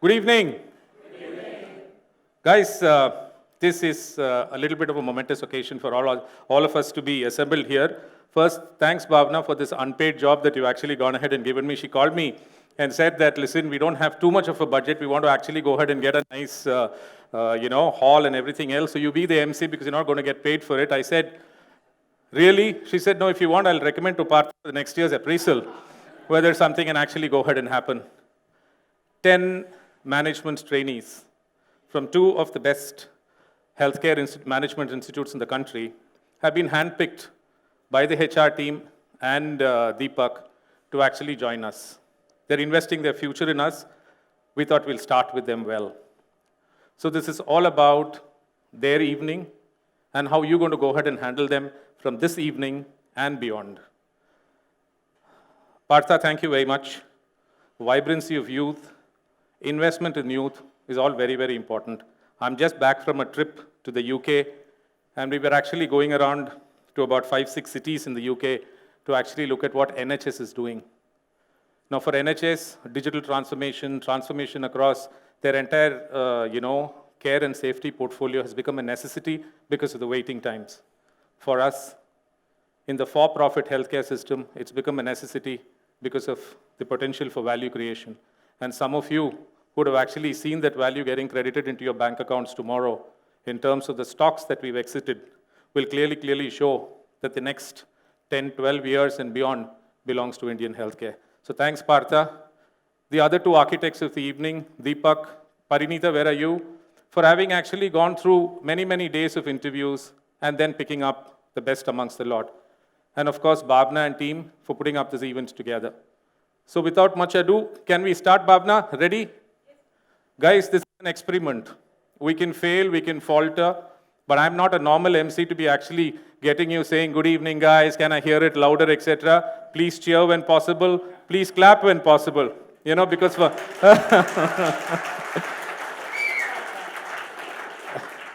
Good evening. Guys, this is a little bit of a momentous occasion for all of us to be assembled here. First, thanks, Bhavana, for this unpaid job that you've actually gone ahead and given me. She called me and said that, listen, we don't have too much of a budget. We want to actually go ahead and get a nice, hall and everything else. So you be the MC because you're not going to get paid for it. I said, really? She said, no, if you want, I'll recommend to Partha the next year's appraisal, whether something can actually go ahead and happen. 10 management trainees from 2 of the best healthcare management institutes in the country have been handpicked by the HR team and Deepak to actually join us. They're investing their future in us. We thought we'll start with them well. So this is all about their evening and how you're going to go ahead and handle them from this evening and beyond. Partha, thank you very much. Vibrancy of youth, investment in youth is all very, very important. I'm just back from a trip to the UK, and we were actually going around to about 5-6 cities in the UK to actually look at what NHS is doing. Now for NHS, digital transformation across their entire, care and safety portfolio has become a necessity because of the waiting times. For us, in the for-profit healthcare system, it's become a necessity because of the potential for value creation. And some of you would have actually seen that value getting credited into your bank accounts tomorrow in terms of the stocks that we've exited will clearly show that the next 10, 12 years and beyond belongs to Indian healthcare. So thanks, Partha. The other 2 architects of the evening, Deepak, Parinita, where are you? For having actually gone through many, many days of interviews and then picking up the best amongst the lot. And of course, Bhavana and team for putting up this event together. So without much ado, can we start, Bhavana? Ready? Yes. Guys, this is an experiment. We can fail, we can falter, but I'm not a normal MC to be actually getting you saying, good evening, guys, can I hear it louder, etc. Please cheer when possible. Please clap when possible. Because for...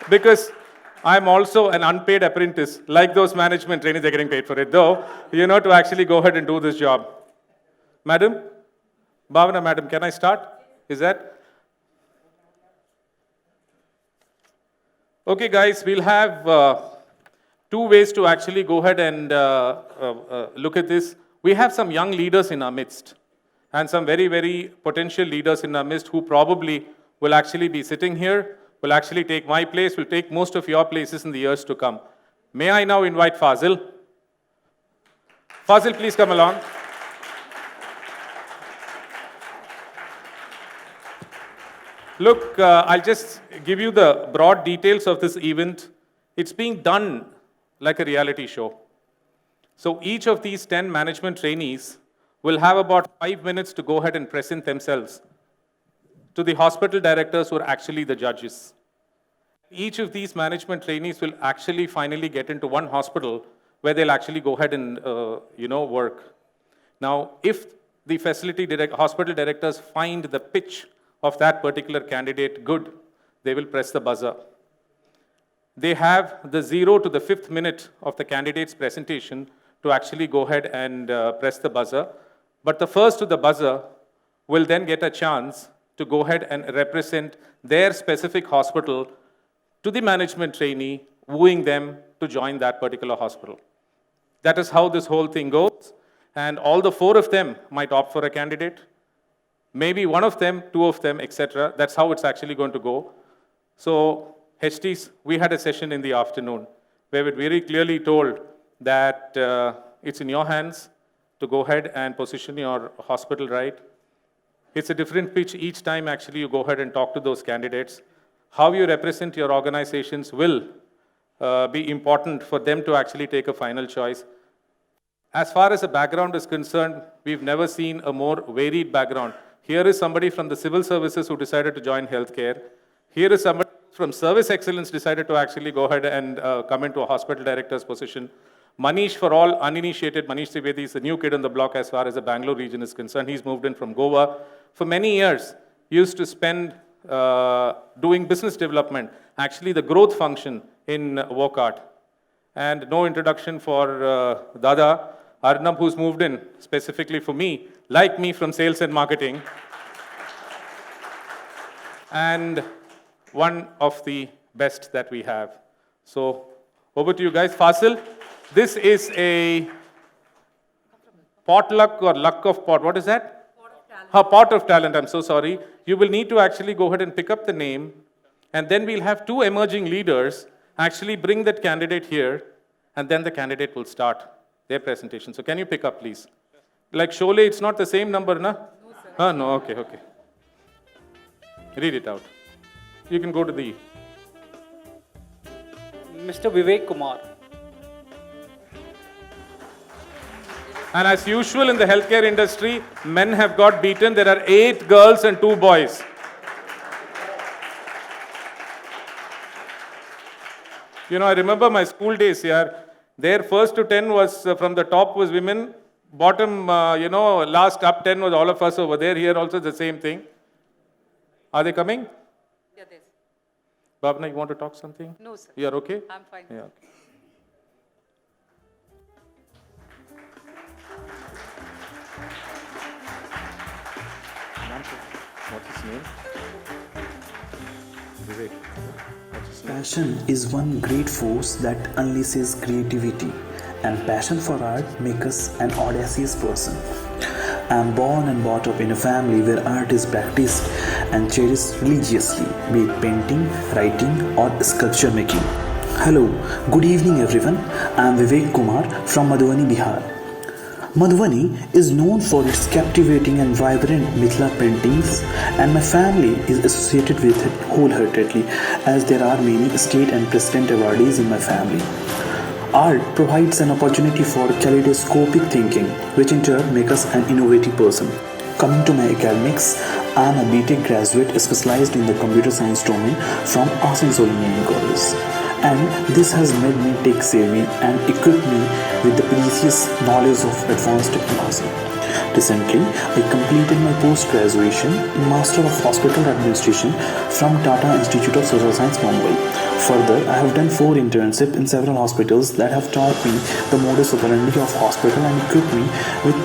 because I'm also an unpaid apprentice, like those management trainees, they're getting paid for it, though, to actually go ahead and do this job. Madam? Bhavana, madam, can I start? Is that? Okay, guys, we'll have 2 ways to actually go ahead and look at this. We have some young leaders in our midst and some very, very potential leaders in our midst who probably will actually be sitting here, will actually take my place, will take most of your places in the years to come. May I now invite Fazil? Fazil, please come along. Look, I'll just give you the broad details of this event. It's being done like a reality show. So each of these 10 management trainees will have about 5 minutes to go ahead and present themselves to the hospital directors who are actually the judges. Each of these management trainees will actually finally get into one hospital where they'll actually go ahead and work. Now, if the hospital directors find the pitch of that particular candidate good, they will press the buzzer. They have the 0 to the 5th minute of the candidate's presentation to actually go ahead and press the buzzer. But the first to the buzzer will then get a chance to go ahead and represent their specific hospital to the management trainee, wooing them to join that particular hospital. That is how this whole thing goes. And all the 4 of them might opt for a candidate. Maybe 1 of them, 2 of them, etc. That's how it's actually going to go. So, HTs, we had a session in the afternoon where we very clearly told that it's in your hands to go ahead and position your hospital right. It's a different pitch each time actually you go ahead and talk to those candidates. How you represent your organizations will be important for them to actually take a final choice. As far as the background is concerned, we've never seen a more varied background. Here is somebody from the civil services who decided to join healthcare. Here is somebody from service excellence decided to actually go ahead and come into a hospital director's position. Manish, for all uninitiated, Manish Trivedi is a new kid on the block as far as the Bangalore region is concerned. He's moved in from Goa. For many years, he used to spend doing business development, actually the growth function in Wokart. And no introduction for Dada, Arnab, who's moved in specifically for me, like me from sales and marketing. and one of the best that we have. So over to you guys. Fasil, this is a potluck or luck of pot. What is that? Pot of talent. I'm so sorry. You will need to actually go ahead and pick up the name, and then we'll have two emerging leaders actually bring that candidate here, and then the candidate will start their presentation. So can you pick up, please? Like Sholay, it's not the same number, na? No, sir. No, okay, okay. Read it out. You can go to the... Mr. Vivek Kumar. And as usual in the healthcare industry, men have got beaten. There are 8 girls and 2 boys. You know, I remember my school days here. There, first to 10 was, from the top was women. Bottom, last up 10 was all of us over there. Here also the same thing. Are they coming? Yeah, there's. Bhavana, you want to talk something? No, sir. You are okay? I'm fine. Yeah, okay. What's his name? Vivek. What's his name? Passion is one great force that unleashes creativity, and passion for art makes us an audacious person. I am born and brought up in a family where art is practiced and cherished religiously, be it painting, writing, or sculpture making. Hello, good evening everyone. I am Vivek Kumar from Madhubani, Bihar. Madhubani is known for its captivating and vibrant Mithila paintings, and my family is associated with it wholeheartedly, as there are many state and president awardees in my family. Art provides an opportunity for kaleidoscopic thinking, which in turn makes us an innovative person. Coming to my academics, I am a BTech graduate specialized in the computer science domain from Asansol Engineering College. And this has made me tech savvy and equipped me with the precious knowledge of advanced technology. Recently, I completed my post-graduation in Master of Hospital Administration from Tata Institute of Social Science, Mumbai. Further, I have done 4 internships in several hospitals that have taught me the modus operandi of hospital and equipped me with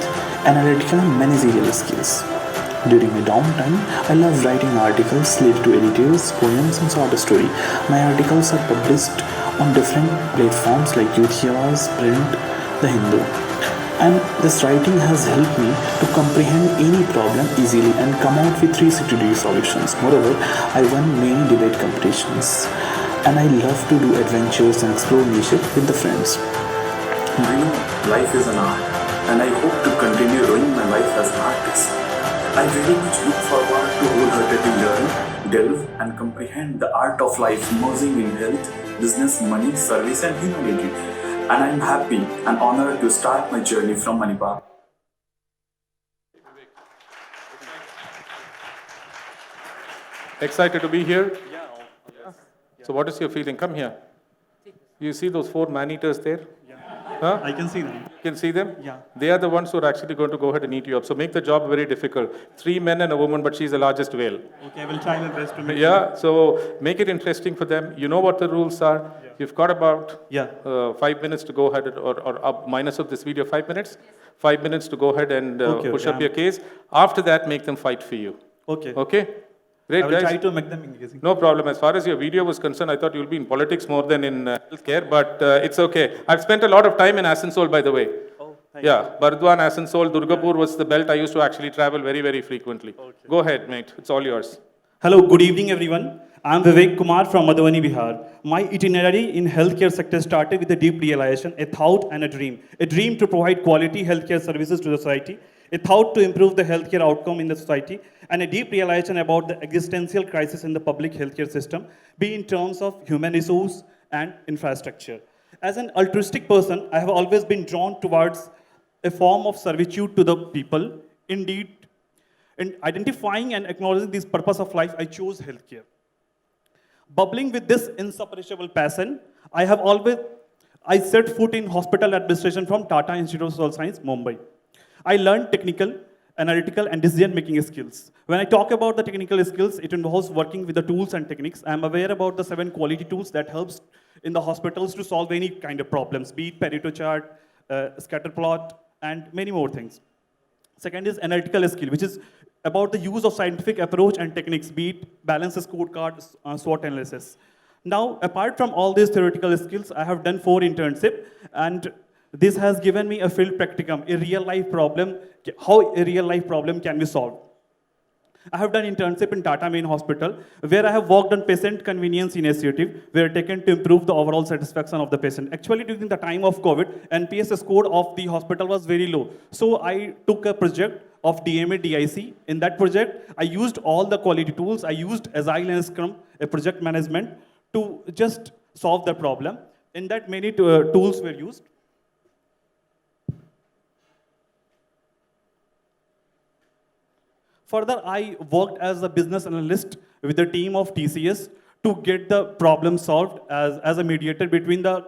analytical and managerial skills. During my downtime, I love writing articles related to editors, poems, and short story. My articles are published on different platforms like Yudhya's, Print, The Hindu. And this writing has helped me to comprehend any problem easily and come out with 360-degree solutions. Moreover, I won many debate competitions. And I love to do adventures and explore nature with the friends. I know life is an art, and I hope to continue growing my life as an artist. I very much look forward to wholeheartedly learn, delve, and comprehend the art of life, merging in health, business, money, service, and humanity. And I am happy and honored to start my journey from Manipal. Excited to be here? Yeah. So what is your feeling? Come here. You see those 4 man-eaters there? Huh? I can see them. You can see them? Yeah. They are the ones who are actually going to go ahead and eat you up. So make the job very difficult. 3 men and a woman, but she's the largest whale. Okay, I will try my best to make Yeah, so make it interesting for them. You know what the rules are. Yeah. You've got about 5 minutes to go ahead, or up minus of this video, 5 minutes? 5 minutes to go ahead and push up your case. After that, make them fight for you. Okay. Okay? Great, I will guys. try to make them engaging. No problem. As far as your video was concerned, I thought you'll be in politics more than in healthcare, but it's okay. I've spent a lot of time in Asansol, by the way. Oh, Yeah, Bardwan, Asansol, Durgapur was the belt I used to actually travel very, very frequently. Okay. Go ahead, mate. It's all yours. Hello, good evening, everyone. I'm Vivek Kumar from Madhubani, Bihar. My itinerary in healthcare sector started with a deep realization, a thought and a dream. A dream to provide quality healthcare services to the society, a thought to improve the healthcare outcome in the society, and a deep realization about the existential crisis in the public healthcare system, be in terms of human resource and infrastructure. As an altruistic person, I have always been drawn towards a form of servitude to the people. Indeed, in identifying and acknowledging this purpose of life, I chose healthcare. Bubbling with this insuppressible passion, I set foot in hospital administration from Tata Institute of Social Science, Mumbai. I learned technical, analytical, and decision-making skills. When I talk about the technical skills, it involves working with the tools and techniques. I am aware about the 7 quality tools that helps in the hospitals to solve any kind of problems, be it Pareto chart, scatter plot, and many more things. Second is analytical skill, which is about the use of scientific approach and techniques, be it balance scorecard, SWOT analysis. Now, apart from all these theoretical skills, I have done 4 internships, and this has given me a field practicum, a real life problem, how a real life problem can be solved. I have done internship in Tata Main Hospital, where I have worked on patient convenience initiative, where taken to improve the overall satisfaction of the patient. Actually, during the time of COVID, NPS score of the hospital was very low. So I took a project of DMA DIC. In that project, I used all the quality tools. I used Agile and Scrum, a project management, to just solve the problem. In that, many tools were used. Further, I worked as a business analyst with a team of TCS to get the problem solved as a mediator between the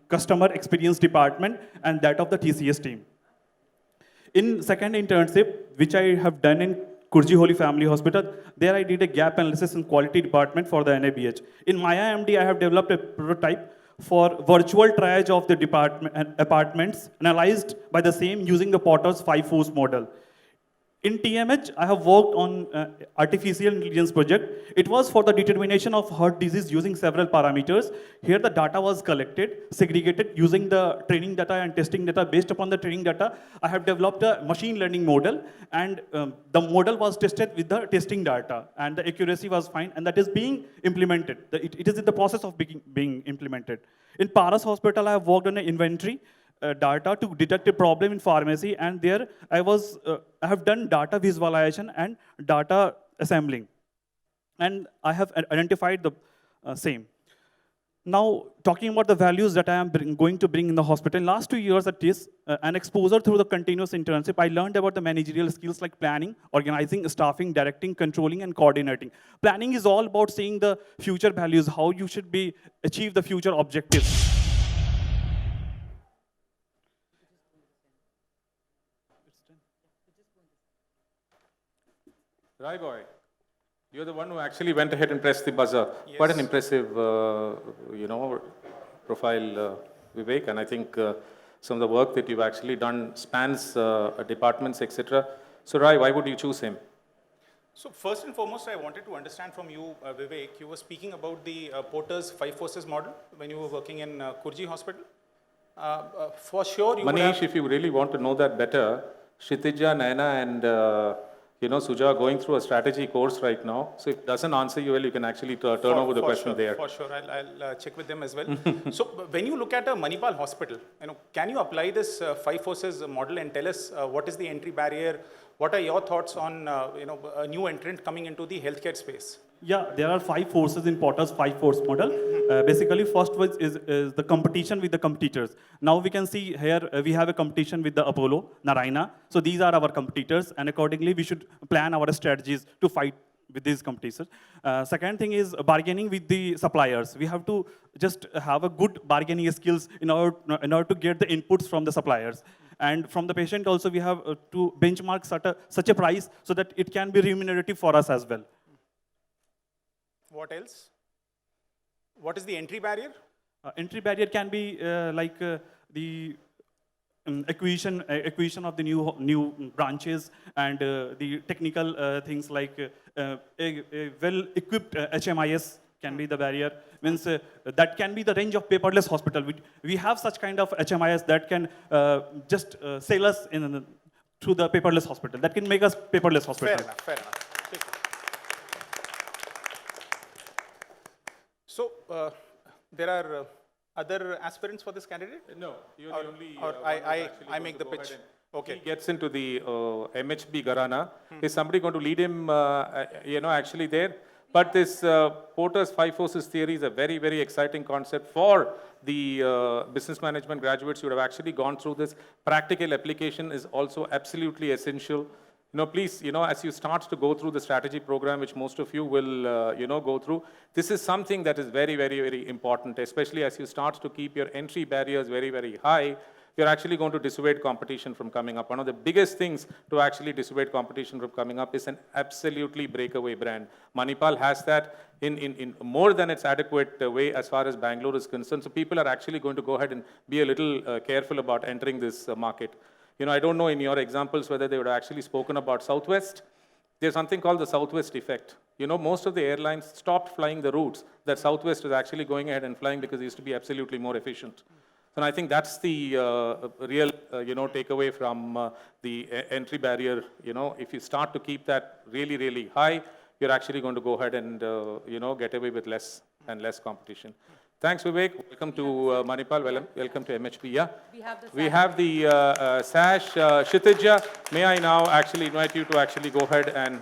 customer experience department and that of the TCS team. In second internship, which I have done in Kurji Holy Family Hospital, there I did a gap analysis in quality department for the NABH. In Maya MD, I have developed a prototype for virtual triage of the apartments analyzed by the same using the Potter's 5 force model. In TMH, I have worked on artificial intelligence project. It was for the determination of heart disease using several parameters. Here the data was collected, segregated using the training data and testing data. Based upon the training data, I have developed a machine learning model, and the model was tested with the testing data, and the accuracy was fine, and that is being implemented. It is in the process of being implemented. In Paras Hospital, I have worked on an inventory data to detect a problem in pharmacy, and there I have done data visualization and data assembling, and I have identified the same. Now, talking about the values that I am going to bring in the hospital, in last 2 years at this, an exposure through the continuous internship, I learned about the managerial skills like planning, organizing, staffing, directing, controlling, and coordinating. Planning is all about seeing the future values, how you should achieve the future objectives. Rai boy, you're the one who actually went ahead and pressed the buzzer. Yes. Quite an impressive, profile, Vivek, and I think some of the work that you've actually done spans departments, etc. So Rai, why would you choose him? So first and foremost, I wanted to understand from you, Vivek, you were speaking about the Porter's 5 forces model when you were working in Kurji Hospital. For sure, you would Manish, have... if you really want to know that better, Kshitija, Naina, and Suja are going through a strategy course right now. So if it doesn't answer you well, you can actually turn over the question sure, there. For sure, I'll check with them as well. So when you look at a Manipal Hospital, can you apply this 5 forces model and tell us what is the entry barrier? What are your thoughts on a new entrant coming into the healthcare space? Yeah, there are 5 forces in Potter's 5 force model. Basically, first was is the competition with the competitors. Now we can see here we have a competition with the Apollo, Narayana. So these are our competitors, and accordingly we should plan our strategies to fight with these competitors. Second thing is bargaining with the suppliers. We have to just have a good bargaining skills in order to get the inputs from the suppliers. And from the patient also, we have to benchmark such a price so that it can be remunerative for us as well. What else? What is the entry barrier? Entry barrier can be the acquisition of the new branches, and the technical things like a well-equipped HMIS can be the barrier. Means that can be the range of paperless hospital. We have such kind of HMIS that can just sail us through the paperless hospital. That can make us paperless hospital. Fair enough. So, there are other aspirants for this candidate? No, you're Or- the only. or one I- who's I- actually I going make to the go pitch. ahead and Okay. He gets into the MHB Garana. Is somebody going to lead him, actually there? But this Porter's 5 forces theory is a very, very exciting concept for the business management graduates. You would have actually gone through this. Practical application is also absolutely essential. Please, as you start to go through the strategy program, which most of you will, go through, this is something that is very, very, very important, especially as you start to keep your entry barriers very, very high. You're actually going to dissuade competition from coming up. One of the biggest things to actually dissuade competition from coming up is an absolutely breakaway brand. Manipal has that in more than its adequate way as far as Bangalore is concerned. So people are actually going to go ahead and be a little careful about entering this market. I don't know in your examples whether they would have actually spoken about Southwest. There's something called the Southwest effect. Most of the airlines stopped flying the routes that Southwest is actually going ahead and flying because it used to be absolutely more efficient. And I think that's the real, takeaway from the entry barrier. If you start to keep that really, really high, you're actually going to go ahead and, get away with less and less competition. Thanks, Vivek. Welcome to Manipal. Welcome to MHP. Yeah. We have the sash. Kshitija, may I now actually invite you to actually go ahead and.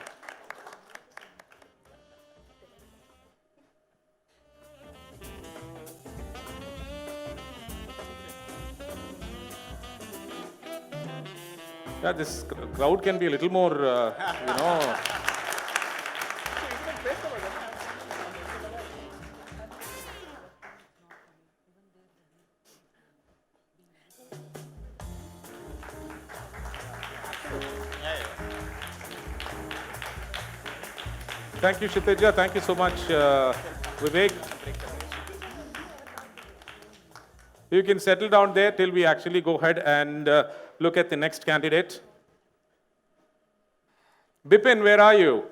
Yeah, this crowd can be a little more, Thank you, Kshitija. Thank you so much, Vivek. You can settle down there till we actually go ahead and look at the next candidate. Bipin, where are you?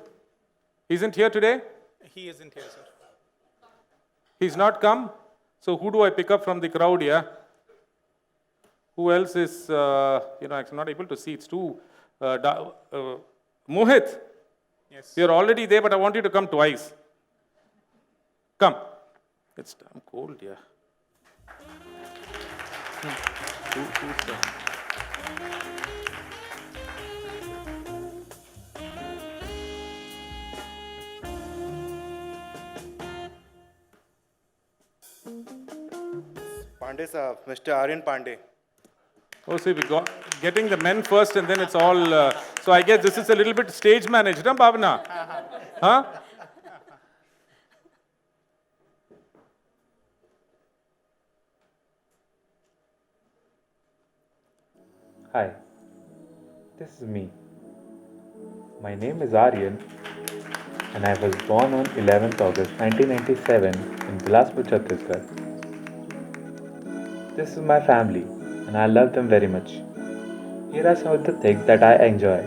Isn't here today? He isn't here, sir. He's not come? So who do I pick up from the crowd here? Who else is, I'm not able to see. It's too, Mohit. Yes. You're already there, but I want you to come twice. Come. It's damn cold here. Who's there? Pandey sir, Mr. Aryan Pandey. Oh, see, we got getting the men first and then it's all, so I guess this is a little bit stage managed, huh, Bhavana? Huh? Hi, this is me. My name is Aryan and I was born on 11th August 1997 in Bilaspur, Chhattisgarh. This is my family and I love them very much. Here are some of the things that I enjoy.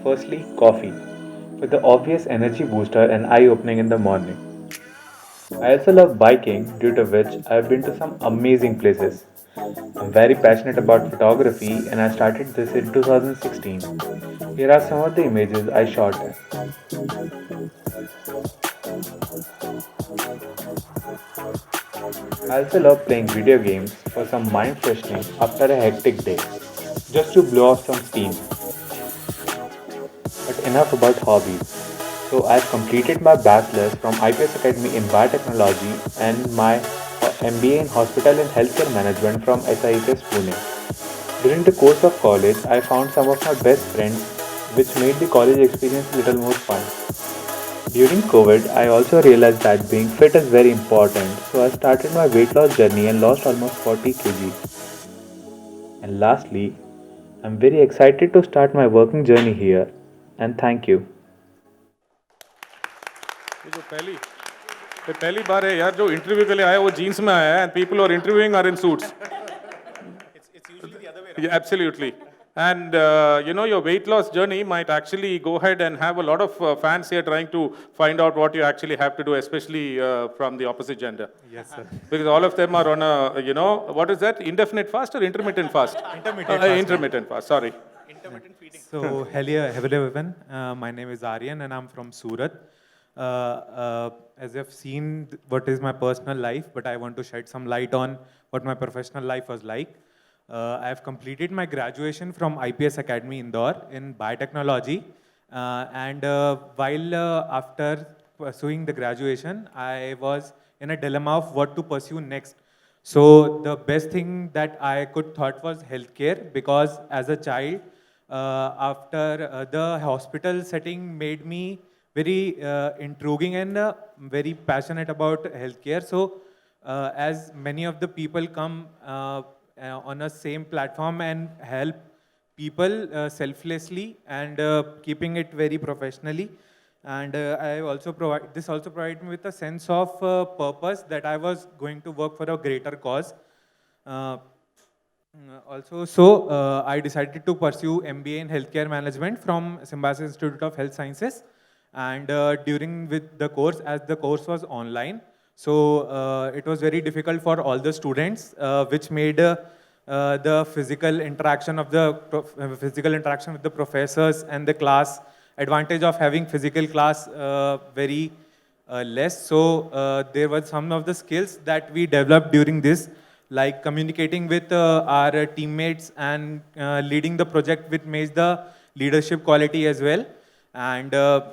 Firstly, coffee, with the obvious energy booster and eye-opening in the morning. I also love biking, due to which I have been to some amazing places. I'm very passionate about photography and I started this in 2016. Here are some of the images I shot. I also love playing video games for some mind freshening after a hectic day, just to blow off some steam. But enough about hobbies. So I've completed my bachelor's from IPS Academy in Biotechnology and my MBA in Hospital and Healthcare Management from SIHS Pune. During the course of college, I found some of my best friends, which made the college experience a little more fun. During COVID, I also realized that being fit is very important, so I started my weight loss journey and lost almost 40 kg. And lastly, I'm very excited to start my working journey here, and thank you. ये जो पहली बार है यार जो interview के लिए आया वो जीन्स में आया है and people who are interviewing are in suits. It's usually the other way around. Yeah, absolutely. And your weight loss journey might actually go ahead and have a lot of fans here trying to find out what you actually have to do, especially from the opposite gender. Yes, sir. Because all of them are on a, what is that? Indefinite fast or intermittent fast? Intermittent fast. Intermittent fast, sorry. Intermittent feeding. So, hello everyone. My name is Aryan and I'm from Surat. As you've seen what is my personal life, but I want to shed some light on what my professional life was like. I have completed my graduation from IPS Academy Indore in biotechnology. While after pursuing the graduation, I was in a dilemma of what to pursue next. So the best thing that I could thought was healthcare, because as a child, after the hospital setting made me very intriguing and very passionate about healthcare. So as many of the people come on a same platform and help people selflessly and keeping it very professionally. And I also this also provided me with a sense of purpose that I was going to work for a greater cause. I decided to pursue MBA in healthcare management from Symbiosis Institute of Health Sciences. And during with the course, as the course was online, so it was very difficult for all the students, which made the physical interaction with the professors and the class advantage of having physical class very less. So there were some of the skills that we developed during this, like communicating with our teammates and leading the project, which makes the leadership quality as well. And during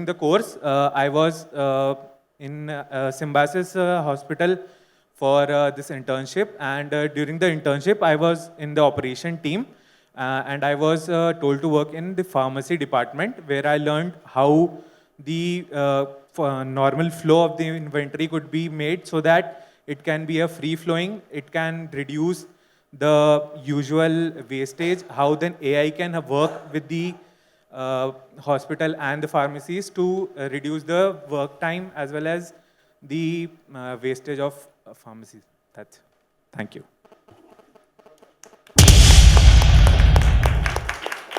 the course, I was in Symbiosis Hospital for this internship. And during the internship, I was in the operation team. And I was told to work in the pharmacy department, where I learned how the normal flow of the inventory could be made so that it can be a free flowing, it can reduce the usual wastage, how then AI can work with the hospital and the pharmacies to reduce the work time as well as the wastage of pharmacies. That's it. Thank you.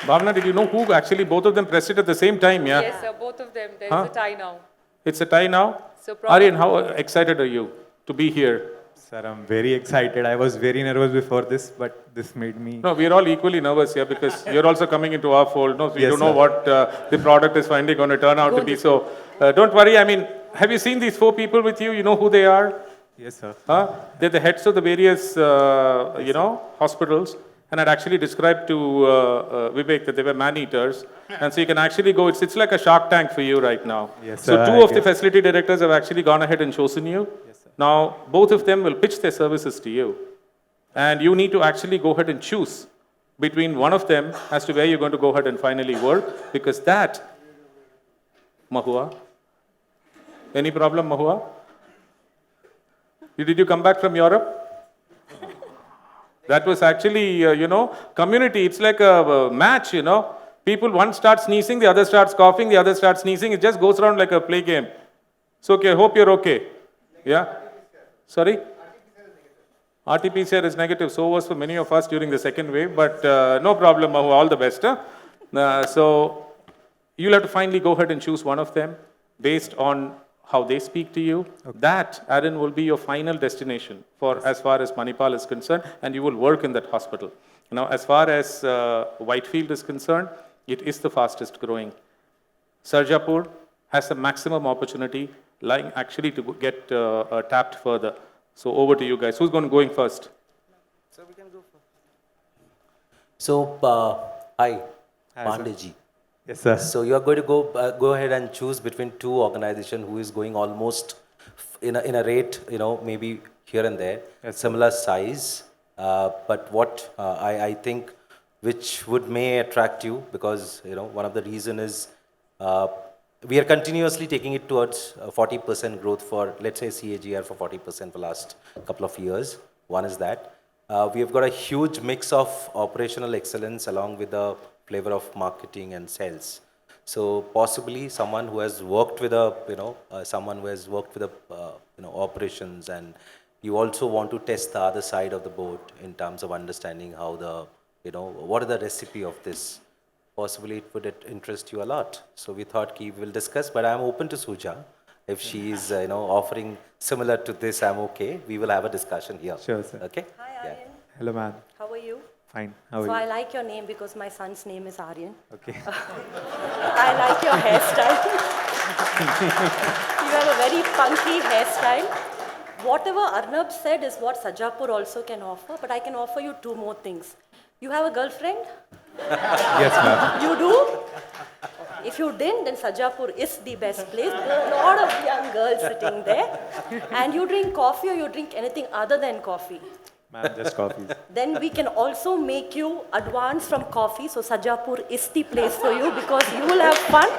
Bhavana, did you know who actually both of them pressed it at the same time? Yeah. Yes, sir, both of them. There is Huh? a tie now. It's a tie now. So Aryan, how excited are you to be here? Sir, I'm very excited. I was very nervous before this, but this made me... No, we're all equally nervous here because you're also coming into our fold. No, so we Yes, don't know sir. what the product is finally going to turn out to be. So don't worry. I mean, have you seen these 4 people with you? You know who they are? Yes, sir. Huh? They're the heads of the various, hospitals. And I'd actually described to Vivek that they were man-eaters. And so you can actually go, it's like a Shark Tank for you right now. Yes, So sir, 2 I of the guess. facility directors have actually gone ahead and chosen you. Yes, sir. Now, both of them will pitch their services to you. And you need to actually go ahead and choose between one of them as to where you're going to go ahead and finally work. Because that, Mahua, any problem, Mahua? Did you come back from Europe? That was actually, community. It's like a match, People, one starts sneezing, the other starts coughing, the other starts sneezing. It just goes around like a play game. It's okay. Hope you're okay. Yeah? Sorry? RT-PCR is negative. So was for many of us during the second wave. But no problem, Mahu. All the best. So you'll have to finally go ahead and choose one of them based on how they speak to you. Okay. That, Aaron, will be your final destination for as far as Manipal is concerned, and you will work in that hospital. Now, as far as Whitefield is concerned, it is the fastest growing. Sarjapur has the maximum opportunity lying actually to get tapped further. So over to you guys. Who's going first? So we can go first. So, hi, Pandeyji. Yes, sir. So you are going to go ahead and choose between 2 organizations who is going almost in a rate, maybe here and there, Yes, similar size. But what I think which may attract you, because one of the reason is we are continuously taking it towards 40% growth for, let's say, CAGR for 40% for last couple of years. One is that. We have got a huge mix of operational excellence along with the flavor of marketing and sales. So possibly someone who has worked with operations, and you also want to test the other side of the boat in terms of understanding how what is the recipe of this. Possibly it would interest you a lot. So we thought we will discuss, but I'm open to Suja. If she is, offering similar to this, I'm okay. We will have a discussion here. Sure, sir. Okay? Hi, Yeah. Aryan. Hello, ma'am. How are you? Fine. How are So you? I like your name because my son's name is Aryan. Okay. I like your hairstyle. You have a very funky hairstyle. Whatever Arnab said is what Sarjapur also can offer, but I can offer you 2 more things. You have a girlfriend? Yes, ma'am. You do? If you didn't, then Sarjapur is the best place. There are a lot of young girls sitting there. And you drink coffee or you drink anything other than coffee. Ma'am, just coffees. Then we can also make you advance from coffee. So Sarjapur is the place for you because you will have fun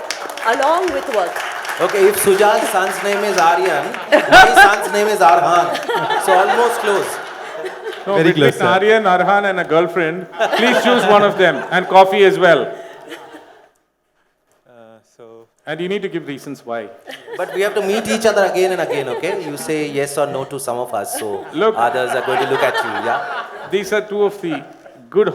along with work. Okay, if Suja's son's name is Aryan, my son's name is Arhan. So almost close. No, Very between close, sir. Aryan, Arhan and a girlfriend, please choose one of them. And coffee as well. And you need to give reasons why. But we have to meet each other again and again, okay? You say yes or no to some of us, so Look. others are going to look at you, yeah? These are two of the good,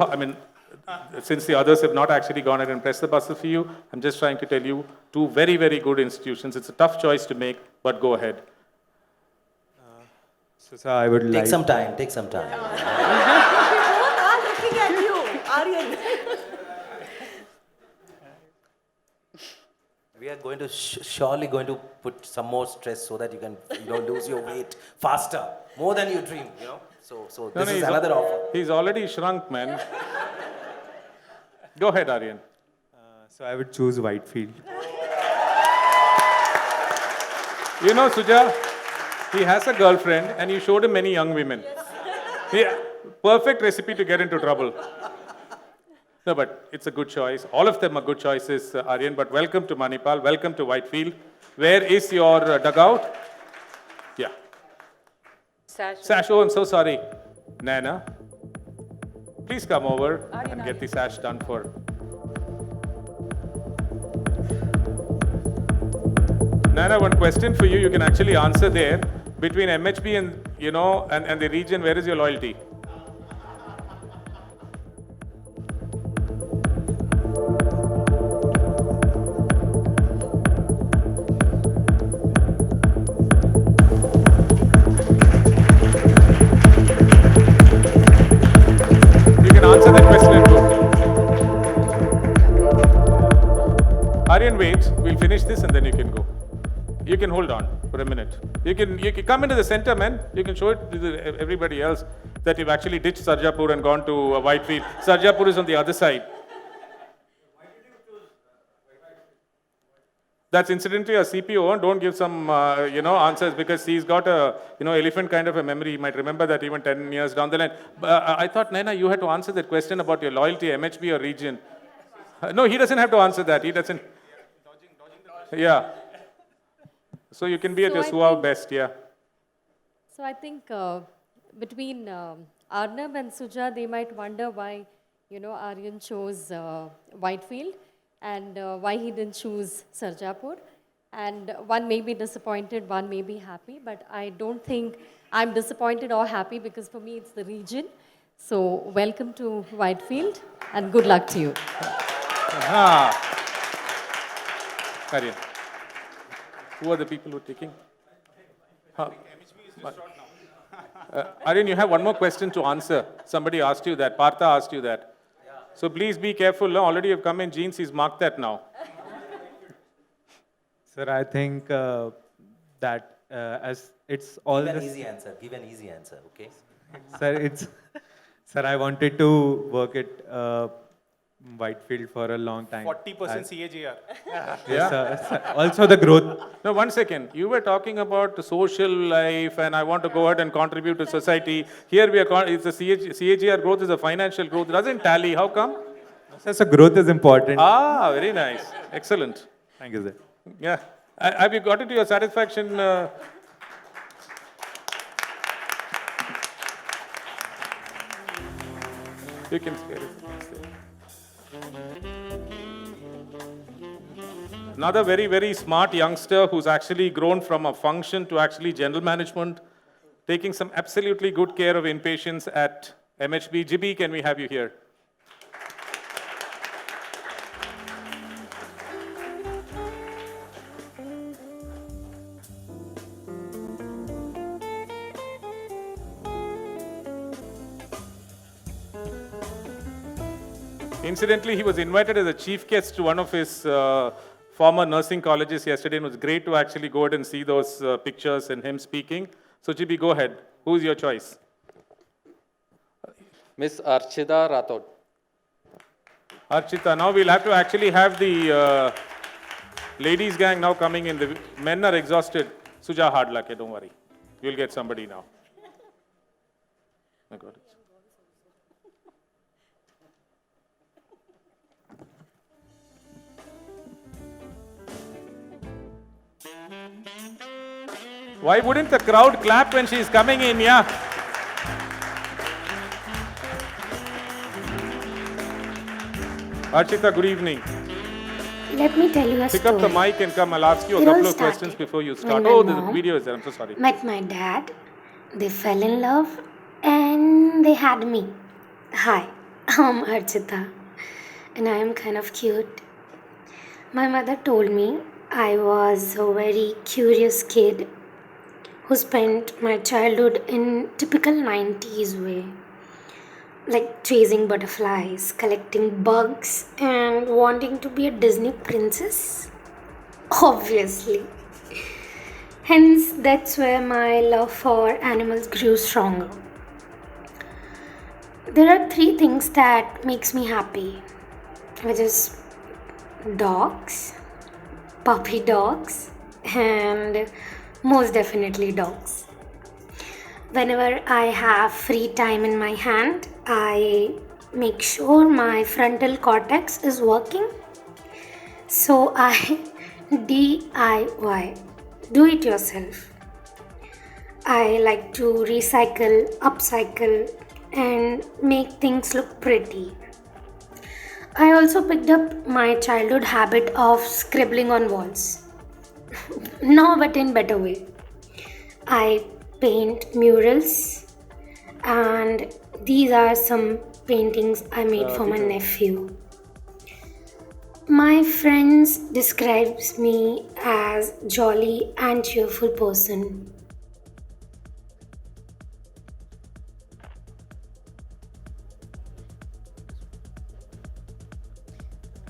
since the others have not actually gone ahead and pressed the buzzer for you, I'm just trying to tell you two very, very good institutions. It's a tough choice to make, but go ahead. So, sir, I would Take some time, take some time. Both are looking at you, Aryan. We are going to surely going to put some more stress so that you can lose your weight faster, more than you dream, So this is another offer. He's already shrunk, man. Go ahead, Aryan. So I would choose Whitefield. You know, Suja, he has a girlfriend and you showed him many young women. Yeah, perfect recipe to get into trouble. No, but it's a good choice. All of them are good choices, Aryan. But welcome to Manipal. Welcome to Whitefield. Where is your dugout? Yeah. Sash. Oh, I'm so sorry. Nana, please come over and get the sash done for. Nana, one question for you. You can actually answer there. Between MHB and and the region, where is your loyalty? Answer that question. Aryan, wait. We'll finish this and then you can go. You can hold on for a minute. You can come into the center, man. You can show it to everybody else that you've actually ditched Sarjapur and gone to Whitefield. Sarjapur is on the other side. That's incidentally a CPO. Don't give some, answers because he's got a, elephant kind of a memory. He might remember that even 10 years down the line. I thought, Naina, you had to answer that question about your loyalty, MHB or region. No, he doesn't have to answer that. He doesn't. Yeah. So you can be at your suave best, yeah. So I think between Arnab and Suja, they might wonder why, Aryan chose Whitefield. And why he didn't choose Sarjapur. And one may be disappointed, one may be happy, but I don't think I'm disappointed or happy because for me it's the region. So welcome to Whitefield and good luck to you. Aryan, who are the people who are taking? Aryan, you have one more question to answer. Somebody asked you that. Partha asked you that. So please be careful. No? Already you've come in jeans. He's marked that now. Sir, I think that as it's all Give an easy answer. Give an easy answer, okay? Sir, I wanted to work at Whitefield for a long time. 40% CAGR. Yes, sir. Also the growth. No, 1 second. You were talking about the social life and I want to go ahead and contribute to society. Here we are, it's the CAGR growth is a financial growth. It doesn't tally. How come? Sir, so growth is important. Ah, very nice. Excellent. Thank you, sir. Yeah. Have you got it to your satisfaction? You can spare it. Another very, very smart youngster who's actually grown from a function to actually general management, taking some absolutely good care of inpatients at MHB. Jibi, can we have you here? Incidentally, he was invited as a chief guest to one of his former nursing colleges yesterday, and it was great to actually go ahead and see those pictures and him speaking. So, Chibi, go ahead. Who's your choice? Miss Archita Rathod. Archita, now we'll have to actually have the ladies gang now coming in. The men are exhausted. Suja, hard luck, don't worry. You'll get somebody now. I got it. Why wouldn't the crowd clap when she's coming in? Yeah. Archita, good evening. Let me tell you a Pick story. up the mic and come. I'll ask you a It all couple of questions started before you when start. my Oh, the mom video is there. I'm so sorry. met my dad. They fell in love and they had me. Hi, I'm Archita and I am kind of cute. My mother told me I was a very curious kid who spent my childhood in typical 90s way, like chasing butterflies, collecting bugs, and wanting to be a Disney princess. Obviously. Hence, that's where my love for animals grew stronger. There are three things that makes me happy, which is dogs, puppy dogs, and most definitely dogs. Whenever I have free time in my hand, I make sure my frontal cortex is working. So I DIY, do it yourself. I like to recycle, upcycle, and make things look pretty. I also picked up my childhood habit of scribbling on walls. No, but in better way. I paint murals, and these are some paintings I made for my nephew. My friends describes me as jolly and cheerful person.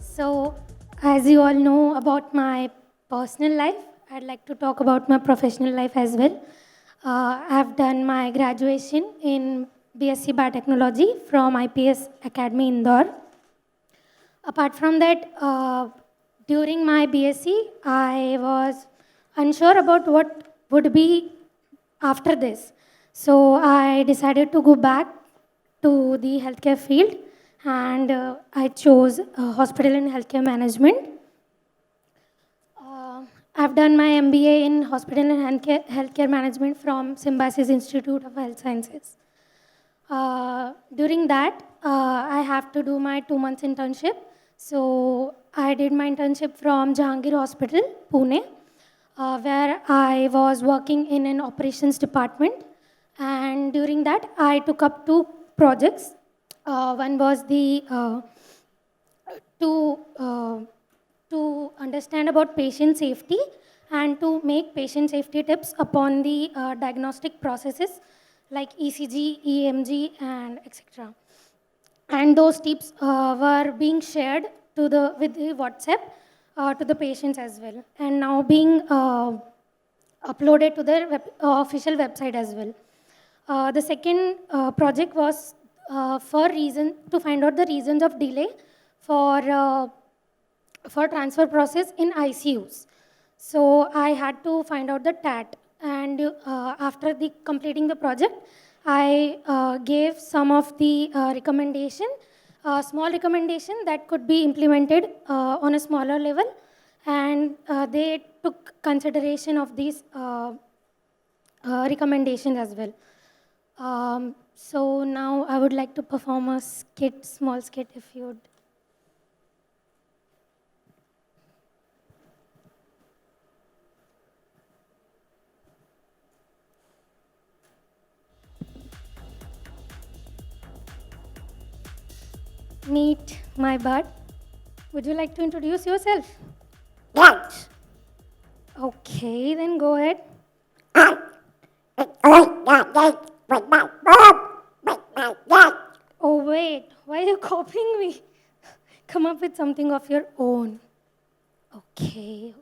So, as you all know about my personal life, I'd like to talk about my professional life as well. I've done my graduation in BSc Biotechnology from IPS Academy Indore. Apart from that, during my BSc, I was unsure about what would be after this. So I decided to go back to the healthcare field and I chose hospital and healthcare management. I've done my MBA in hospital and healthcare management from Symbiosis Institute of Health Sciences. During that, I have to do my 2 months internship. So I did my internship from Jahangir Hospital, Pune, where I was working in an operations department. And during that, I took up 2 projects. One was the to understand about patient safety and to make patient safety tips upon the diagnostic processes like ECG, EMG, and etc. And those tips were being shared to with the WhatsApp to the patients as well, and now being uploaded to their official website as well. The second project was to find out the reasons of delay for transfer process in ICUs. So I had to find out the TAT, and after completing the project, I gave some of the small recommendation that could be implemented on a smaller level, and they took consideration of these recommendations as well. So now I would like to perform a small skit, if you would. Meet my bud. Would you like to introduce yourself? Yes. Okay, then go ahead. Oh wait, why are you copying me? Come up with something of your own. Okay.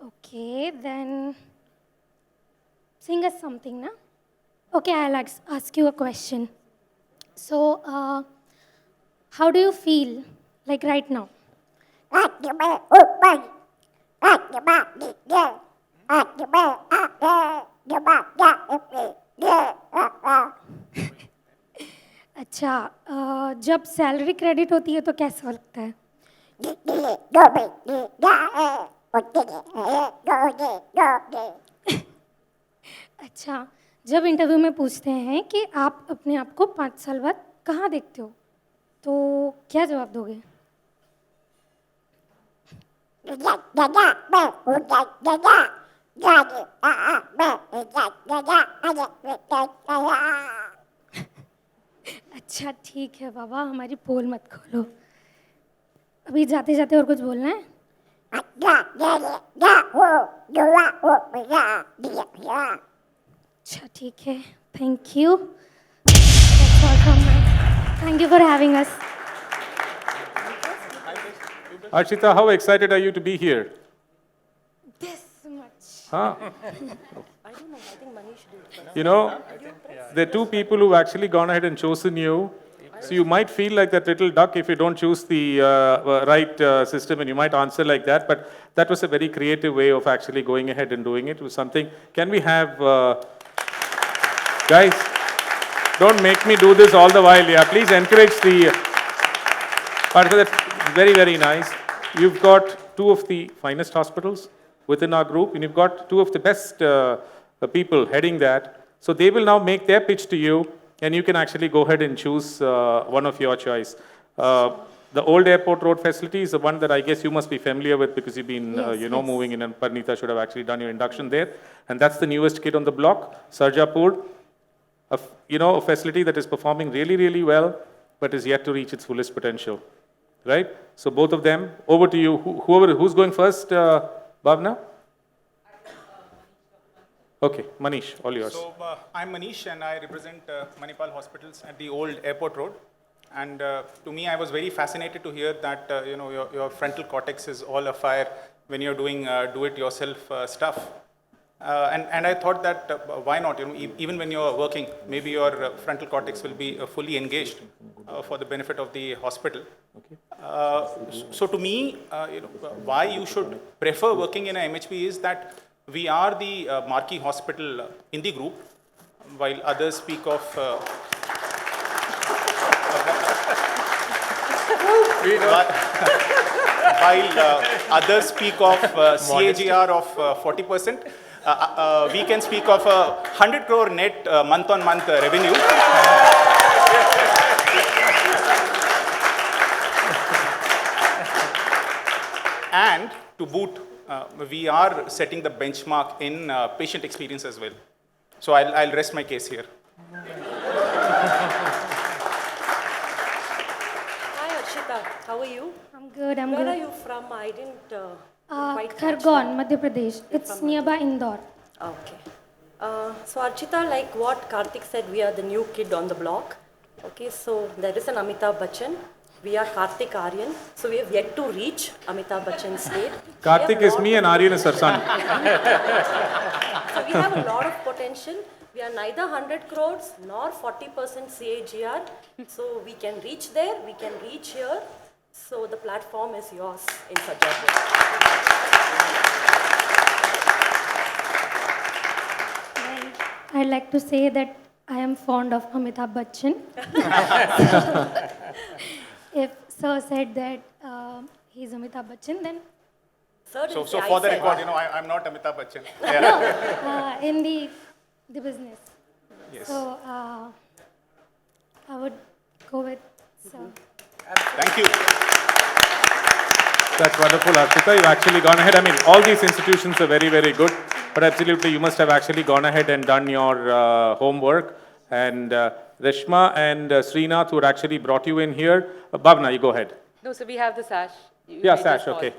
Okay, then sing us something, na? Okay, I'll ask you a question. So, how do you feel like right now? अच्छा, जब salary credit होती है तो कैसा लगता है? अच्छा, जब इंटरव्यू में पूछते हैं कि आप अपने आप को 5 साल बाद कहाँ देखते हो, तो क्या जवाब दोगे? अच्छा ठीक है बाबा, हमारी पोल मत खोलो। अभी जाते जाते और कुछ बोलना है? अच्छा ठीक है, thank you. Thank you for having us. Archita, how excited are you to be here? This much. Huh? I don't know. I think Manish did. You know, there are two people who've actually gone ahead and chosen you. So you might feel like that little duck if you don't choose the right system, and you might answer like that. But that was a very creative way of actually going ahead and doing it. It was something. Can we have, guys, don't make me do this all the while. Yeah, please encourage the. That's very, very nice. You've got two of the finest hospitals within our group, and you've got two of the best people heading that. So they will now make their pitch to you, and you can actually go ahead and choose one of your choice. The old airport road facility is the one that I guess you must be familiar with because you've been, moving in, and Parnita should have actually done your induction there. And that's the newest kid on the block, Sarjapur, a facility that is performing really, really well, but is yet to reach its fullest potential, right? So both of them, over to you. Who's going first, Bhavana? Okay, Manish, all yours. So I'm Manish and I represent Manipal Hospitals at the old airport road. And to me, I was very fascinated to hear that your frontal cortex is all afire when you're doing do-it-yourself stuff. And I thought that why not? Even when you're working, maybe your frontal cortex will be fully engaged for the benefit of the hospital. Okay. So to me, why you should prefer working in a MHP is that we are the marquee hospital in the group, while others speak of others speak of CAGR of 40%. We can speak of 100 crore net month-on-month revenue. And to boot, we are setting the benchmark in patient experience as well. So I'll rest my case here. Hi Archita, how are you? I'm good, I'm Where good. are you from? I didn't quite catch Khargon, Madhya Pradesh. It's nearby Indore. Okay. So Archita, like what Karthik said, we are the new kid on the block. Okay, so there is an Amitabh Bachchan. We are Karthik Aryan. So we have yet to reach Amitabh Bachchan's state. Karthik is me and Aryan is her son. So we have a lot of potential. We are neither 100 crores nor 40% CAGR. So we can reach there, we can reach here. So the platform is yours in Sajjapur. I'd like to say that I am fond of Amitabh Bachchan. If Sir said that he's Amitabh Bachchan, then... So for the record, I'm not Amitabh Bachchan. No, in the business. Yes. So I would go with Sir. Thank you. That's wonderful, Archita. You've actually gone ahead. I mean, all these institutions are very, very good. But absolutely, you must have actually gone ahead and done your homework. And Reshma and Srinath, who had actually brought you in here. Bhavana, you go ahead. No, so we have the sash. Yeah, sash, okay.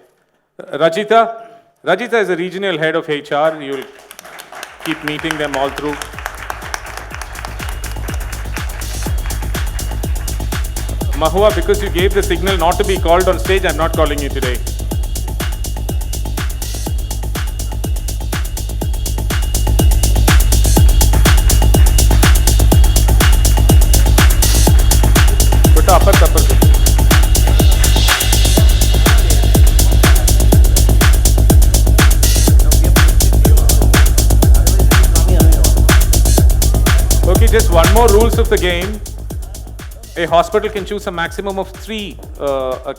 Rajita is a regional head of HR. You'll keep meeting them all through. Mahua, because you gave the signal not to be called on stage, I'm not calling you today. Okay, just one more rules of the game. A hospital can choose a maximum of 3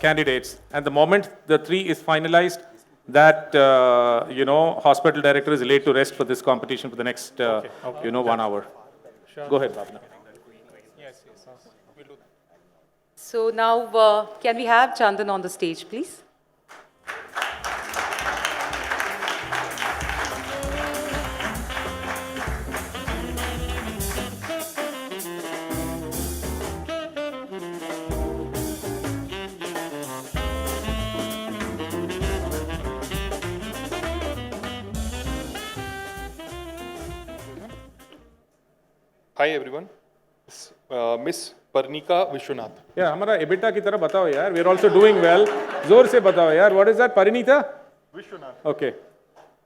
candidates, and the moment the 3 is finalized, that, hospital director is laid to rest for this competition for the next, 1 hour. Sure. Go ahead, Bhavana. Yes, yes. We'll do that. So now, can we have Chandan on the stage, please? Hi everyone, Miss Parnika Vishwanath. Yeah, हमारा EBITDA की तरह बताओ यार. We are also doing well. जोर से बताओ यार. What is that, Parinita? Vishwanath. Okay.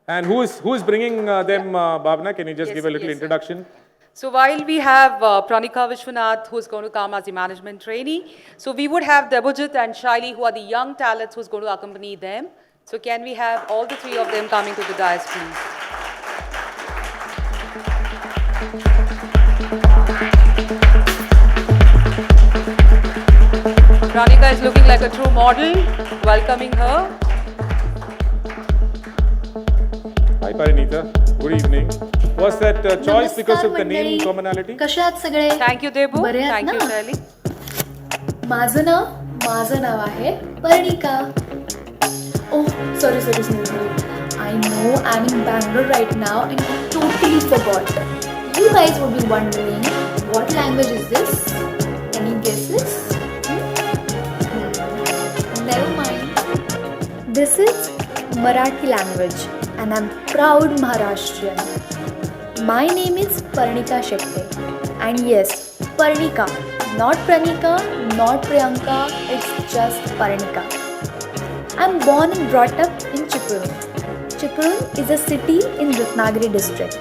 And who is bringing them, Bhavana? Can you just give a little introduction? So while we have Pranika Vishwanath, who's going to come as the management trainee, so we would have Debojit and Shaili, who are the young talents who's going to accompany them. So can we have all the three of them coming to the dais, please? Pranika is looking like a true model. Welcoming her. Hi, Parinita. Good evening. Was that choice because of the name commonality? कसे आहात सगळे? Thank you, Debu. बरे आहात Thank you, ना? Shaili. माझं नाव आहे Parnika. Oh, sorry. I know I'm in Bangalore right now and I totally forgot. You guys would be wondering, what language is this? Any guesses? Never mind. This is Marathi language and I'm proud Maharashtrian. My name is Parnika Shette. And yes, Parnika. Not Pranika, not Priyanka, it's just Parnika. I'm born and brought up in Chipurun. Chipurun is a city in Ratnagiri district.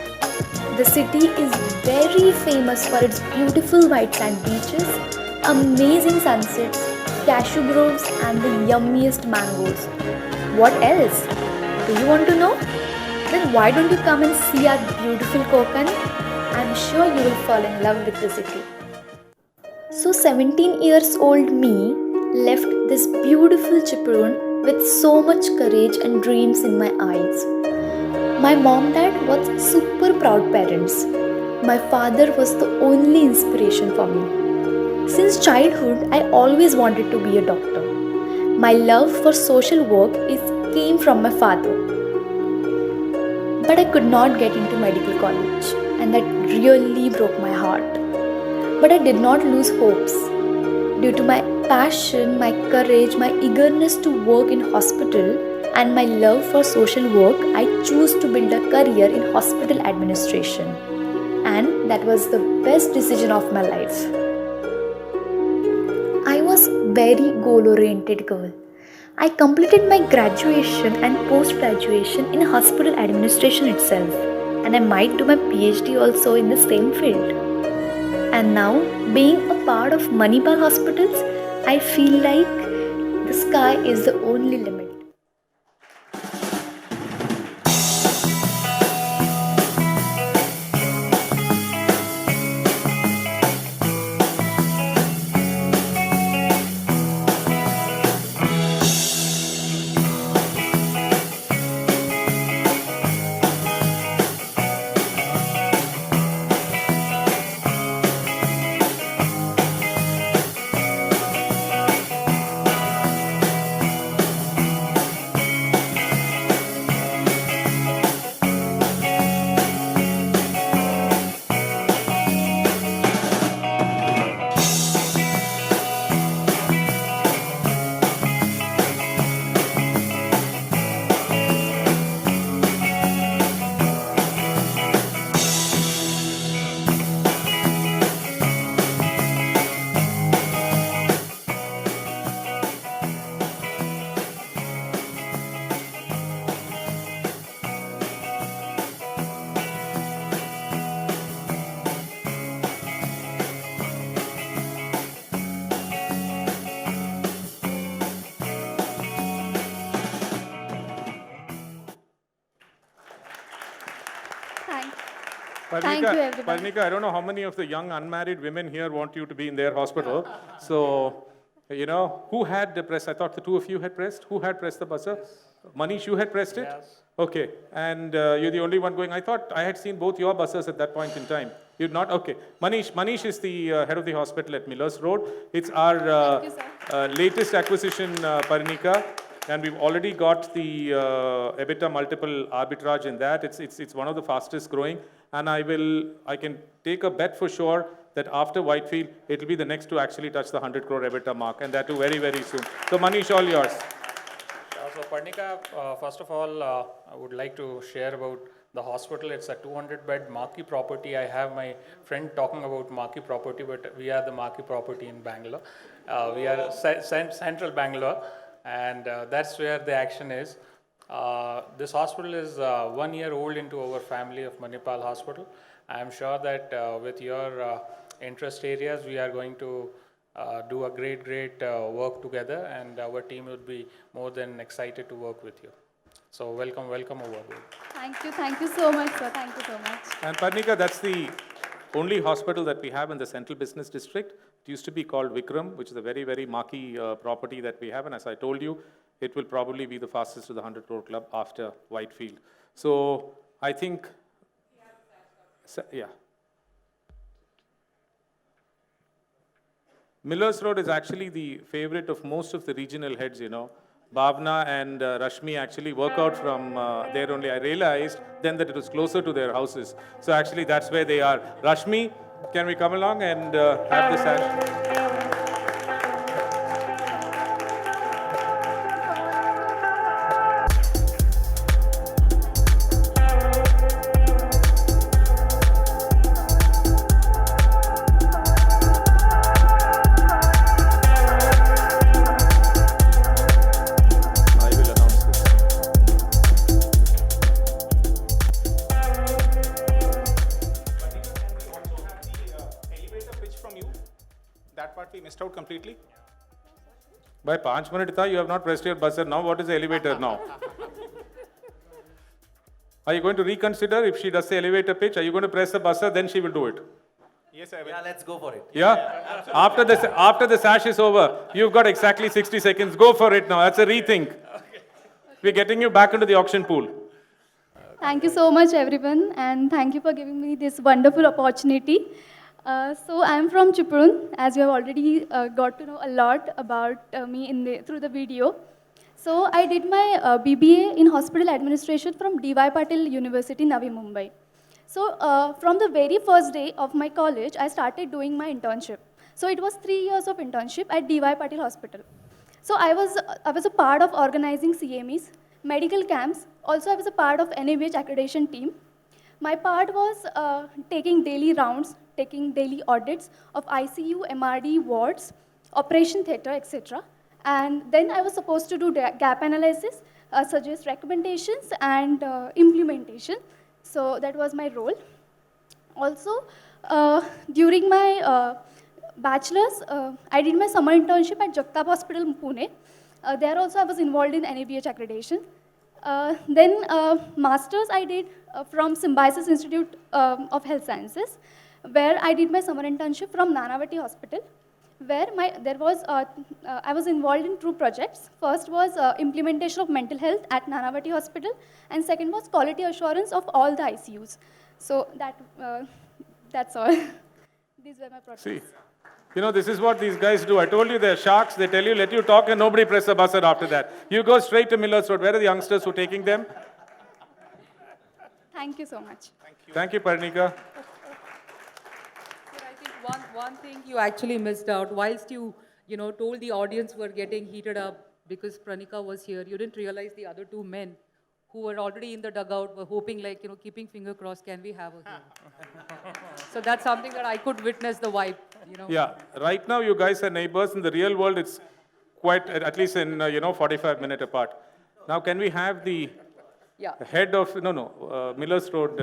The city is very famous for its beautiful white sand beaches, amazing sunsets, cashew groves and the yummiest mangoes. What else? Do you want to know? Then why don't you come and see our beautiful Konkan? I'm sure you will fall in love with the city. So 17 years old me left this beautiful Chipurun with so much courage and dreams in my eyes. My mom and dad was super proud parents. My father was the only inspiration for me. Since childhood, I always wanted to be a doctor. My love for social work came from my father. But I could not get into medical college, and that really broke my heart. But I did not lose hopes. Due to my passion, my courage, my eagerness to work in hospital, and my love for social work, I chose to build a career in hospital administration. And that was the best decision of my life. I was very goal-oriented girl. I completed my graduation and post-graduation in hospital administration itself. And I might do my PhD also in the same field. And now, being a part of Manipal Hospitals, I feel like the sky is the only limit. Parnika, Thank you, everybody. Parnika, I don't know how many of the young unmarried women here want you to be in their hospital. So You know, who had the press? I thought the two of you had pressed. Who had pressed the buzzer? Manish, you had pressed it? Yes. Okay. And you're the only one going. I thought I had seen both your buzzers at that point in time. You'd not? Okay. Manish is the head of the hospital at Millers Road. It's our latest acquisition, Parinika. And we've already got the EBITDA multiple arbitrage in that. It's one of the fastest growing. And I can take a bet for sure that after Whitefield, it will be the next to actually touch the 100 crore EBITDA mark, and that too very, very soon. So Manish, all yours. So Parnika, first of all, I would like to share about the hospital. It's a 200-bed marquee property. I have my friend talking about marquee property, but we are the marquee property in Bangalore. We are central Bangalore, and that's where the action is. This hospital is 1 year old into our family of Manipal Hospital. I am sure that with your interest areas, we are going to do a great work together, and our team would be more than excited to work with you. So welcome over. Thank you so much, sir. Thank you so much. And Parnika, that's the only hospital that we have in the central business district. It used to be called Vikram, which is a very, very marquee property that we have. And as I told you, it will probably be the fastest to the 100 crore club after Whitefield. So I think, yeah. Millers Road is actually the favorite of most of the regional heads, you know. Bhavana and Rashmi actually work out from there only. I realized then that it was closer to their houses. So actually that's where they are. Rashmi, can we come along and have the sash? Out completely? By 5 minutes, you have not pressed your buzzer. Now, what is the elevator now? Are you going to reconsider if she does the elevator pitch? Are you going to press the buzzer? Then she will do it. Yes, I will. Yeah, let's go for it. Yeah? After the sash is over, you've got exactly 60 seconds. Go for it now. That's a rethink. We're getting you back into the auction pool. Thank you so much, everyone, and thank you for giving me this wonderful opportunity. So I'm from Chiprun, as you have already got to know a lot about me through the video. So I did my BBA in hospital administration from D.Y. Patil University, Navi Mumbai. So from the very first day of my college, I started doing my internship. So it was 3 years of internship at D.Y. Patil Hospital. So I was a part of organizing CMEs, medical camps. Also, I was a part of NABH accreditation team. My part was taking daily rounds, taking daily audits of ICU, MRD, wards, operation theatre, etc. And then I was supposed to do gap analysis, suggest recommendations, and implementation. So that was my role. Also, during my bachelor's, I did my summer internship at Jagtap Hospital, Pune. There also I was involved in NABH accreditation. Then master's I did from Symbiosis Institute of Health Sciences, where I did my summer internship from Nanavati Hospital, where I was involved in 2 projects. First was implementation of mental health at Nanavati Hospital, and second was quality assurance of all the ICUs. So that's all. These were my projects. See, you know, this is what these guys do. I told you they're sharks. They tell you, let you talk, and nobody press a buzzer after that. You go straight to Millers Road. Where are the youngsters who are taking them? Thank you so much. Thank you, Parnika. I think one thing you actually missed out, whilst you told the audience were getting heated up because Pranika was here, you didn't realize the other 2 men who were already in the dugout were hoping, keeping finger crossed, can we have her here? So that's something that I could witness the vibe, Yeah, right now you guys are neighbors. In the real world, it's quite, at least in, 45 minutes apart. Now, can we have the head of, Millers Road,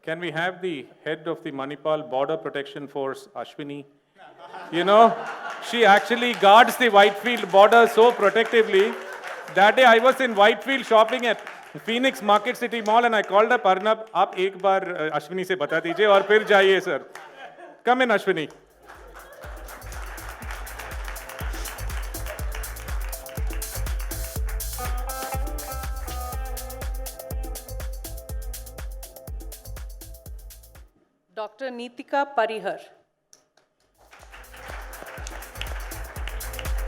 can we have the head of the Manipal Border Protection Force, Ashwini? She actually guards the Whitefield border so protectively. That day I was in Whitefield shopping at Phoenix Market City Mall and I called up Arnab, आप एक बार अश्विनी से बता दीजिए और फिर जाइए sir. Come in, Ashwini. Dr. Neetika Parihar.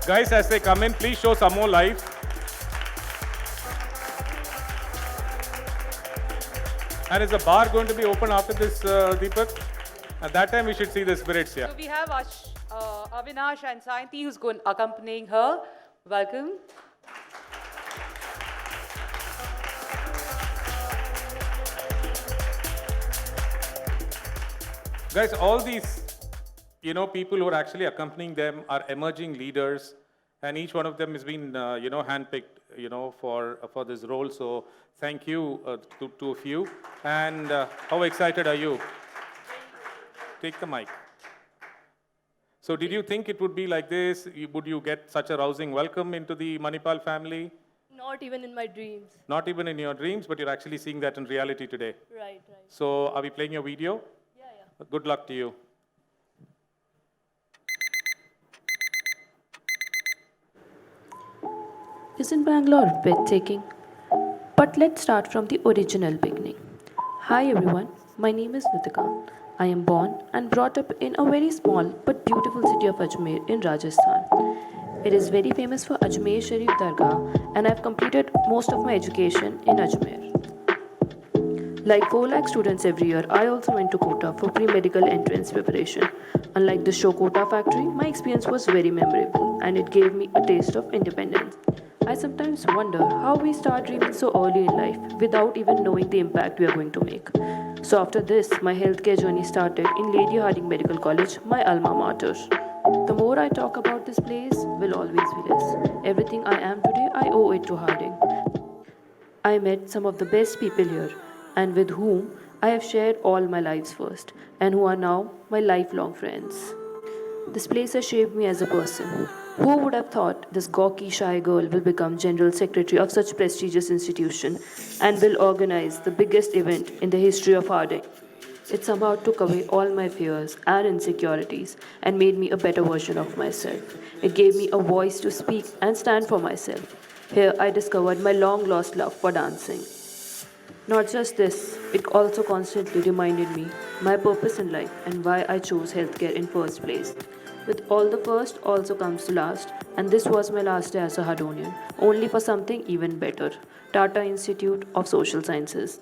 Guys, as they come in, please show some more life. And is the bar going to be open after this, Deepak? At that time, we should see the spirits here. So we have Avinash and Sayanti who's going accompanying her. Welcome. Guys, all these, people who are actually accompanying them are emerging leaders, and each one of them has been, handpicked, for this role. So thank you to two of you. And how excited are you? Take the mic. So did you think it would be like this? Would you get such a rousing welcome into the Manipal family? Not even in my dreams. Not even in your dreams, but you're actually seeing that in reality today. Right. So are we playing your video? Yeah. Good luck to you. Isn't Bangalore breathtaking? But let's start from the original beginning. Hi everyone, my name is Nitika. I am born and brought up in a very small but beautiful city of Ajmer in Rajasthan. It is very famous for Ajmer Sharif Dargah, and I have completed most of my education in Ajmer. Like 4 lakh students every year, I also went to Kota for pre-medical entrance preparation. Unlike the show Kota Factory, my experience was very memorable and it gave me a taste of independence. I sometimes wonder how we start dreaming so early in life without even knowing the impact we are going to make. So after this, my healthcare journey started in Lady Hardinge Medical College, my alma mater. The more I talk about this place, will always be less. Everything I am today, I owe it to Hardinge. I met some of the best people here, and with whom I have shared all my lives first, and who are now my lifelong friends. This place has shaped me as a person. Who would have thought this gawky, shy girl will become General Secretary of such prestigious institution and will organize the biggest event in the history of Hardinge? It somehow took away all my fears and insecurities and made me a better version of myself. It gave me a voice to speak and stand for myself. Here I discovered my long-lost love for dancing. Not just this, it also constantly reminded me my purpose in life and why I chose healthcare in first place. With all the first also comes the last, and this was my last day as a Hardonian, only for something even better, Tata Institute of Social Sciences.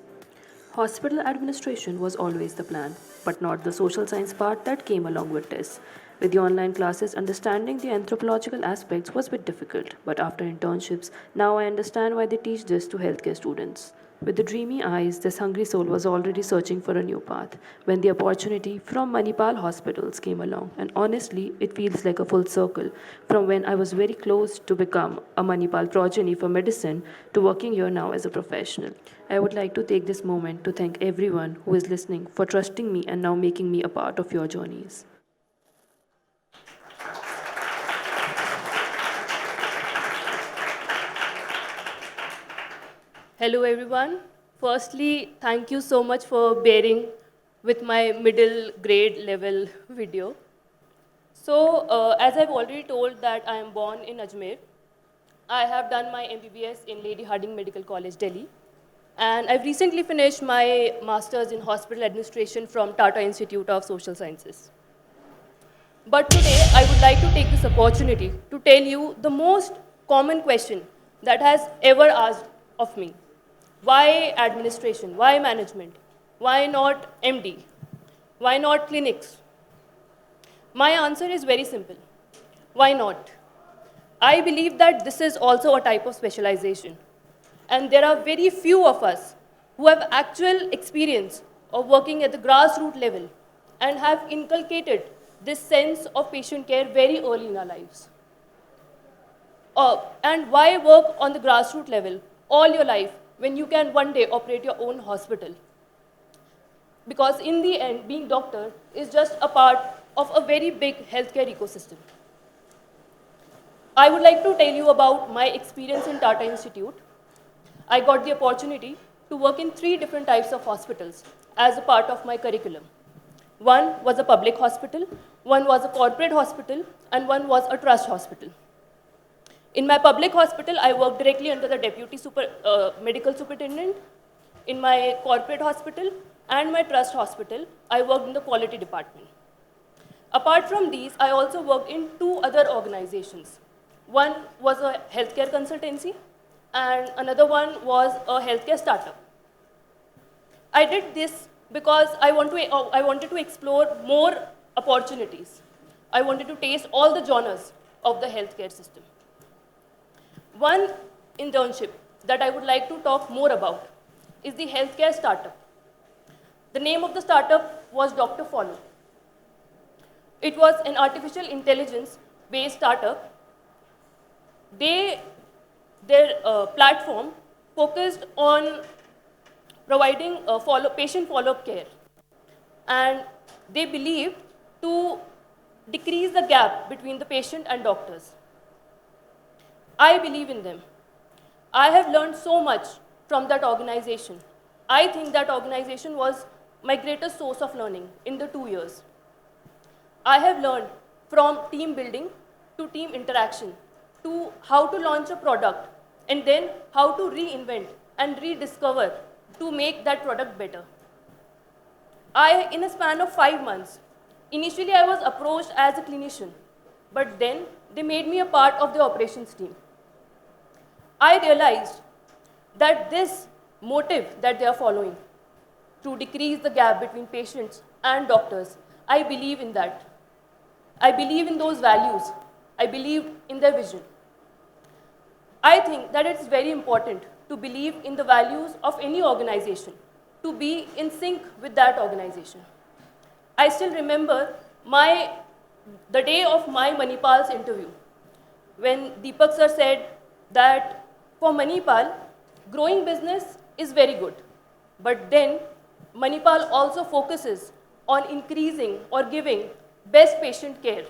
Hospital administration was always the plan, but not the social science part that came along with this. With the online classes, understanding the anthropological aspects was a bit difficult, but after internships, now I understand why they teach this to healthcare students. With the dreamy eyes, this hungry soul was already searching for a new path when the opportunity from Manipal Hospitals came along. And honestly, it feels like a full circle from when I was very close to become a Manipal progeny for medicine to working here now as a professional. I would like to take this moment to thank everyone who is listening for trusting me and now making me a part of your journeys. Hello everyone. Firstly, thank you so much for bearing with my middle grade level video. So, as I've already told that I am born in Ajmer, I have done my MBBS in Lady Hardinge Medical College, Delhi. And I've recently finished my master's in hospital administration from Tata Institute of Social Sciences. But today, I would like to take this opportunity to tell you the most common question that has ever asked of me. Why administration? Why management? Why not MD? Why not clinics? My answer is very simple. Why not? I believe that this is also a type of specialization. And there are very few of us who have actual experience of working at the grassroots level and have inculcated this sense of patient care very early in our lives. And why work on the grassroots level all your life when you can one day operate your own hospital? Because in the end, being doctor is just a part of a very big healthcare ecosystem. I would like to tell you about my experience in Tata Institute. I got the opportunity to work in 3 different types of hospitals as a part of my curriculum. One was a public hospital, one was a corporate hospital, and one was a trust hospital. In my public hospital, I worked directly under the deputy medical superintendent. In my corporate hospital, and my trust hospital, I worked in the quality department. Apart from these, I also worked in 2 other organizations. One was a healthcare consultancy, and another one was a healthcare startup. I did this because I wanted to explore more opportunities. I wanted to taste all the genres of the healthcare system. One internship that I would like to talk more about is the healthcare startup. The name of the startup was Dr. Follow. It was an artificial intelligence-based startup. Their platform focused on providing patient follow-up care. And they believed to decrease the gap between the patient and doctors. I believe in them. I have learned so much from that organization. I think that organization was my greatest source of learning in the 2 years. I have learned from team building to team interaction to how to launch a product and then how to reinvent and rediscover to make that product better. In a span of 5 months, initially I was approached as a clinician, but then they made me a part of the operations team. I realized that this motive that they are following to decrease the gap between patients and doctors, I believe in that. I believe in those values. I believe in their vision. I think that it's very important to believe in the values of any organization, to be in sync with that organization. I still remember the day of my Manipal's interview, when Deepak sir said that for Manipal, growing business is very good, but then Manipal also focuses on increasing or giving best patient care,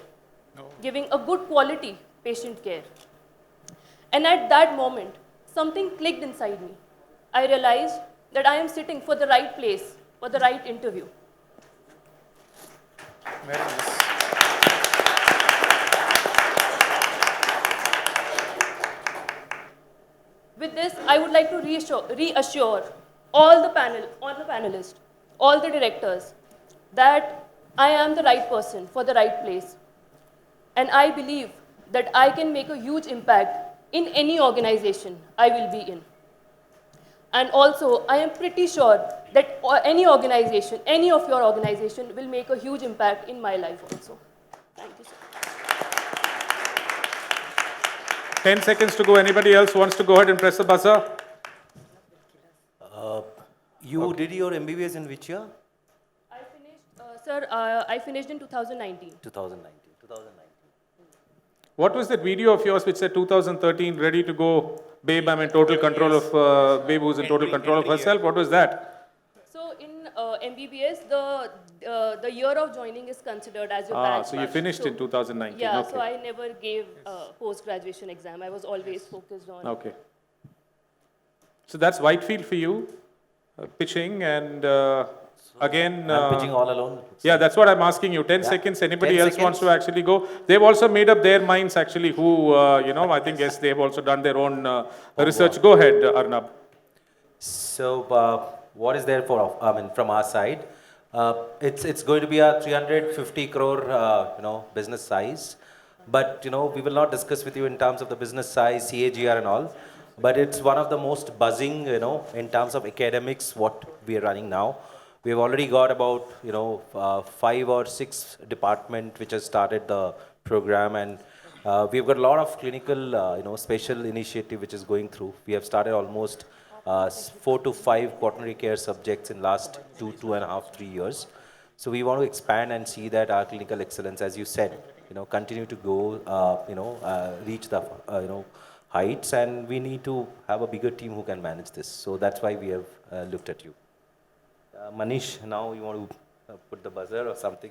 giving a good quality patient care. And at that moment, something clicked inside me. I realized that I am sitting for the right place, for the right interview. Very nice. With this, I would like to reassure all the panelists, all the directors, that I am the right person for the right place. And I believe that I can make a huge impact in any organization I will be in. And also, I am pretty sure that any organization, any of your organization will make a huge impact in my life also. Thank you, sir. 10 seconds to go. Anybody else wants to go ahead and press the buzzer? You did your MBBS in which year? I finished in 2019. 2019. What was that video of yours which said 2013, ready to go, babe, I'm in total control of, babe who's in total control of herself? What was that? So in MBBS, the year of joining is considered as your batch. So you finished in 2019. Yeah, okay. so I never gave post-graduation exam. I was always focused on... Okay. So that's Whitefield for you, pitching, and again... I'm pitching all alone. Yeah, that's what I'm asking you. 10 seconds. Anybody else wants to actually go? They've also made up their minds actually who, I think, yes, they've also done their own research. Go ahead, Arnab. So what is there from our side? It's going to be a 350 crore, business size. But, we will not discuss with you in terms of the business size, CAGR and all. But it's one of the most buzzing, in terms of academics, what we are running now. We've already got about, 5 or 6 departments which has started the program, and we've got a lot of clinical, special initiative which is going through. We have started almost 4 to 5 quaternary care subjects in last 2.5, 3 years. So we want to expand and see that our clinical excellence, as you said, continue to go, reach the, heights, and we need to have a bigger team who can manage this. So that's why we have looked at you. Manish, now you want to put the buzzer or something?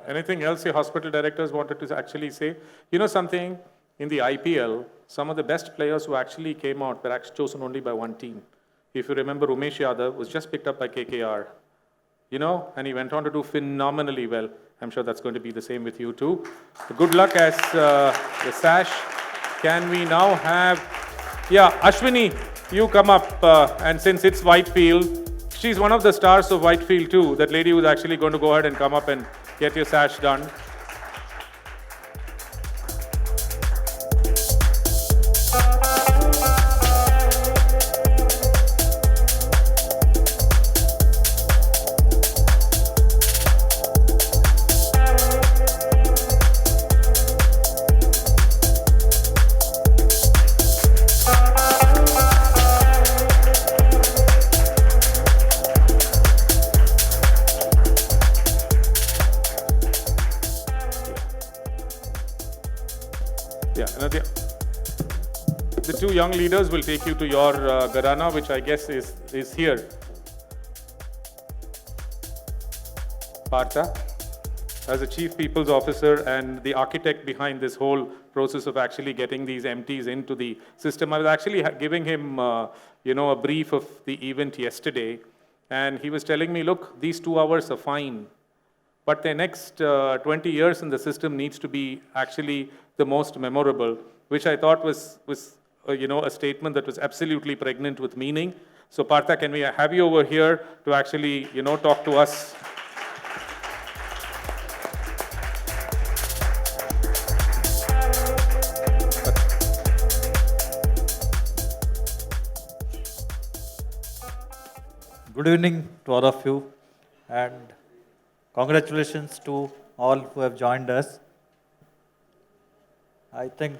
Anything else your hospital directors wanted to actually say? You know something, in the IPL, some of the best players who actually came out were actually chosen only by one team. If you remember, Umesh Yadav was just picked up by KKR, and he went on to do phenomenally well. I'm sure that's going to be the same with you too. So good luck as the sash. Can we now have, Ashwini, you come up, and since it's Whitefield, She's one of the stars of Whitefield too. That lady who's actually going to go ahead and come up and get your sash done. Yeah, the two young leaders will take you to your Gharana, which I guess is here. Partha, as a chief people's officer and the architect behind this whole process of actually getting these MTs into the system, I was actually giving him, a brief of the event yesterday, and he was telling me, look, these 2 hours are fine, but the next 20 years in the system needs to be actually the most memorable, which I thought was a statement that was absolutely pregnant with meaning. So Partha, can we have you over here to actually, talk to us? Good evening to all of you, and congratulations to all who have joined us. I think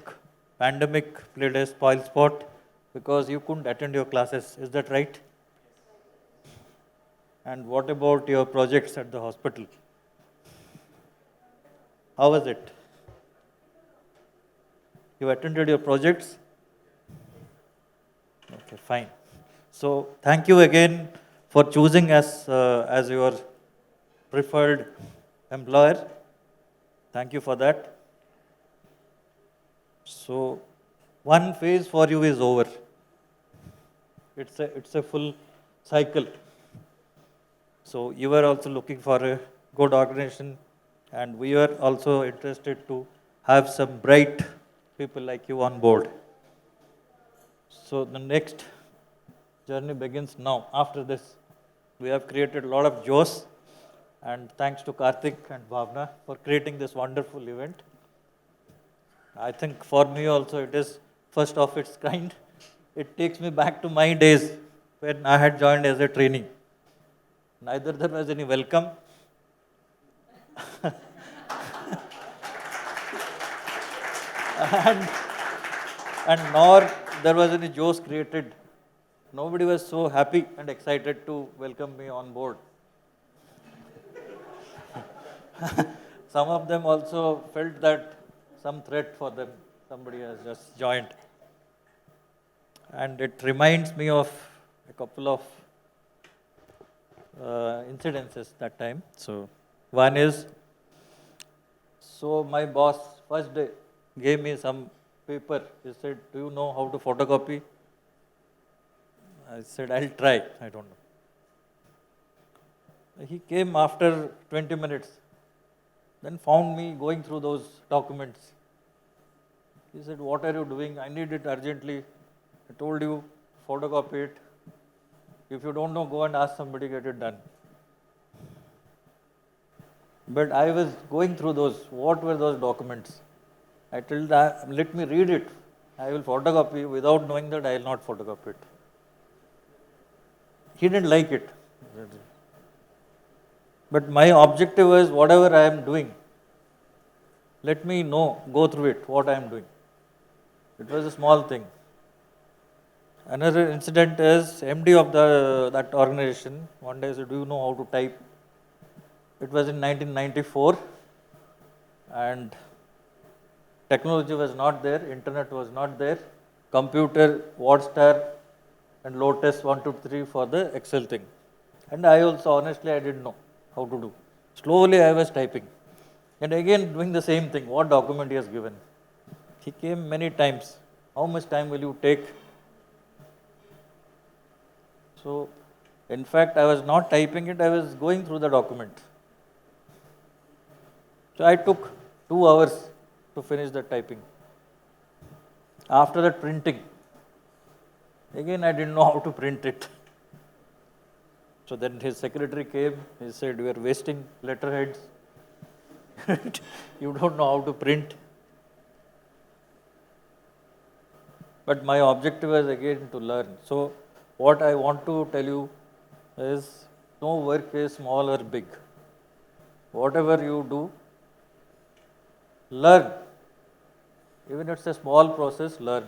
pandemic played a spoil sport because you couldn't attend your classes. Is that right? And what about your projects at the hospital? How was it? You attended your projects? Okay, fine. So thank you again for choosing us as your preferred employer. Thank you for that. So one phase for you is over. It's a full cycle. So you were also looking for a good organization, and we were also interested to have some bright people like you on board. So the next journey begins now. After this, we have created a lot of josh, and thanks to Karthik and Bhavana for creating this wonderful event. I think for me also it is first of its kind. It takes me back to my days when I had joined as a trainee. Neither there was any welcome, and nor there was any josh created. Nobody was so happy and excited to welcome me on board. Some of them also felt that some threat for them, somebody has just joined. And it reminds me of a couple of incidences that time. So one is, so my boss first day gave me some paper. He said, do you know how to photocopy? I said, I'll try. I don't know. He came after 20 minutes, then found me going through those documents. He said, what are you doing? I need it urgently. I told you, photocopy it. If you don't know, go and ask somebody, get it done. But I was going through those. What were those documents? I told him, let me read it. I will photocopy. Without knowing that, I will not photocopy it. He didn't like it. But my objective was, whatever I am doing, let me know, go through it, what I am doing. It was a small thing. Another incident is, MD of that organization, one day said, do you know how to type? It was in 1994, and technology was not there, internet was not there, computer, WordStar, and Lotus 123 for the Excel thing. And I also, honestly, I didn't know how to do. Slowly I was typing. And again doing the same thing, what document he has given. He came many times. How much time will you take? So, in fact, I was not typing it, I was going through the document. So I took 2 hours to finish the typing. After that, printing. Again, I didn't know how to print it. So then his secretary came, he said, "You are wasting letterheads. You don't know how to print." But my objective is again to learn. So what I want to tell you is no work is small or big. Whatever you do, learn. Even if it's a small process, learn.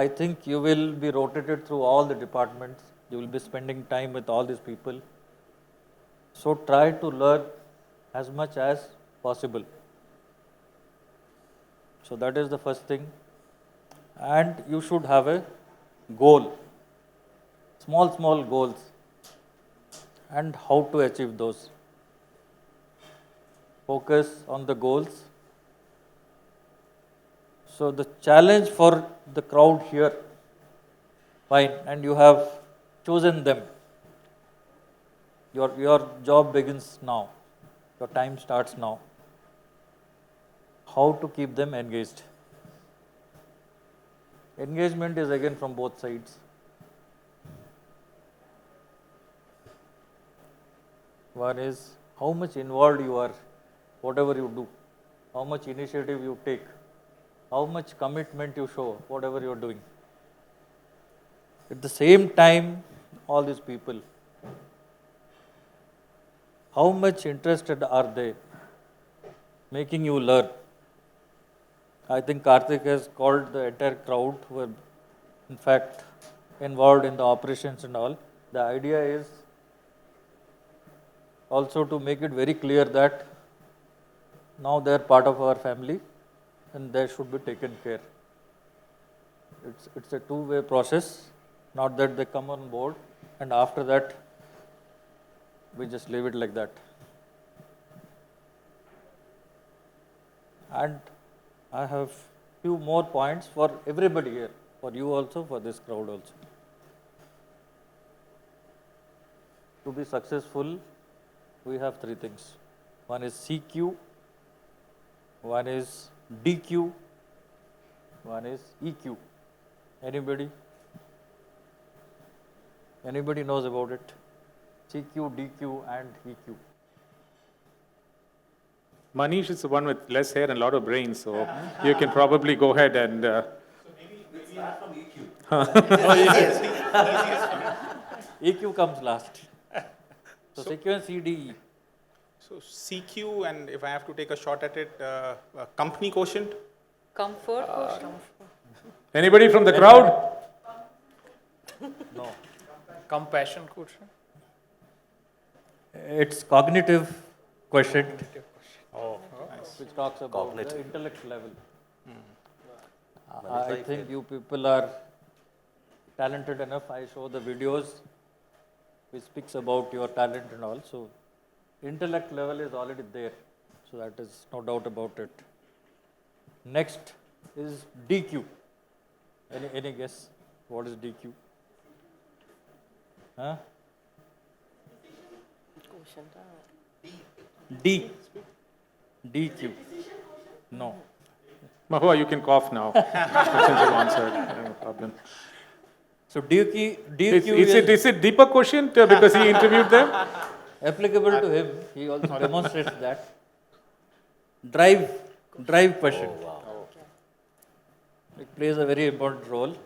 I think you will be rotated through all the departments. You will be spending time with all these people. So try to learn as much as possible. So that is the first thing. And you should have a goal. Small goals. And how to achieve those. Focus on the goals. So the challenge for the crowd here, fine, and you have chosen them. Your job begins now. Your time starts now. How to keep them engaged? Engagement is again from both sides. One is how much involved you are, whatever you do, how much initiative you take, how much commitment you show, whatever you are doing. At the same time, all these people, how much interested are they making you learn? I think Karthik has called the entire crowd who are in fact involved in the operations and all. The idea is also to make it very clear that now they are part of our family and they should be taken care. It's a two-way process, not that they come on board and after that we just leave it like that. And I have few more points for everybody here, for you also, for this crowd also. To be successful, we have three things. One is CQ, one is DQ, one is EQ. Anybody? Anybody knows about it? CQ, DQ and EQ. Manish is the one with less hair and a lot of brains, so you can probably go ahead and... Maybe start from EQ. EQ comes last. So sequence CDE. So CQ, and if I have to take a shot at it, company quotient? Comfort quotient. Anybody from the crowd? No. Compassion quotient. It's cognitive quotient. Oh, nice. Which talks about Cognitive. the intellect level. I I think you people are talented enough. I show the videos which speaks about your talent and all. So intellect level is already there. So that is no doubt about it. Next is DQ. Any guess? What is DQ? Huh? D. DQ. No. Mahua, you can cough now. Since you answered, no problem. So DQ Is it deeper quotient because he interviewed them? applicable to him. He also demonstrates that. Drive quotient. It plays a very important role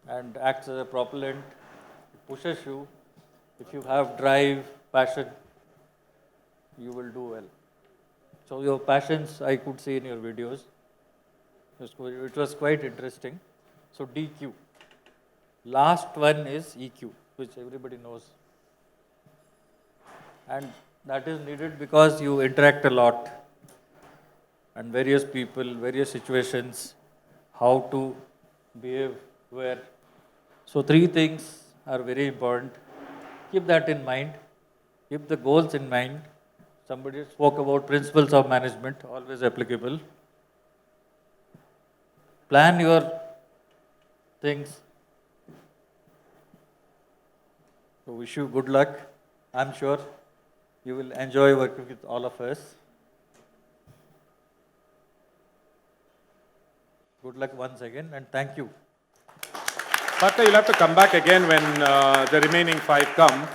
and acts as a propellant. It pushes you. If you have drive, passion, you will do well. So your passions I could see in your videos. It was quite interesting. So DQ. Last one is EQ, which everybody knows. And that is needed because you interact a lot. And various people, various situations, how to behave where. So three things are very important. Keep that in mind. Keep the goals in mind. Somebody spoke about principles of management, always applicable. Plan your things. So wish you good luck. I'm sure you will enjoy working with all of us. Good luck once again and thank you. Partha, you'll have to come back again when the remaining 5 come.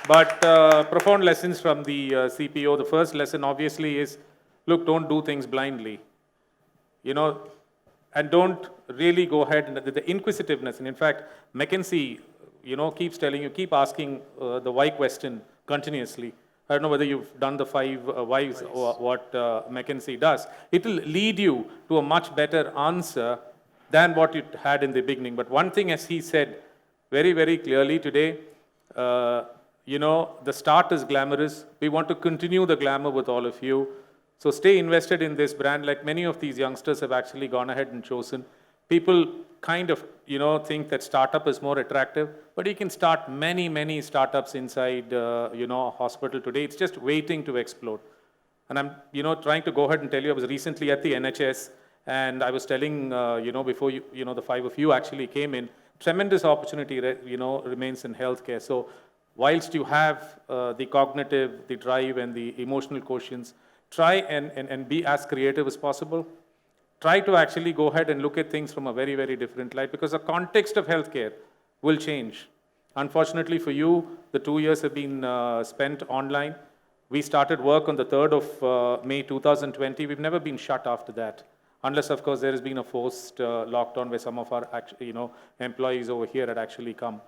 But profound lessons from the CPO. The first lesson obviously is, look, don't do things blindly. You know, and don't really go ahead and the inquisitiveness. And in fact, McKinsey, you know, keeps telling you, keep asking the why question continuously. I don't know whether you've done the 5 whys or what McKinsey does. It will lead you to a much better answer than what you had in the beginning. But one thing, as he said very, very clearly today, you know, the start is glamorous. We want to continue the glamour with all of you. So stay invested in this brand, like many of these youngsters have actually gone ahead and chosen. People kind of, you know, think that startup is more attractive, but you can start many, many startups inside, you know, a hospital today. It's just waiting to explode. And I'm, you know, trying to go ahead and tell you, I was recently at the NHS, and I was telling, you know, before you know, the 5 of you actually came in, tremendous opportunity, you know, remains in healthcare. So whilst you have the cognitive, the drive, and the emotional quotients, try and be as creative as possible. Try to actually go ahead and look at things from a very, very different light, because the context of healthcare will change. Unfortunately for you, the 2 years have been spent online. We started work on the 3rd of May 2020. We've never been shut after that, unless, of course, there has been a forced lockdown where some of our you know, employees over here had actually come.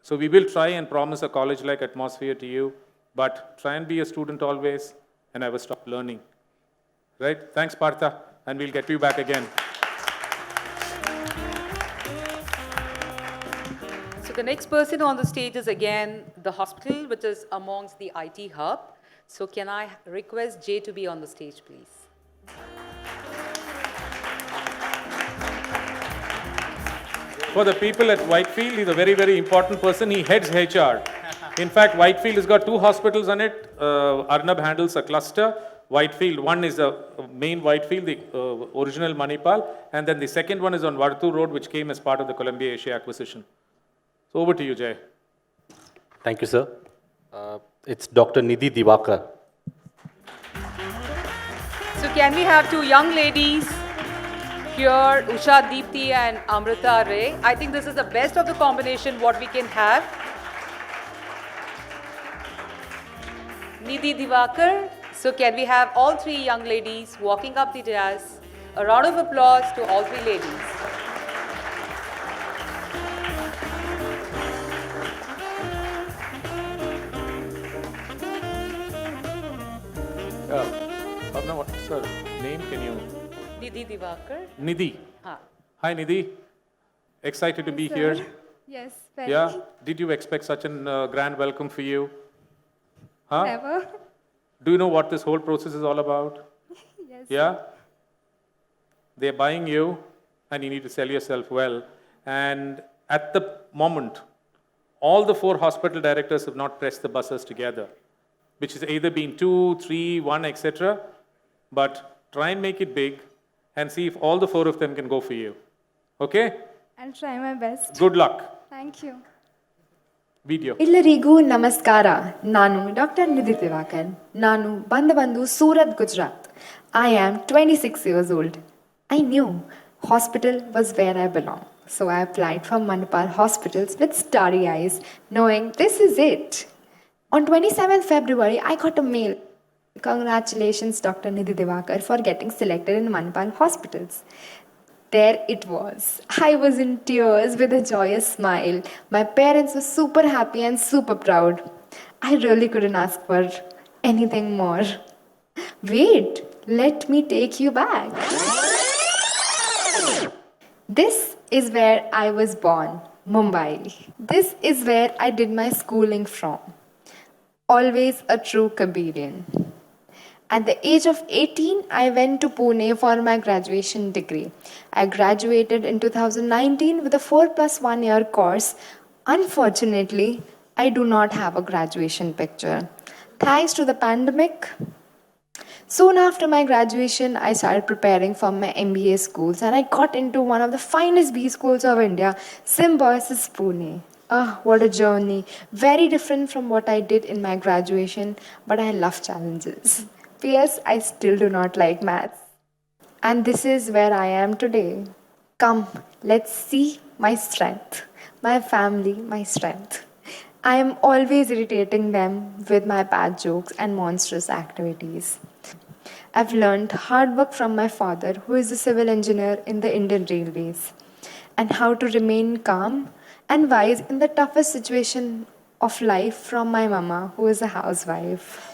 So we will try and promise a college-like atmosphere to you, but try and be a student always and never stop learning. Right? Thanks, Partha, and we'll get you back again. So the next person on the stage is again the hospital, which is amongst the IT hub. So can I request Jay to be on the stage, please? For the people at Whitefield, he's a very, very important person. He heads HR. In fact, Whitefield has got 2 hospitals on it. Arnab handles a cluster. Whitefield, one is the main Whitefield, the original Manipal, and then the second one is on Vartu Road, which came as part of the Columbia Asia acquisition. So over to you, Jay. Thank you, sir. It's Dr. Nidhi Divakar. So can we have 2 young ladies here, Usha Deepthi and Amrita Ray? I think this is the best of the combination what we can have. Nidhi Divakar. So can we have all 3 young ladies walking up the dais? A round of applause to all 3 ladies. Bhavana, what's her name? Can you? Nidhi Divakar. Nidhi. Haan. Hi, Nidhi. Excited to be Sir. here. Yes, very. Yeah. Did you expect such a grand welcome for you? Huh? Never. Do you know what this whole process is all about? Yes. Yeah? They're buying you, and you need to sell yourself well. And at the moment, all the 4 hospital directors have not pressed the buzzers together, which has either been 2, 3, 1, etc. But try and make it big and see if all the 4 of them can go for you. Okay? I'll try my best. Good luck. Thank you. Video. ಎಲ್ಲರಿಗೂ ನಮಸ್ಕಾರ. ನಾನು doctor ನಿಧಿ ದಿವಾಕರ್. ನಾನು ಬಂದು Surat, Gujarat. I am 26 years old. I knew hospital was where I belong. So I applied for Manipal Hospitals with starry eyes, knowing this is it. On 27th February, I got a mail. Congratulations, Dr. Nidhi Divakar, for getting selected in Manipal Hospitals. There it was. I was in tears with a joyous smile. My parents were super happy and super proud. I really couldn't ask for anything more. Wait, let me take you back. This is where I was born, Mumbai. This is where I did my schooling from. Always a true Kabirian. At the age of 18, I went to Pune for my graduation degree. I graduated in 2019 with a 4+1 year course. Unfortunately, I do not have a graduation picture. Thanks to the pandemic, soon after my graduation, I started preparing for my MBA schools and I got into one of the finest B schools of India, Symbiosis Pune. What a journey. Very different from what I did in my graduation, but I love challenges. P.S. I still do not like maths. And this is where I am today. Come, let's see my strength. My family, my strength. I am always irritating them with my bad jokes and monstrous activities. I've learned hard work from my father, who is a civil engineer in the Indian Railways, and how to remain calm and wise in the toughest situation of life from my mama, who is a housewife.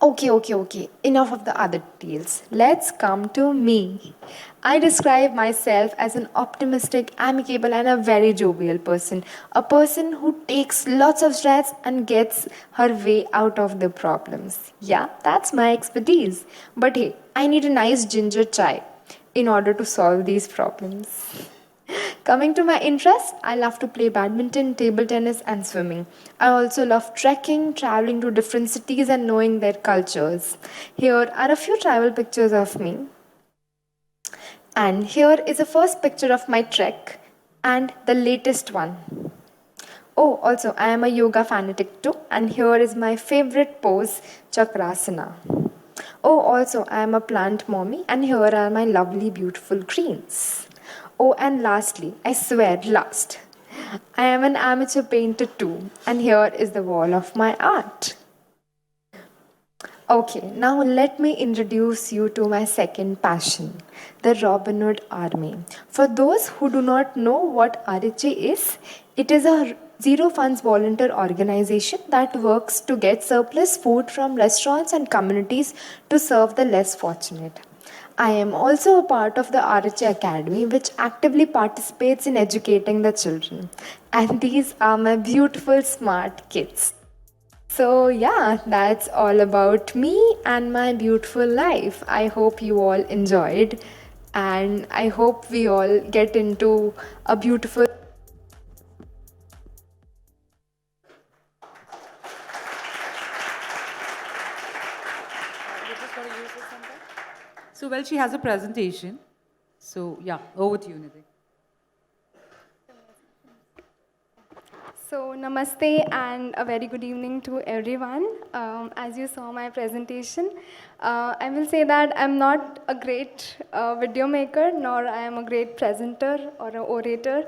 Okay. Enough of the other details. Let's come to me. I describe myself as an optimistic, amicable, and a very jovial person. A person who takes lots of stress and gets her way out of the problems. Yeah, that's my expertise. But hey, I need a nice ginger chai in order to solve these problems. Coming to my interests, I love to play badminton, table tennis, and swimming. I also love trekking, traveling to different cities, and knowing their cultures. Here are a few travel pictures of me. And here is a first picture of my trek and the latest one. Oh, also, I am a yoga fanatic too, and here is my favorite pose, Chakrasana. Oh, also, I am a plant mommy, and here are my lovely, beautiful greens. Oh, and lastly, I swear, last, I am an amateur painter too, and here is the wall of my art. Okay, now let me introduce you to my second passion, the Robin Hood Army. For those who do not know what RHA is, it is a zero funds volunteer organization that works to get surplus food from restaurants and communities to serve the less fortunate. I am also a part of the RHA Academy, which actively participates in educating the children. And these are my beautiful, smart kids. So, yeah, that's all about me and my beautiful life. I hope you all enjoyed, and I hope we all get into a beautiful. So, well, she has a presentation. So, yeah, over to you, Nidhi. So, namaste and a very good evening to everyone. As you saw my presentation, I will say that I'm not a great video maker, nor I am a great presenter or an orator.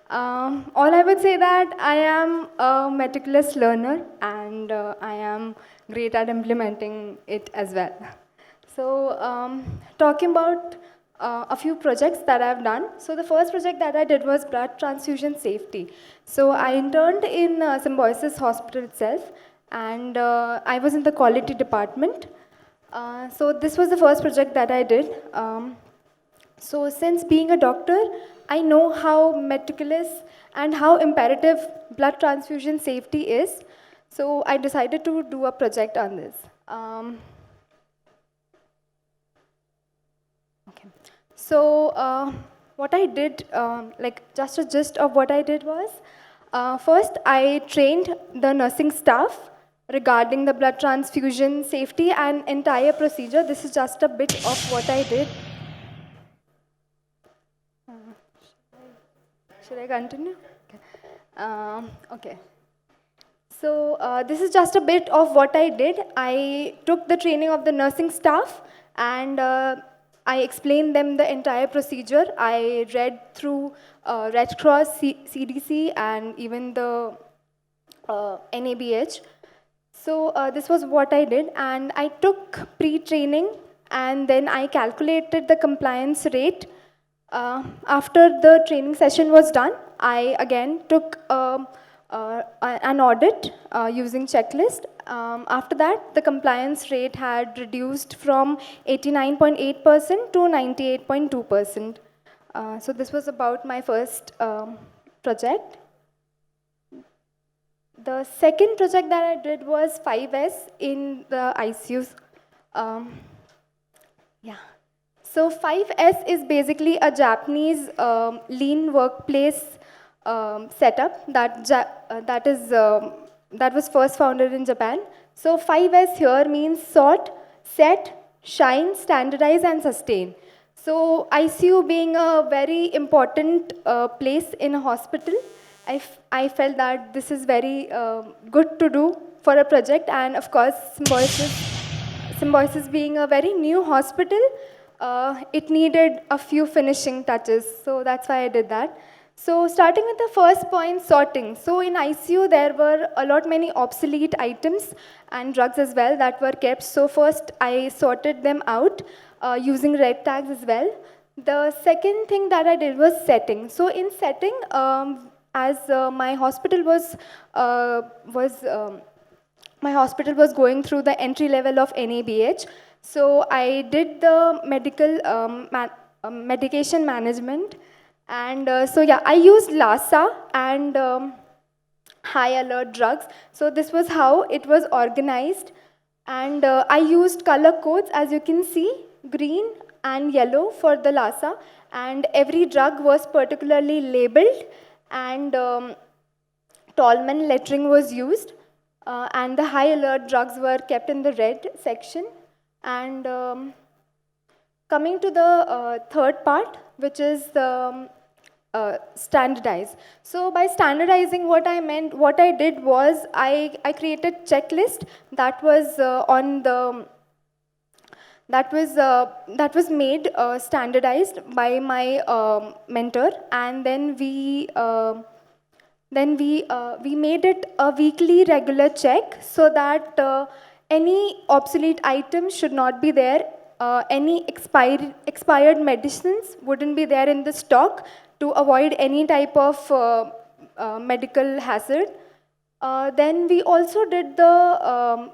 All I would say that I am a meticulous learner, and I am great at implementing it as well. So, talking about a few projects that I've done. So the first project that I did was blood transfusion safety. So I interned in Symbiosis Hospital itself, and I was in the quality department. So this was the first project that I did. So since being a doctor, I know how meticulous and how imperative blood transfusion safety is. So I decided to do a project on this. So what I did, like just a gist of what I did was, first I trained the nursing staff regarding the blood transfusion safety and entire procedure. This is just a bit of what I did. Should I continue? Okay. So this is just a bit of what I did. I took the training of the nursing staff, and I explained them the entire procedure. I read through Red Cross, CDC, and even the NABH. So this was what I did, and I took pre-training, and then I calculated the compliance rate. After the training session was done, I again took an audit using checklist. After that, the compliance rate had reduced from 89.8% to 98.2%. So this was about my first project. The second project that I did was 5S in the ICUs. So 5S is basically a Japanese lean workplace setup that was first founded in Japan. So 5S here means sort, set, shine, standardize, and sustain. So ICU being a very important place in a hospital, I felt that this is very good to do for a project, and of course Symbiosis being a very new hospital, it needed a few finishing touches, so that's why I did that. So starting with the first point, sorting. So in ICU, there were a lot many obsolete items and drugs as well that were kept. So first, I sorted them out using red tags as well. The second thing that I did was setting. So in setting, as my hospital was going through the entry level of NABH. So I did the medication management. And so yeah, I used LASA and high alert drugs. So this was how it was organized. And I used color codes, as you can see, green and yellow for the LASA. And every drug was particularly labeled, and Tolman lettering was used. And the high alert drugs were kept in the red section. And coming to the third part, which is the standardize. So by standardizing, what I did was I created checklist that was that was made standardized by my mentor, and then we made it a weekly regular check so that any obsolete items should not be there. Any expired medicines wouldn't be there in the stock to avoid any type of medical hazard. Then we also did the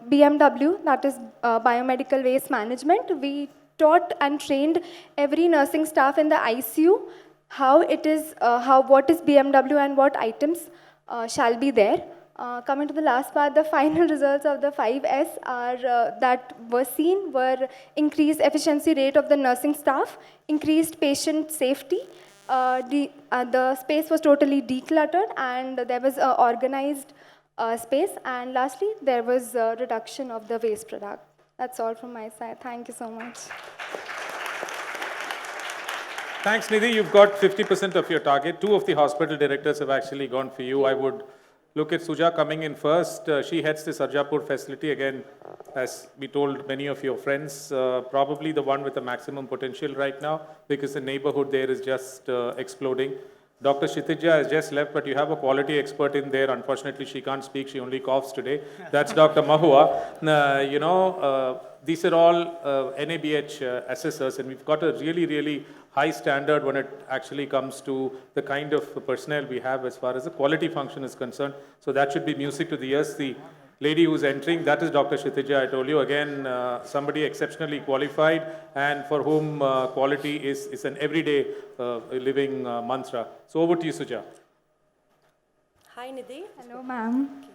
BMW, that is biomedical waste management. We taught and trained every nursing staff in the ICU how it is, what is BMW and what items shall be there. Coming to the last part, the final results of the 5S that were seen were increased efficiency rate of the nursing staff, increased patient safety, the space was totally decluttered, and there was organized space, and lastly, there was a reduction of the waste product. That's all from my side. Thank you so much. Thanks, Nidhi. You've got 50% of your target. 2 of the hospital directors have actually gone for you. I would look at Suja coming in first. She heads the Sarjapur facility. Again, as we told many of your friends, probably the one with the maximum potential right now, because the neighborhood there is just exploding. Dr. Kshitija has just left, but you have a quality expert in there. Unfortunately, she can't speak. She only coughs today. That's Dr. Mahua. These are all NABH assessors, and we've got a really, really high standard when it actually comes to the kind of personnel we have as far as the quality function is concerned. So that should be music to the ears. The lady who's entering, that is Dr. Kshitija, I told you. Again, somebody exceptionally qualified and for whom quality is an everyday living mantra. So over to you, Suja. Hi, Nidhi. Hello, ma'am. Okay.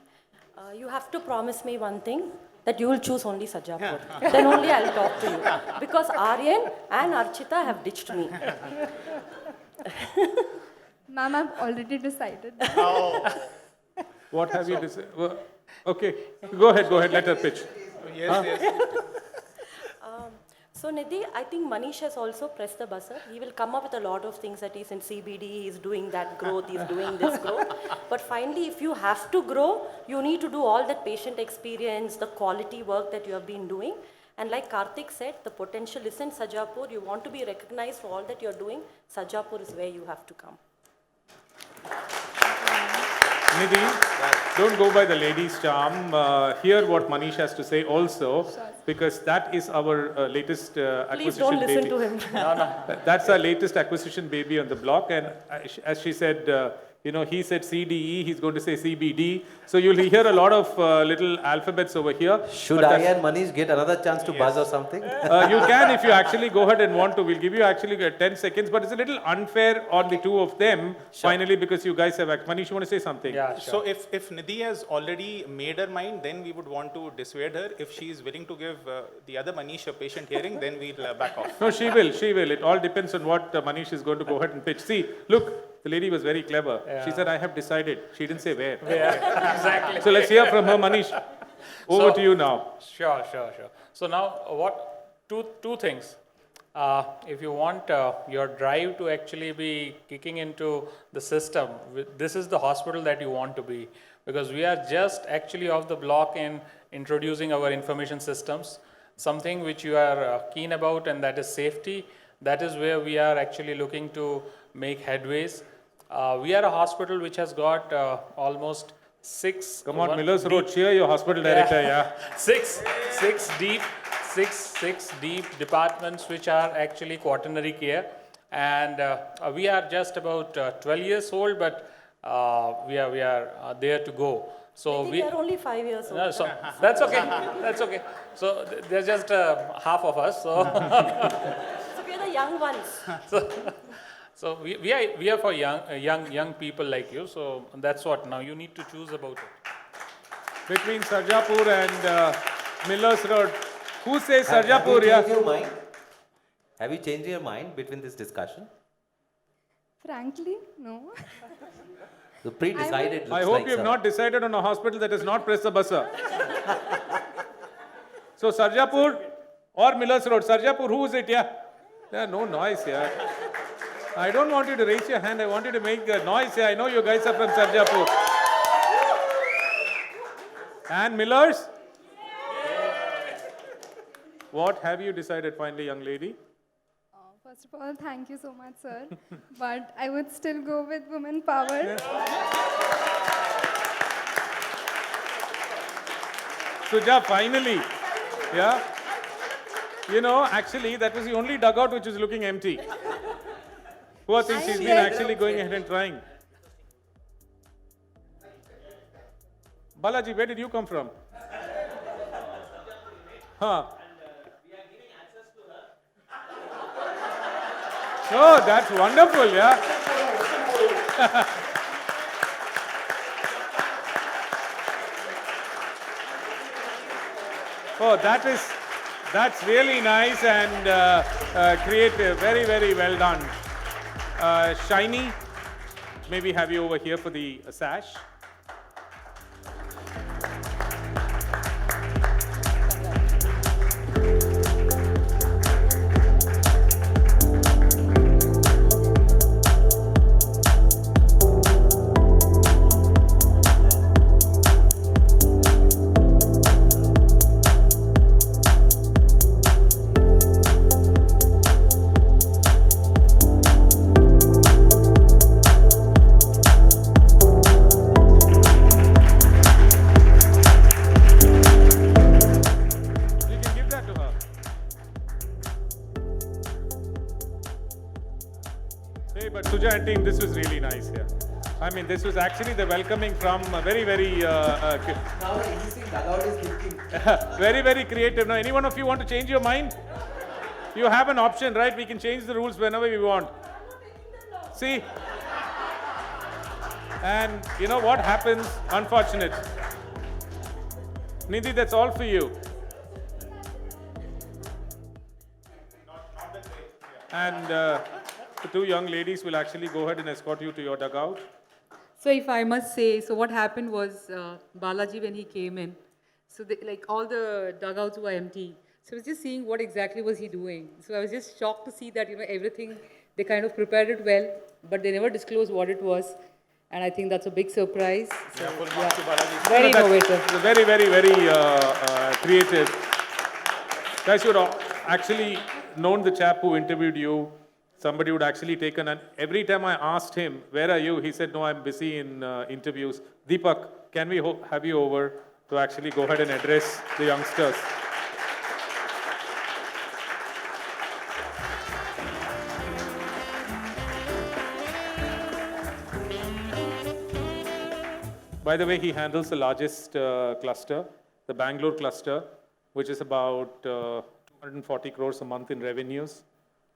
You have to promise me one thing, that you will choose only Sarjapur. Then only I'll talk to you. Because Aryan and Archita have ditched me. Ma'am, I've already decided. What have you decided? Well, okay, go ahead, let her pitch. Yes. So Nidhi, I think Manish has also pressed the buzzer. He will come up with a lot of things that he's in CBD, he's doing that growth, he's doing this growth. But finally, if you have to grow, you need to do all that patient experience, the quality work that you have been doing. And like Karthik said, the potential is in Sarjapur. You want to be recognized for all that you're doing. Sarjapur is where you have to come. Nidhi, don't go by the lady's charm. Hear what Manish has to say also, because that is our latest acquisition Please don't listen baby. to him. That's our latest acquisition baby on the block, and as she said, he said CDE, he's going to say CBD. So you'll hear a lot of little alphabets over here. Should I and Manish get another chance to buzz or something? You can if you actually go ahead and want to. We'll give you actually 10 seconds, but it's a little unfair on the two of them, finally, because you guys have... Manish, you want to say something? Yeah, sure. So if Nidhi has already made her mind, then we would want to dissuade her. If she is willing to give the other Manish a patient hearing, then we'll back off. No, she will. It all depends on what Manish is going to go ahead and pitch. See, look, the lady was very clever. Yeah. She said, I have decided. She didn't say where. Yeah, exactly. So let's hear from her, Manish. Over to you now. Sure. So now, two things. If you want your drive to actually be kicking into the system, this is the hospital that you want to be, because we are just actually off the block in introducing our information systems, something which you are keen about, and that is safety. That is where we are actually looking to make headways. We are a hospital which has got almost six. Come on, Millers Road, cheer your hospital director, yeah. Six deep departments which are actually quaternary care, and we are just about 12 years old, but we are there to go. So We are only 5 years old. No, so that's okay. That's okay. So there's just half of us. So, So we are the young ones. so we are for young people like you. So that's what. Now you need to choose about it. Between Sarjapur and Millers Road, who says Have Sarjapur? you Yeah. changed your mind? Have you changed your mind between this discussion? Frankly, no. So pre-decided. I looks hope like, you have sir. not decided on a hospital that has not pressed the buzzer. So Sarjapur or Millers Road. Sarjapur, who is it? Yeah. Yeah, no noise, yeah. I don't want you to raise your hand. I want you to make a noise. Yeah, I know you guys are from Sarjapur. And Millers? What have you decided finally, young lady? First of all, thank you so much, sir. But I would still go with women power. Suja, finally. Yeah. You know, actually, that was the only dugout which was looking empty. Poor thing, she's been actually going ahead and trying. Balaji, where did you come from? Huh. Oh, that's wonderful, yeah. Oh, that's really nice and creative. Very, very well done. Shiny, maybe have you over here for the sash. Hey, but Suja and team, this was really nice here. I mean, this was actually the welcoming from very, very, Now existing dugout is thinking. very, very creative. Now, any one of you want to change your mind? You have an option, right? We can change the rules whenever we want. See? And you know what happens? Unfortunate. Nidhi, that's all for you. And the two young ladies will actually go ahead and escort you to your dugout. So if I must say, so what happened was Balaji when he came in, so like all the dugouts were empty. So I was just seeing what exactly was he doing. So I was just shocked to see that, everything, they kind of prepared it well, but they never disclosed what it was. And I think that's a big surprise. So, very innovative. Very, very, very creative. Guys, you would actually known the chap who interviewed you. Somebody would actually taken, and every time I asked him, where are you? He said, no, I'm busy in interviews. Deepak, can we have you over to actually go ahead and address the youngsters? By the way, he handles the largest cluster, the Bangalore cluster, which is about 240 crores a month in revenues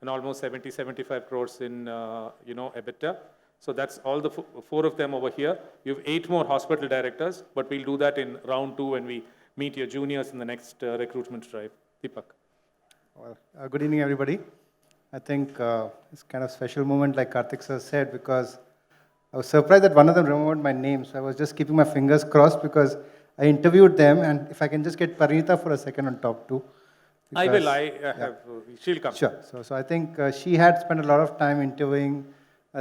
and almost 75 crores in, EBITDA. So that's all the four of them over here. You have 8 more hospital directors, but we'll do that in round 2 when we meet your juniors in the next recruitment drive. Deepak. Well, good evening, everybody. I think it's kind of a special moment, like Karthik sir said, because I was surprised that one of them remembered my name. So I was just keeping my fingers crossed because I interviewed them, and if I can just get Parinita for a second on top too. I will. She'll come. Sure. So I think she had spent a lot of time interviewing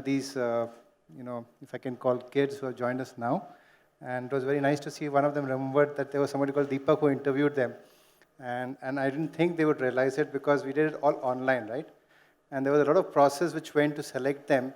these, if I can call kids who have joined us now. And it was very nice to see one of them remembered that there was somebody called Deepak who interviewed them. And I didn't think they would realize it because we did it all online, right? And there was a lot of process which went to select them.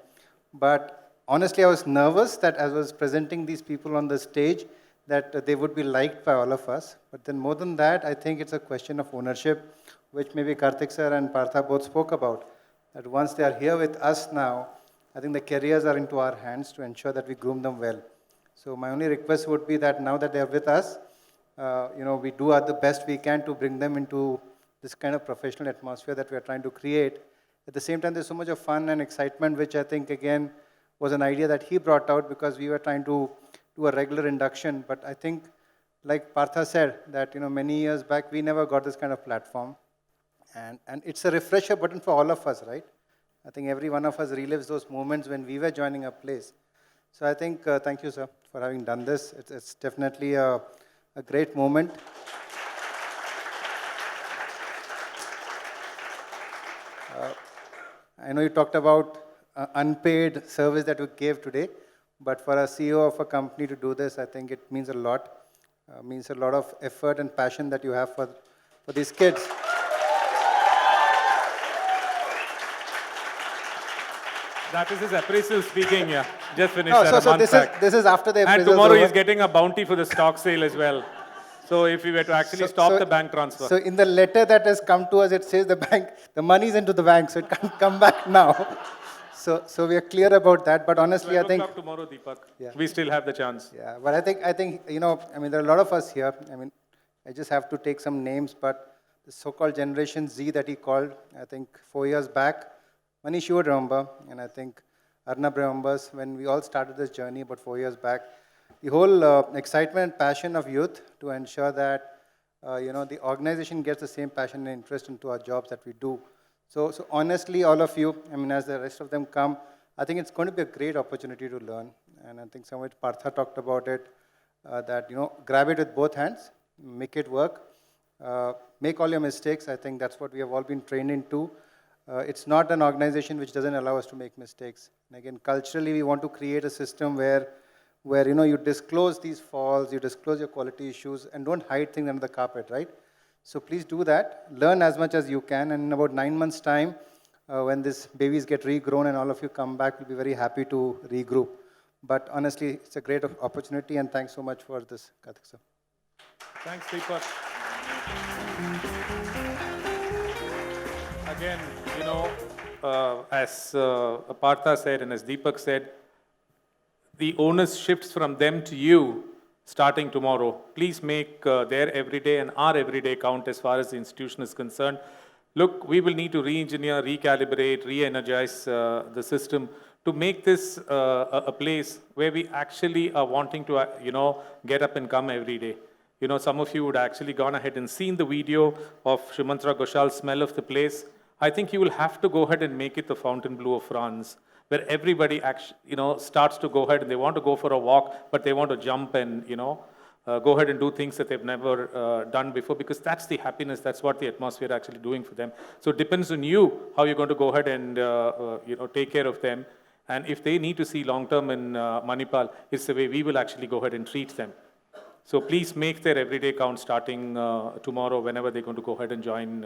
But honestly, I was nervous that as I was presenting these people on the stage, that they would be liked by all of us. But then more than that, I think it's a question of ownership, which maybe Karthik sir and Partha both spoke about. That once they are here with us now, I think the careers are into our hands to ensure that we groom them well. So my only request would be that now that they are with us, we do the best we can to bring them into this kind of professional atmosphere that we are trying to create. At the same time, there's so much of fun and excitement, which I think, again, was an idea that he brought out because we were trying to do a regular induction. But I think, like Partha said, that many years back, we never got this kind of platform. And it's a refresher button for all of us, right? I think every one of us relives those moments when we were joining a place. So I think, thank you, sir, for having done this. It's definitely a great moment. I know you talked about unpaid service that you gave today, but for a CEO of a company to do this, I think it means a lot. Means a lot of effort and passion that you have for these kids. That is his appraisal speaking, yeah. Just finished No, that a month back. this is after the appraisal. And tomorrow he's getting a bounty for the stock sale as well. So if we were to actually stop the bank transfer. So in the letter that has come to us, it says the money is into the bank, so it can't come back now. So we are clear about that. But honestly, I think 12 o'clock tomorrow, Deepak. We still have the chance. Yeah, but I think there are a lot of us here. I just have to take some names, but the so-called Generation Z that he called, I think 4 years back, Manish, you would remember, and I think Arnab remembers when we all started this journey about 4 years back. The whole excitement and passion of youth to ensure that the organization gets the same passion and interest into our jobs that we do. So honestly, all of you, as the rest of them come, I think it's going to be a great opportunity to learn. And I think some of it, Partha talked about it, that grab it with both hands, make it work, make all your mistakes. I think that's what we have all been trained into. It's not an organization which doesn't allow us to make mistakes. And again, culturally, we want to create a system where you disclose these faults, you disclose your quality issues, and don't hide things under the carpet, right? So please do that. Learn as much as you can, and in about 9 months' time, when these babies get regrown and all of you come back, we'll be very happy to regroup. But honestly, it's a great opportunity, and thanks so much for this, Karthik sir. Thanks, Deepak. Again, as Partha said and as Deepak said, the onus shifts from them to you starting tomorrow. Please make their everyday and our everyday count as far as the institution is concerned. Look, we will need to re-engineer, recalibrate, re-energize the system to make this a place where we actually are wanting to, get up and come every day. Some of you would actually gone ahead and seen the video of Shumantra Goshal's smell of the place. I think you will have to go ahead and make it the Fontainebleau of France, where everybody starts to go ahead and they want to go for a walk, but they want to jump and, go ahead and do things that they've never done before, because that's the happiness, that's what the atmosphere actually doing for them. So it depends on you how you're going to go ahead and, take care of them. And if they need to see long-term in Manipal, it's the way we will actually go ahead and treat them. So please make their everyday count starting tomorrow whenever they're going to go ahead and join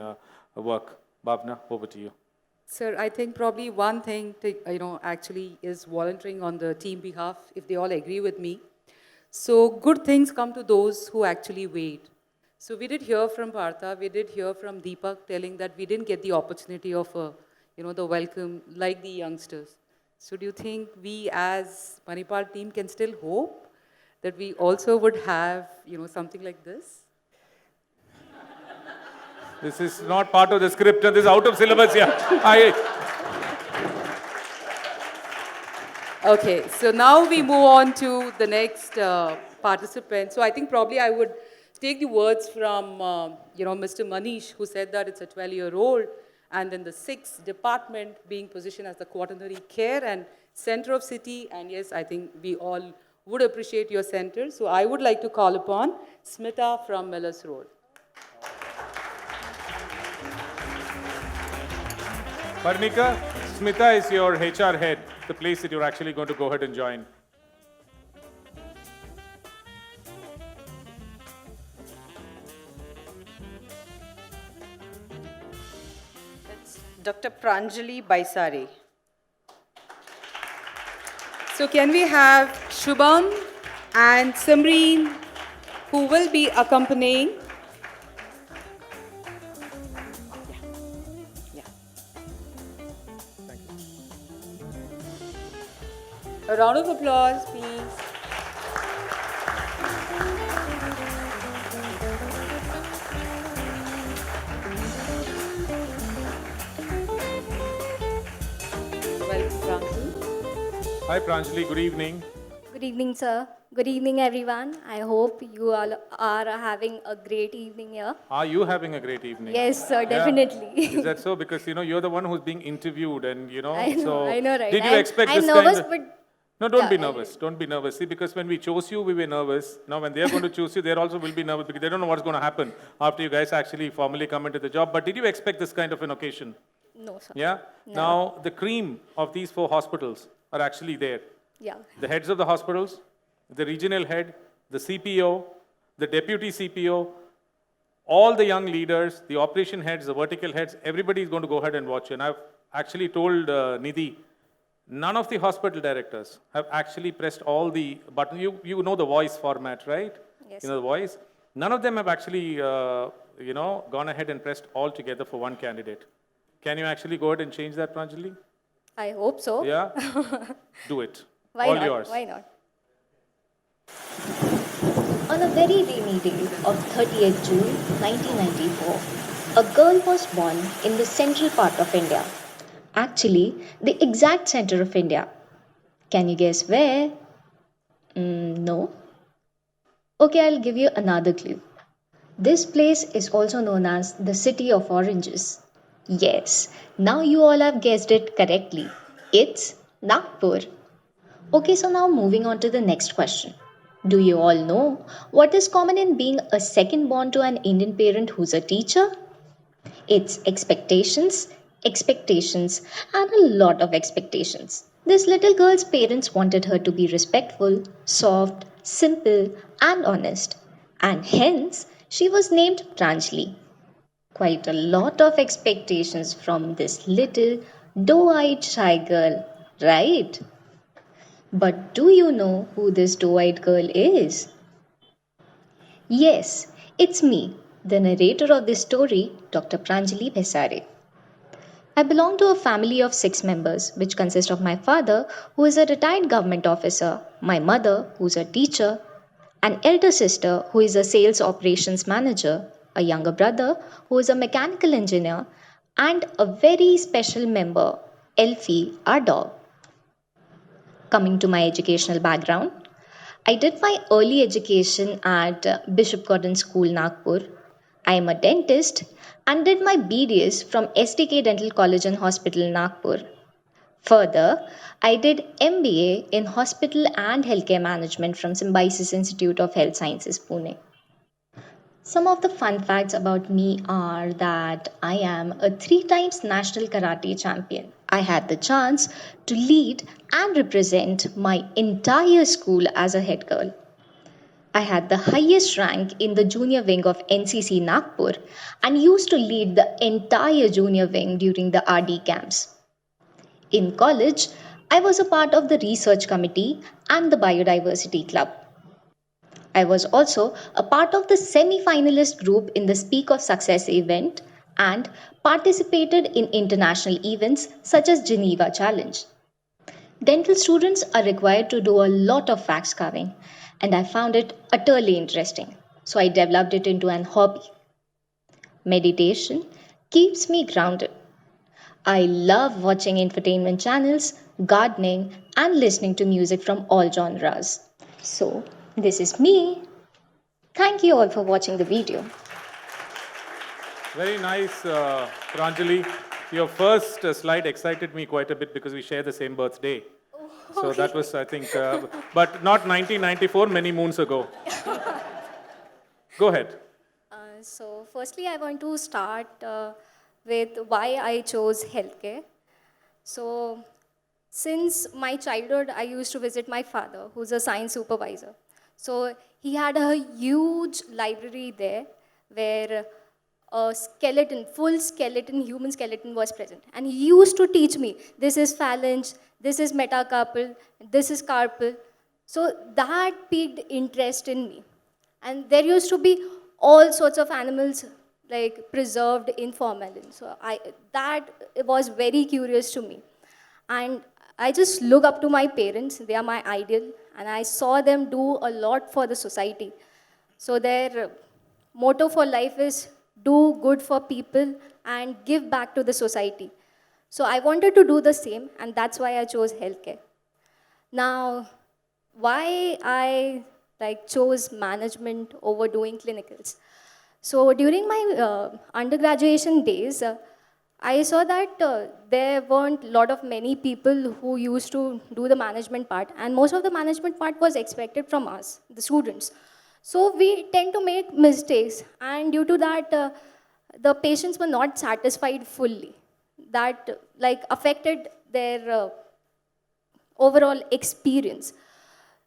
work. Bhavana, over to you. Sir, I think probably one thing to, actually is volunteering on the team behalf, if they all agree with me. So good things come to those who actually wait. So we did hear from Partha, we did hear from Deepak telling that we didn't get the opportunity of, the welcome like the youngsters. So do you think we as Manipal team can still hope that we also would have, something like this? This is not part of the script, this is out of syllabus, yeah. Okay, so now we move on to the next participant. So I think probably I would take the words from, Mr. Manish, who said that it's a 12-year-old, and then the 6th department being positioned as the quaternary care and center of city. And yes, I think we all would appreciate your center. So I would like to call upon Smita from Millers Road. Parnika, Smita is your HR head, the place that you're actually going to go ahead and join. It's Dr. Pranjali Baisari. So can we have Shubham and Simreen, who will be accompanying? A round of applause, please. Welcome, Pranjali. Hi Pranjali, good evening. Good evening, sir. Good evening, everyone. I hope you all are having a great evening here. Are you having a great evening? Yes, sir, Yeah. definitely. Is that so? Because, you're the one who's being interviewed and, I know, right? Did you expect I'm this nervous, kind of... but No, don't yeah, be nervous. Don't be nervous. See, because when we chose you, we were nervous. Now, when they're going to choose you, they also will be nervous because they don't know what's going to happen after you guys actually formally come into the job. But did you expect this kind of an occasion? no, sir. Yeah? No. Now, the cream of these 4 hospitals are actually there. Yeah. The heads of the hospitals, the regional head, the CPO, the deputy CPO, all the young leaders, the operation heads, the vertical heads, everybody is going to go ahead and watch you. And I've actually told Nidhi, none of the hospital directors have actually pressed all the buttons. You know the voice format, right? Yes. You know the voice. None of them have actually, gone ahead and pressed all together for one candidate. Can you actually go ahead and change that, Pranjali? I hope so. Yeah? Do it. Why all not? yours. Why not? On a very rainy day of 30th June 1994, a girl was born in the central part of India. Actually, the exact center of India. Can you guess where? No? Okay, I'll give you another clue. This place is also known as the City of Oranges. Yes, now you all have guessed it correctly. It's Nagpur. Okay, so now moving on to the next question. Do you all know what is common in being a second born to an Indian parent who's a teacher? It's expectations, and a lot of expectations. This little girl's parents wanted her to be respectful, soft, simple, and honest, and hence she was named Pranjali. Quite a lot of expectations from this little doe eyed shy girl, right? But do you know who this doe eyed girl is? Yes, it's me, the narrator of this story, Dr. Pranjali Bhesare. I belong to a family of 6 members, which consist of my father, who is a retired government officer, my mother, who is a teacher, an elder sister, who is a sales operations manager, a younger brother, who is a mechanical engineer, and a very special member, Elfie, our dog. Coming to my educational background, I did my early education at Bishop Gordon School, Nagpur. I am a dentist and did my BDS from SDK Dental College and Hospital, Nagpur. Further, I did MBA in Hospital and Healthcare Management from Symbiosis Institute of Health Sciences, Pune. Some of the fun facts about me are that I am a 3 times national karate champion. I had the chance to lead and represent my entire school as a head girl. I had the highest rank in the junior wing of NCC Nagpur and used to lead the entire junior wing during the RD camps. In college, I was a part of the research committee and the biodiversity club. I was also a part of the semi-finalist group in the Speak of Success event and participated in international events such as Geneva Challenge. Dental students are required to do a lot of facts carving, and I found it utterly interesting, so I developed it into an hobby. Meditation keeps me grounded. I love watching entertainment channels, gardening, and listening to music from all genres. So, this is me. Thank you all for watching the video. Very nice, Pranjali. Your first slide excited me quite a bit because we share the same birthday. So that was, I think, but not 1994, many moons ago. Go ahead. So firstly, I want to start with why I chose healthcare. So since my childhood, I used to visit my father, who's a science supervisor. So he had a huge library there where a skeleton, full skeleton, human skeleton was present. And he used to teach me, this is phalange, this is metacarpal, this is carpal. So that piqued interest in me. And there used to be all sorts of animals like preserved in formalin. So that was very curious to me. And I just look up to my parents, they are my ideal, and I saw them do a lot for the society. So their motto for life is do good for people and give back to the society. So I wanted to do the same, and that's why I chose healthcare. Now, why I chose management over doing clinicals. So during my undergraduation days, I saw that there weren't many people who used to do the management part, and most of the management part was expected from us, the students. So we tend to make mistakes, and due to that, the patients were not satisfied fully. That affected their overall experience.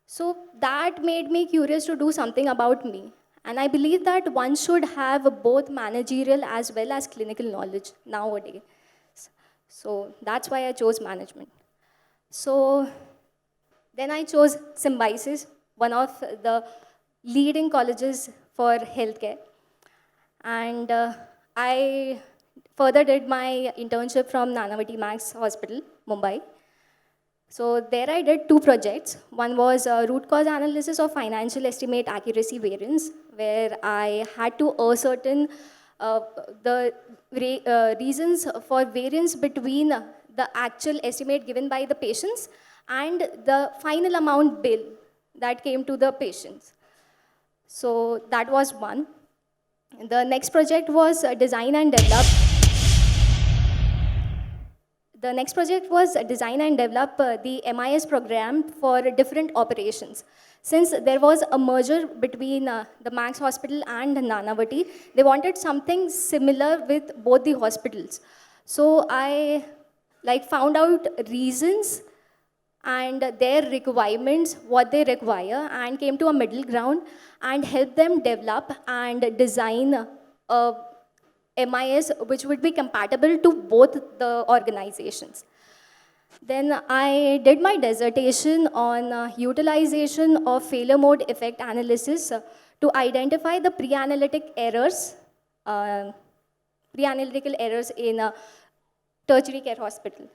So that made me curious to do something about me. And I believe that one should have both managerial as well as clinical knowledge nowadays. So that's why I chose management. So then I chose Symbiosis, one of the leading colleges for healthcare. And I further did my internship from Nanavati Max Hospital, Mumbai. So there I did 2 projects. One was root cause analysis of financial estimate accuracy variance, where I had to ascertain the reasons for variance between the actual estimate given by the patients and the final amount bill that came to the patients. So that was one. The next project was design and develop. The next project was design and develop the MIS program for different operations. Since there was a merger between the Max Hospital and Nanavati, they wanted something similar with both the hospitals. So I found out reasons and their requirements, what they require, and came to a middle ground and helped them develop and design a MIS which would be compatible to both the organizations. Then I did my dissertation on utilization of failure mode effect analysis to identify the pre-analytical errors in a tertiary care hospital.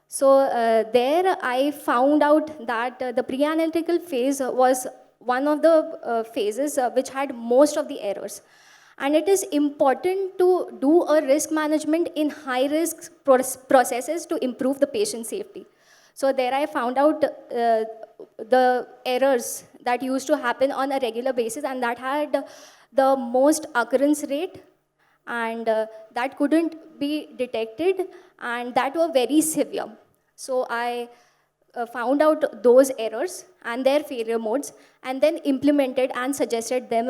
So there I found out that the pre-analytical phase was one of the phases which had most of the errors. And it is important to do a risk management in high-risk processes to improve the patient safety. So there I found out the errors that used to happen on a regular basis, and that had the most occurrence rate, and that couldn't be detected, and that were very severe. So I found out those errors and their failure modes, and then implemented and suggested them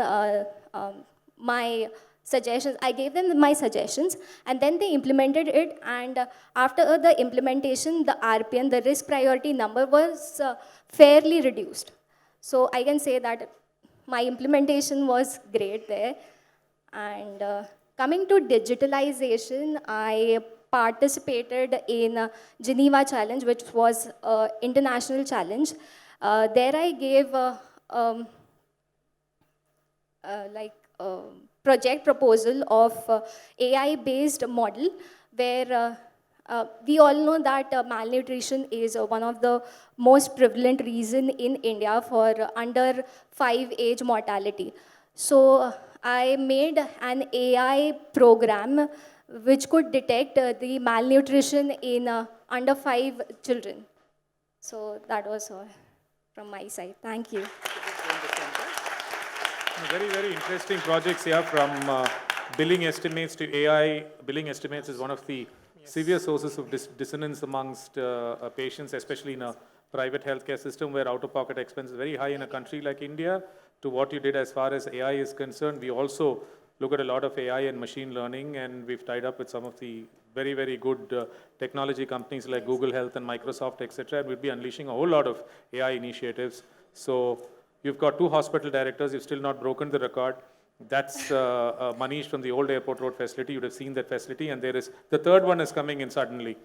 my suggestions. I gave them my suggestions, and then they implemented it, and after the implementation, the RPN, the risk priority number, was fairly reduced. So I can say that my implementation was great there. And coming to digitalization, I participated in Geneva Challenge, which was an international challenge. There I gave project proposal of AI-based model, where we all know that malnutrition is one of the most prevalent reason in India for under 5 age mortality. So I made an AI program which could detect the malnutrition in under 5 children. So that was all from my side. Thank you. Very, very interesting projects here, from billing estimates to AI. Billing estimates is one of the severe sources of dissonance amongst patients, especially in a private healthcare system where out-of-pocket expense is very high in a country like India. To what you did as far as AI is concerned, we also look at a lot of AI and machine learning, and we've tied up with some of the very, very good technology companies like Google Health and Microsoft, etc. And we'll be unleashing a whole lot of AI initiatives. So you've got 2 hospital directors, you've still not broken the record. That's Manish from the old airport road facility. You'd have seen that facility, and there is the third one is coming in suddenly.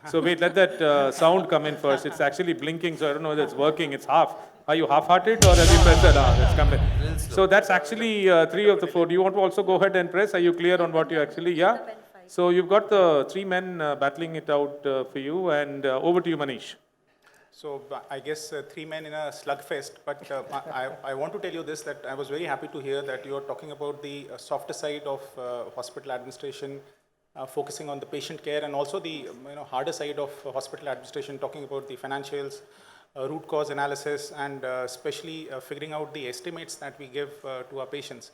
So wait, let that sound come in first. It's actually blinking, so I don't know whether it's working. It's half. Are you half-hearted, or have you pressed it? It's coming. So that's actually 3 of the 4. Do you want to also go ahead and press? Are you clear on what you actually? Yeah. So you've got the 3 men battling it out for you, and over to you, Manish. So I guess 3 men in a slugfest, but I want to tell you this, that I was very happy to hear that you're talking about the softer side of hospital administration, focusing on the patient care, and also the harder side of hospital administration, talking about the financials, root cause analysis, and especially figuring out the estimates that we give to our patients.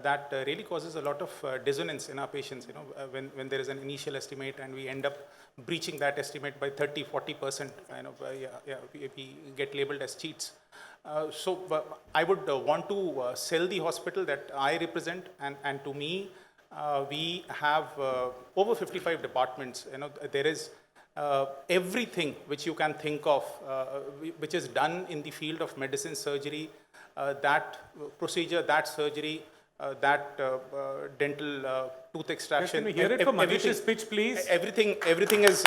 That really causes a lot of dissonance in our patients, when there is an initial estimate and we end up breaching that estimate by 30-40%, we get labeled as cheats. So I would want to sell the hospital that I represent, and to me, we have over 55 departments. There is everything which you can think of, which is done in the field of medicine, surgery, that procedure, that surgery, that dental tooth extraction. Can we hear it from Manish's pitch, please? Everything is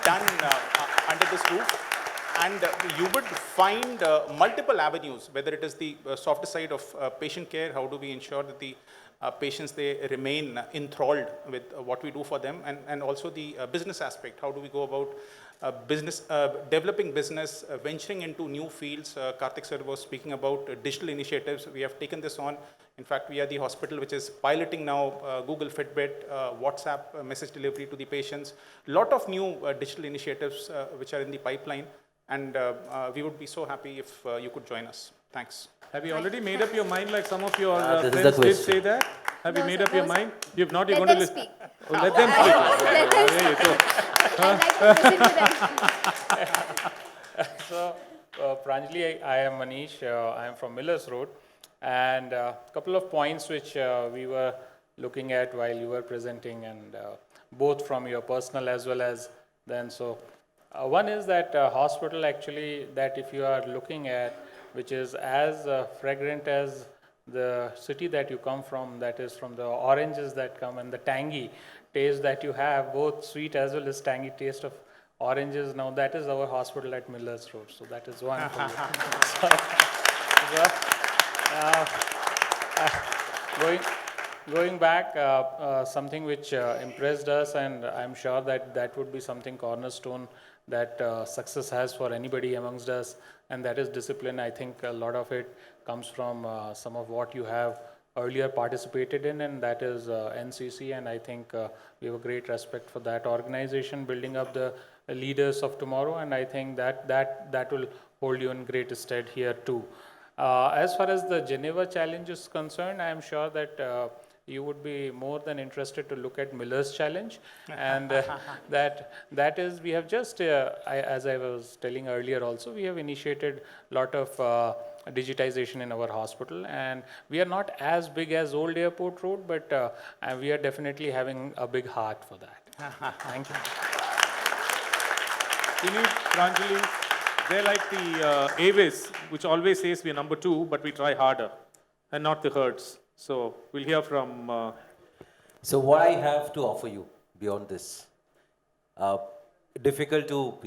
done under this roof, and you would find multiple avenues, whether it is the softer side of patient care, how do we ensure that the patients, they remain enthralled with what we do for them, and also the business aspect, how do we go about developing business, venturing into new fields. Karthik sir was speaking about digital initiatives. We have taken this on. In fact, we are the hospital which is piloting now Google Fitbit, WhatsApp message delivery to the patients. Lot of new digital initiatives which are in the pipeline, and we would be so happy if you could join us. Thanks. Have you already made up your mind, like some of your This is the friends did question. say that? Have you made up your mind? You've not, you're Let going to them listen. speak. Oh, let them speak. Let them There you go. So, Pranjali, I am Manish. I am from Millers Road. And a couple of points which we were looking at while you were presenting, and both from your personal as well as then. So, one is that hospital actually, that if you are looking at, which is as fragrant as the city that you come from, that is from the oranges that come and the tangy taste that you have, both sweet as well as tangy taste of oranges. Now that is our hospital at Millers Road. So that is one for you. Going back, something which impressed us, and I'm sure that that would be something cornerstone that success has for anybody amongst us, and that is discipline. I think a lot of it comes from some of what you have earlier participated in, and that is NCC, and I think we have a great respect for that organization, building up the leaders of tomorrow, and I think that will hold you in great stead here too. As far as the Geneva challenge is concerned, I am sure that you would be more than interested to look at Miller's challenge, and that is, we have just, as I was telling earlier also, we have initiated a lot of digitization in our hospital, and we are not as big as Old Airport Road, but we are definitely having a big heart for that. Thank you. Pranjali, they're like the Avis, which always says we're number 2, but we try harder, and not the Hertz. So we'll hear from... So what I have to offer you beyond this, difficult to,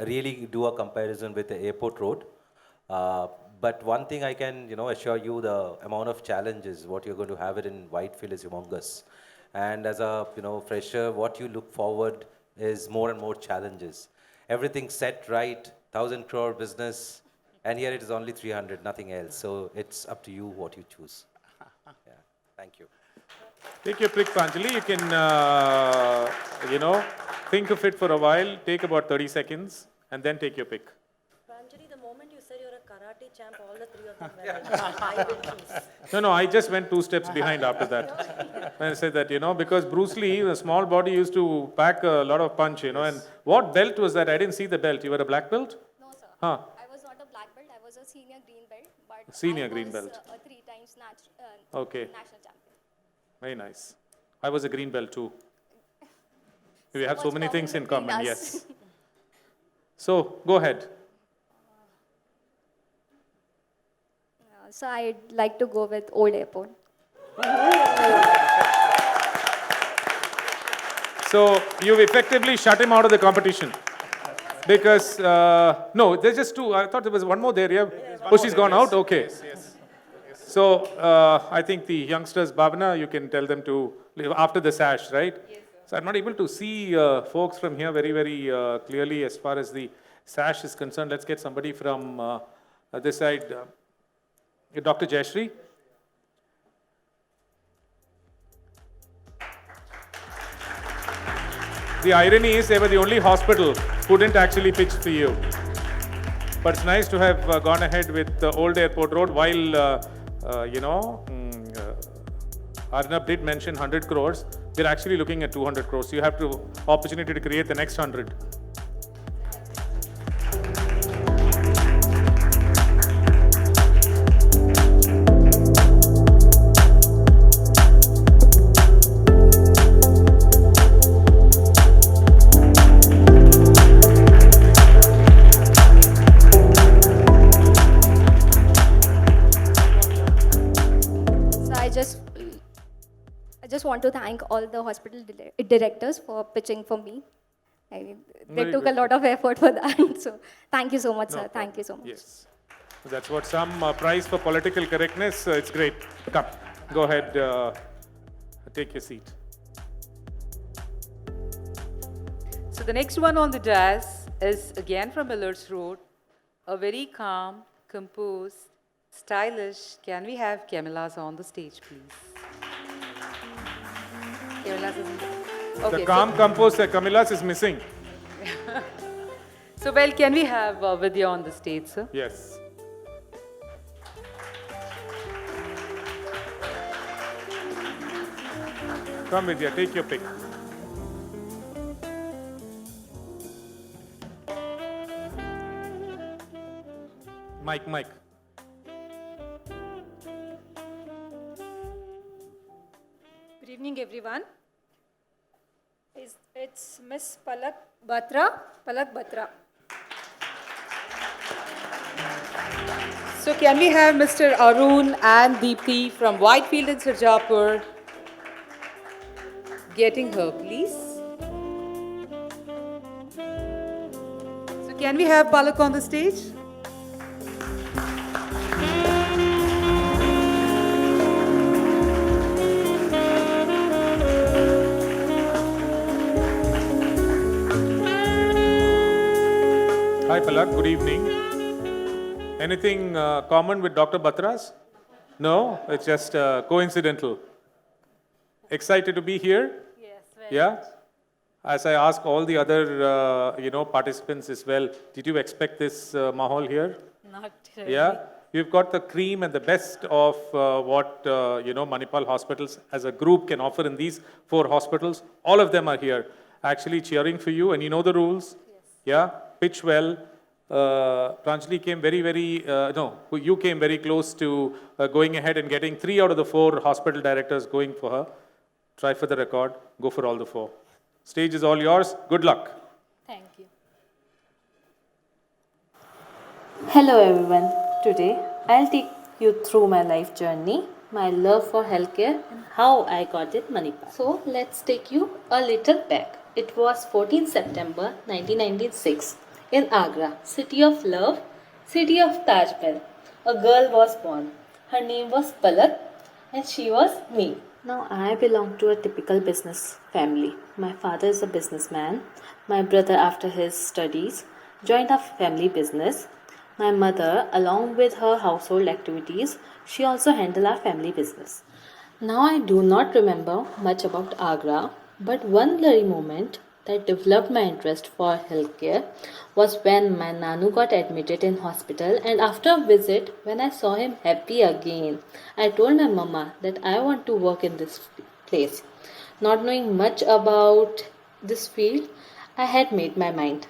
really do a comparison with the airport road. But one thing I can, assure you, the amount of challenges, what you're going to have it in Whitefield is humongous. And as a, fresher, what you look forward is more and more challenges. Everything set right, 1,000 crore business, and here it is only 300, nothing else. So it's up to you what you choose. Yeah. Thank you. Take your pick, Pranjali. You can, think of it for a while, take about 30 seconds, and then take your pick. Pranjali, the moment you said you're a karate champ, all the 3 of them were like, I will choose. No, I just went 2 steps behind after that. When I said that, because Bruce Lee, the small body, used to pack a lot of punch, and what belt was that? I didn't see the belt. You were a black belt? No, sir. Huh. I was not a black belt. I was a senior green belt, but Senior I green was belt. a 3 times Okay. national champion. Very nice. I was a green belt too. We have so much many things in between common, us. yes. So, go ahead. So I'd like to go with Old Airport. So you've effectively shut him out of the competition. Because, no, there's just two. I thought there was one more there. Yeah. Oh, she's gone out? Okay. So I think the youngsters, Bhavana, you can tell them to leave after the sash, right? Yes, so I'm not able to see folks from here very, very clearly as far as the sash is concerned. Let's get somebody from this side. Dr. Jayashree. The irony is they were the only hospital who didn't actually pitch for you. But it's nice to have gone ahead with the Old Airport Road while, Arnab did mention 100 crores. We're actually looking at 200 crores. So you have to opportunity to create the next 100. I just want to thank all the hospital directors for pitching for me. I mean, they took a lot of effort for that. So thank you so much, sir. Thank you so much. Yes. That's what some prize for political correctness. It's great. Come, go ahead, take your seat. So the next one on the dais is again from Millards Road, a very calm, composed, stylish. Can we have Camilas on the stage, please? Camilas is okay, the calm, composed Camilas is missing. So, well, can we have Vidya on the stage, sir? Yes. Come, Vidya, take your pick. Mike. Good evening, everyone. It's Miss Palak Batra. So can we have Mr. Arun and Deepthi from Whitefield and Sarjapur getting her, please? So can we have Palak on the stage? Hi Palak, good evening. Anything common with Dr. Batras? No, it's just coincidental. Excited to be here? Yes, yeah? As I ask all the other participants as well, did you expect this mahal here? Not really. Yeah? You've got the cream and the best of what Manipal Hospitals as a group can offer in these 4 hospitals. All of them are here actually cheering for you, and you know the rules. Yes. Yeah? Pitch well. Pranjali came you came very close to going ahead and getting 3 out of the 4 hospital directors going for her. Try for the record. Go for all the 4. Stage is all yours. Good luck. Thank you. Hello everyone. Today I'll take you through my life journey, my love for healthcare and how I got it Manipal. So let's take you a little back. It was 14 September 1996 in Agra, city of love, city of Taj Mahal. A girl was born. Her name was Palak and she was me. Now I belong to a typical business family. My father is a businessman. My brother, after his studies, joined our family business. My mother, along with her household activities, she also handled our family business. Now I do not remember much about Agra, but one blurry moment that developed my interest for healthcare was when my Nanu got admitted in hospital, and after a visit, when I saw him happy again, I told my mama that I want to work in this place. Not knowing much about this field, I had made my mind.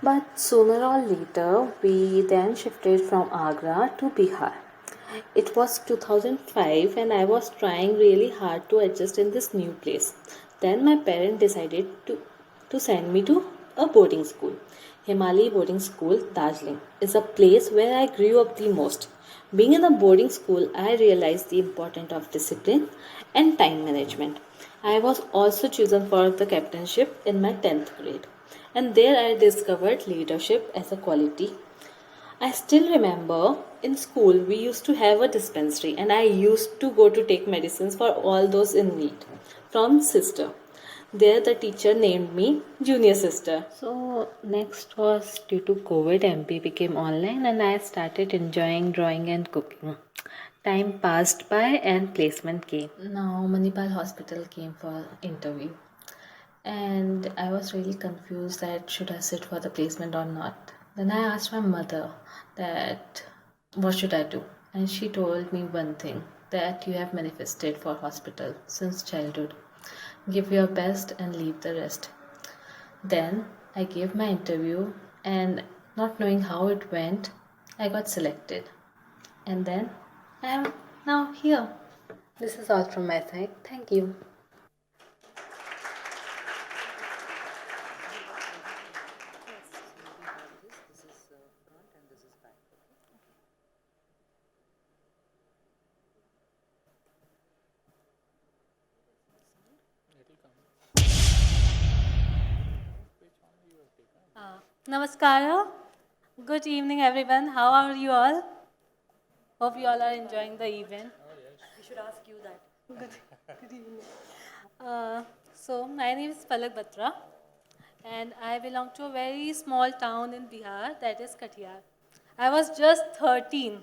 But sooner or later, we then shifted from Agra to Bihar. It was 2005 and I was trying really hard to adjust in this new place. Then my parents decided to send me to a boarding school. Himalayan Boarding School, Darjeeling, is a place where I grew up the most. Being in a boarding school, I realized the importance of discipline and time management. I was also chosen for the captainship in my 10th grade, and there I discovered leadership as a quality. I still remember in school we used to have a dispensary, and I used to go to take medicines for all those in need from sister. There the teacher named me junior sister. So next was due to COVID, MP became online and I started enjoying drawing and cooking. Time passed by and placement came. Now Manipal Hospital came for interview. And I was really confused that should I sit for the placement or not. Then I asked my mother that what should I do? And she told me one thing, that you have manifested for hospital since childhood. Give your best and leave the rest. Then I gave my interview and not knowing how it went, I got selected. And then I am now here. This is all from my side. Thank you. Namaskara. Good evening, everyone. How are you all? Hope you all are enjoying the event. We should ask you that. Good evening. My name is Palak Batra, and I belong to a very small town in Bihar, that is Katiyar. I was just 13,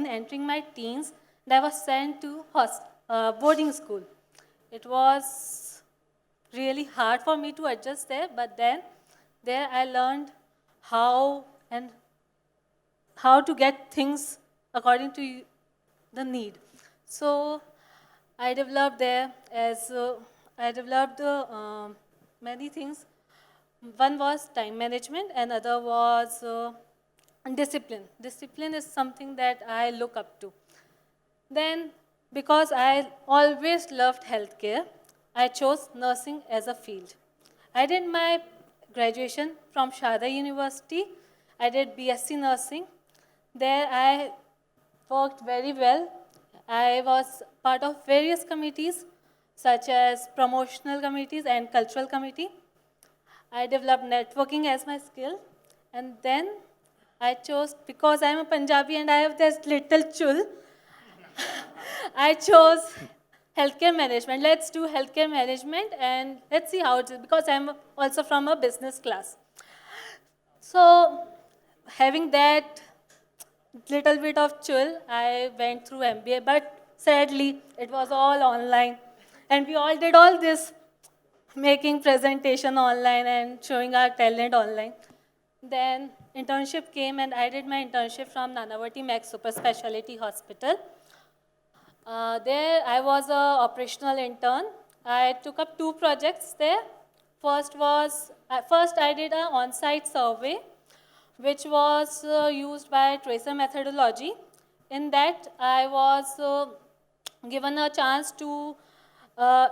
entering my teens, and I was sent to boarding school. It was really hard for me to adjust there, but then there I learned how to get things according to the need. So I developed there I developed many things. One was time management, and other was discipline. Discipline is something that I look up to. Then, because I always loved healthcare, I chose nursing as a field. I did my graduation from Sharda University. I did BSc nursing. There I worked very well. I was part of various committees such as promotional committees and cultural committee. I developed networking as my skill. And then I chose, because I'm a Punjabi and I have this little chul, I chose healthcare management. Let's do healthcare management and let's see how it is, because I'm also from a business class. So having that little bit of chill, I went through MBA, but sadly, it was all online. And we all did all this, making presentation online and showing our talent online. Then internship came, and I did my internship from Nanavati Max Super Specialty Hospital. There I was an operational intern. I took up 2 projects there. First I did an on-site survey, which was used by tracer methodology. In that, I was given a chance to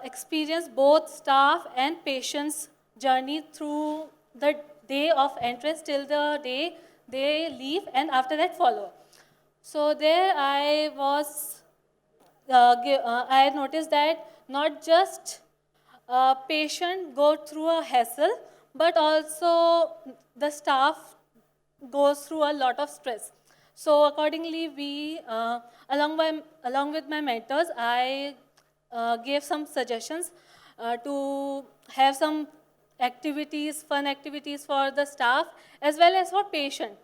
experience both staff and patients' journey through the day of entrance till the day they leave, and after that follow-up. So there I noticed that not just patient go through a hassle, but also the staff goes through a lot of stress. So accordingly, along with my mentors, I gave some suggestions to have some activities, fun activities for the staff as well as for patient.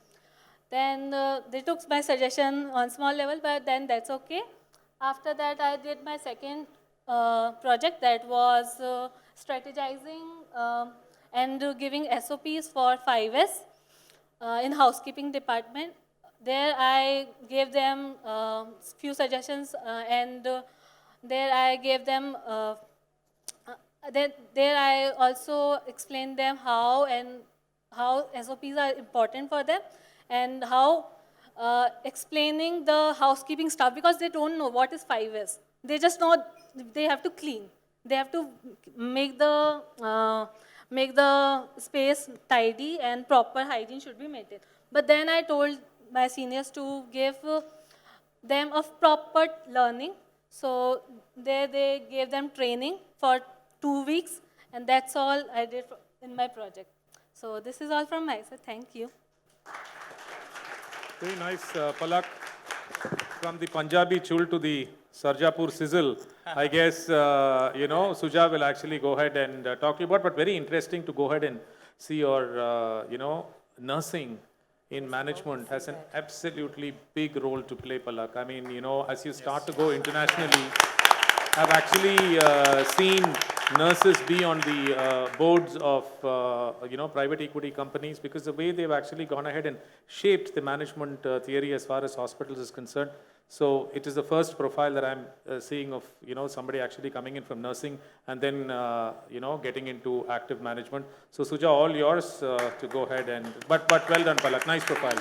Then they took my suggestion on small level, but then that's okay. After that, I did my second project, that was strategizing and giving SOPs for 5S in housekeeping department. There I gave them few suggestions and there I gave them there I also explained them how SOPs are important for them, and how explaining the housekeeping stuff, because they don't know what is 5S. They just know they have to clean. They have to make the make the space tidy and proper hygiene should be maintained. But then I told my seniors to give them a proper learning. So there they gave them training for 2 weeks, and that's all I did in my project. So this is all from my side. Thank you. Very nice, Palak. From the Punjabi chul to the Sarjapur sizzle, I guess, Suja will actually go ahead and talk to you about, but very interesting to go ahead and see your, nursing in management has an absolutely big role to play, Palak. I mean, as you start to go internationally, I've actually seen nurses be on the boards of, private equity companies because the way they've actually gone ahead and shaped the management theory as far as hospitals is concerned. So it is the first profile that I'm seeing of, somebody actually coming in from nursing and then, getting into active management. So Suja, all yours to go ahead and, but well done, Palak. Nice profile.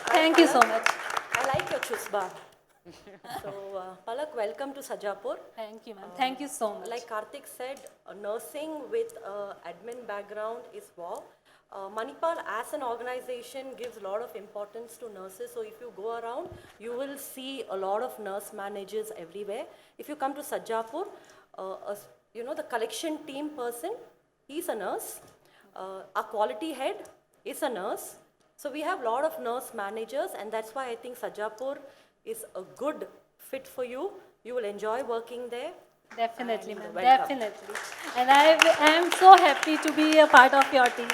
Thank you so much. I like your chusba. So, Palak, welcome to Sarjapur. Thank you, ma'am. Thank you so much. Like Karthik said, nursing with admin background is wow. Manipal as an organization gives a lot of importance to nurses. So if you go around, you will see a lot of nurse managers everywhere. If you come to Sarjapur, the collection team person, he's a nurse. Our quality head is a nurse. So we have a lot of nurse managers, and that's why I think Sarjapur is a good fit for you. You will enjoy working there. Definitely, ma'am. Welcome. Definitely. And I am so happy to be a part of your team.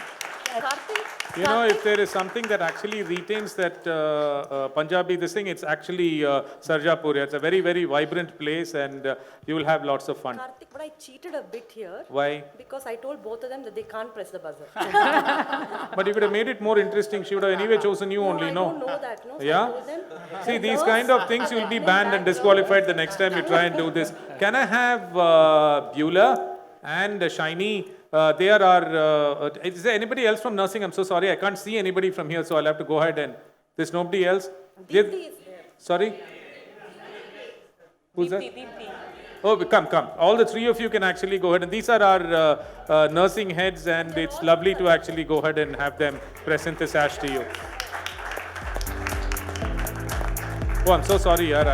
If there is something that actually retains that Punjabi, this thing, it's actually Sarjapur. It's a very, very vibrant place and you will have lots of fun. Karthik, but I cheated a bit here. Why? Because I told both of them that they can't press the buzzer. But you could have made it more interesting. She would have anyway chosen you only, I don't know that. No? So Yeah? I told them, See, these nurse, kind of things you'll be banned and disqualified the next time you try and do this. Can I have Beulah and Shiny? They are our, is there anybody else from nursing? I'm so sorry, I can't see anybody from here, so I'll have to go ahead and, there's nobody else? Deepti is there. Sorry? Who's that? Deepti. Oh, come. All the three of you can actually go ahead. And these are our nursing heads, and it's lovely to actually go ahead and have them present this ash to you. Oh, I'm so sorry, yaar.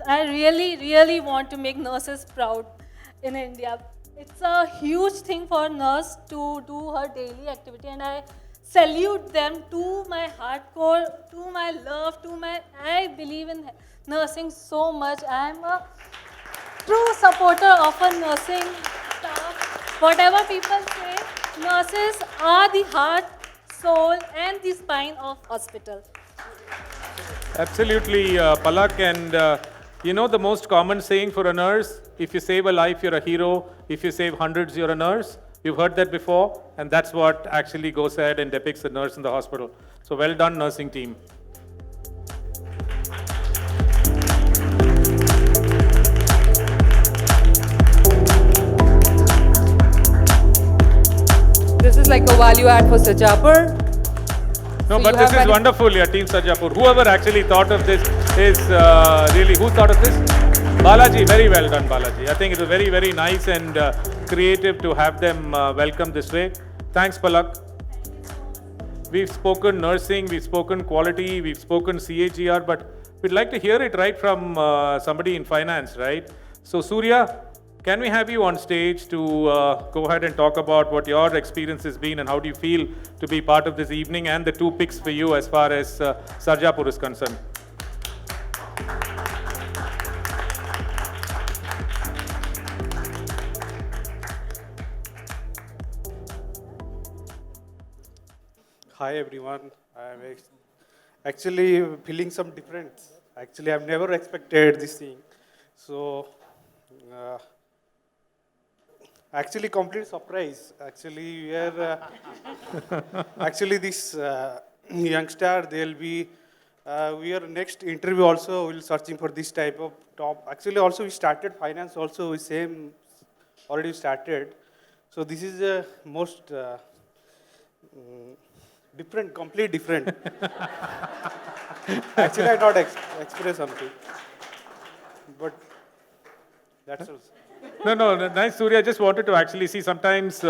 I really want to make nurses proud in India. It's a huge thing for a nurse to do her daily activity, and I salute them to my hardcore, to my love, I believe in nursing so much. I'm a true supporter of a nursing staff. Whatever people say, nurses are the heart, soul, and the spine of hospital. Absolutely, Palak. And the most common saying for a nurse, if you save a life, you're a hero. If you save hundreds, you're a nurse. You've heard that before, and that's what actually goes ahead and depicts a nurse in the hospital. So well done, nursing team. This is like a value add for Sarjapur. No, So but you this have is wonderful, yeah, Team Sarjapur. Whoever actually thought of this is really, who thought of this? Balaji, very well done, Balaji. I think it was very, very nice and creative to have them welcome this way. Thanks, Palak. We've spoken nursing, we've spoken quality, we've spoken CAGR, but we'd like to hear it right from somebody in finance, right? So, Surya, can we have you on stage to go ahead and talk about what your experience has been and how do you feel to be part of this evening and the two picks for you as far as Sarjapur is concerned? Hi everyone. I'm actually feeling some difference. Actually, I've never expected this thing. So, actually, complete surprise. Actually, we are actually this youngster. They'll be We are next interview also, we'll searching for this type of top. Actually, also we started finance also, we same, already started. So this is a most different, completely different. Actually, I not express something, but that's also. No, nice, Surya. I just wanted to actually see sometimes,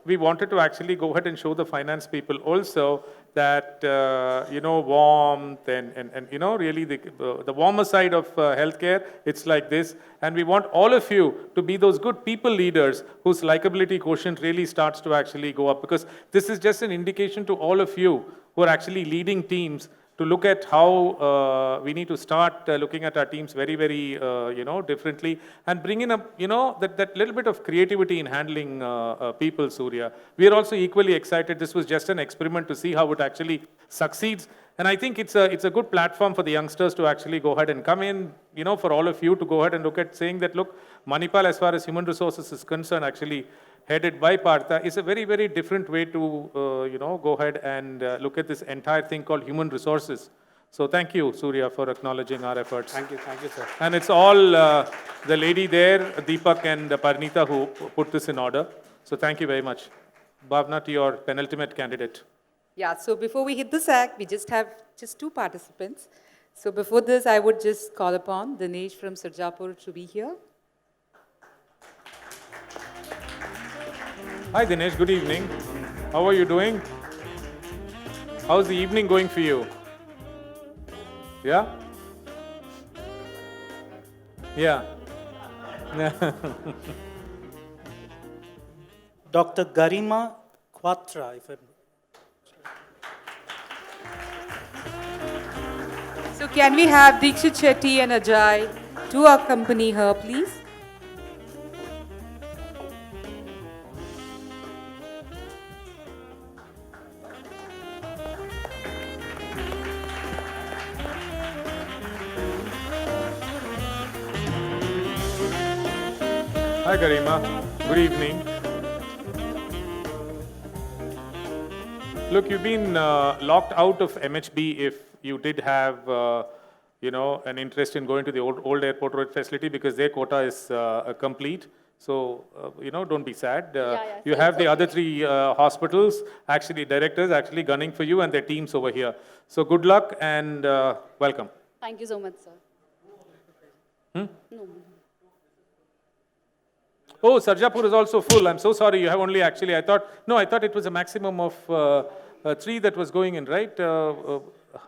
we wanted to actually go ahead and show the finance people also that, warmth and really the warmer side of healthcare, it's like this. And we want all of you to be those good people leaders whose likability quotient really starts to actually go up, because this is just an indication to all of you who are actually leading teams to look at how we need to start looking at our teams very, very, differently, and bring in that little bit of creativity in handling people, Surya. We are also equally excited. This was just an experiment to see how it actually succeeds. And I think it's a good platform for the youngsters to actually go ahead and come in, for all of you to go ahead and look at saying that, look, Manipal, as far as human resources is concerned, actually headed by Partha, is a very, very different way to, go ahead and look at this entire thing called human resources. So thank you, Surya, for acknowledging our efforts. Thank you, sir. And it's all the lady there, Deepak and Parnita, who put this in order. So thank you very much. Bhavana, to your penultimate candidate. Yeah, so before we hit the sack, we just have two participants. So before this, I would just call upon Dinesh from Sarjapur to be here. Hi Dinesh, good evening. How are you doing? How's the evening going for you? Yeah? Yeah. Dr. Garima Quatra, if I'm... So can we have Dikshit Shetty and Ajay to accompany her, please? Hi Garima, good evening. Look, you've been locked out of MHB if you did have, an interest in going to the old airport road facility, because their quota is complete. So, don't be sad. You have the other three hospitals, actually directors, actually gunning for you and their teams over here. So good luck and welcome. Thank you so much, sir. No. Oh, Sarjapur is also full. I'm so sorry. You have only actually, I thought it was a maximum of 3 that was going in, right?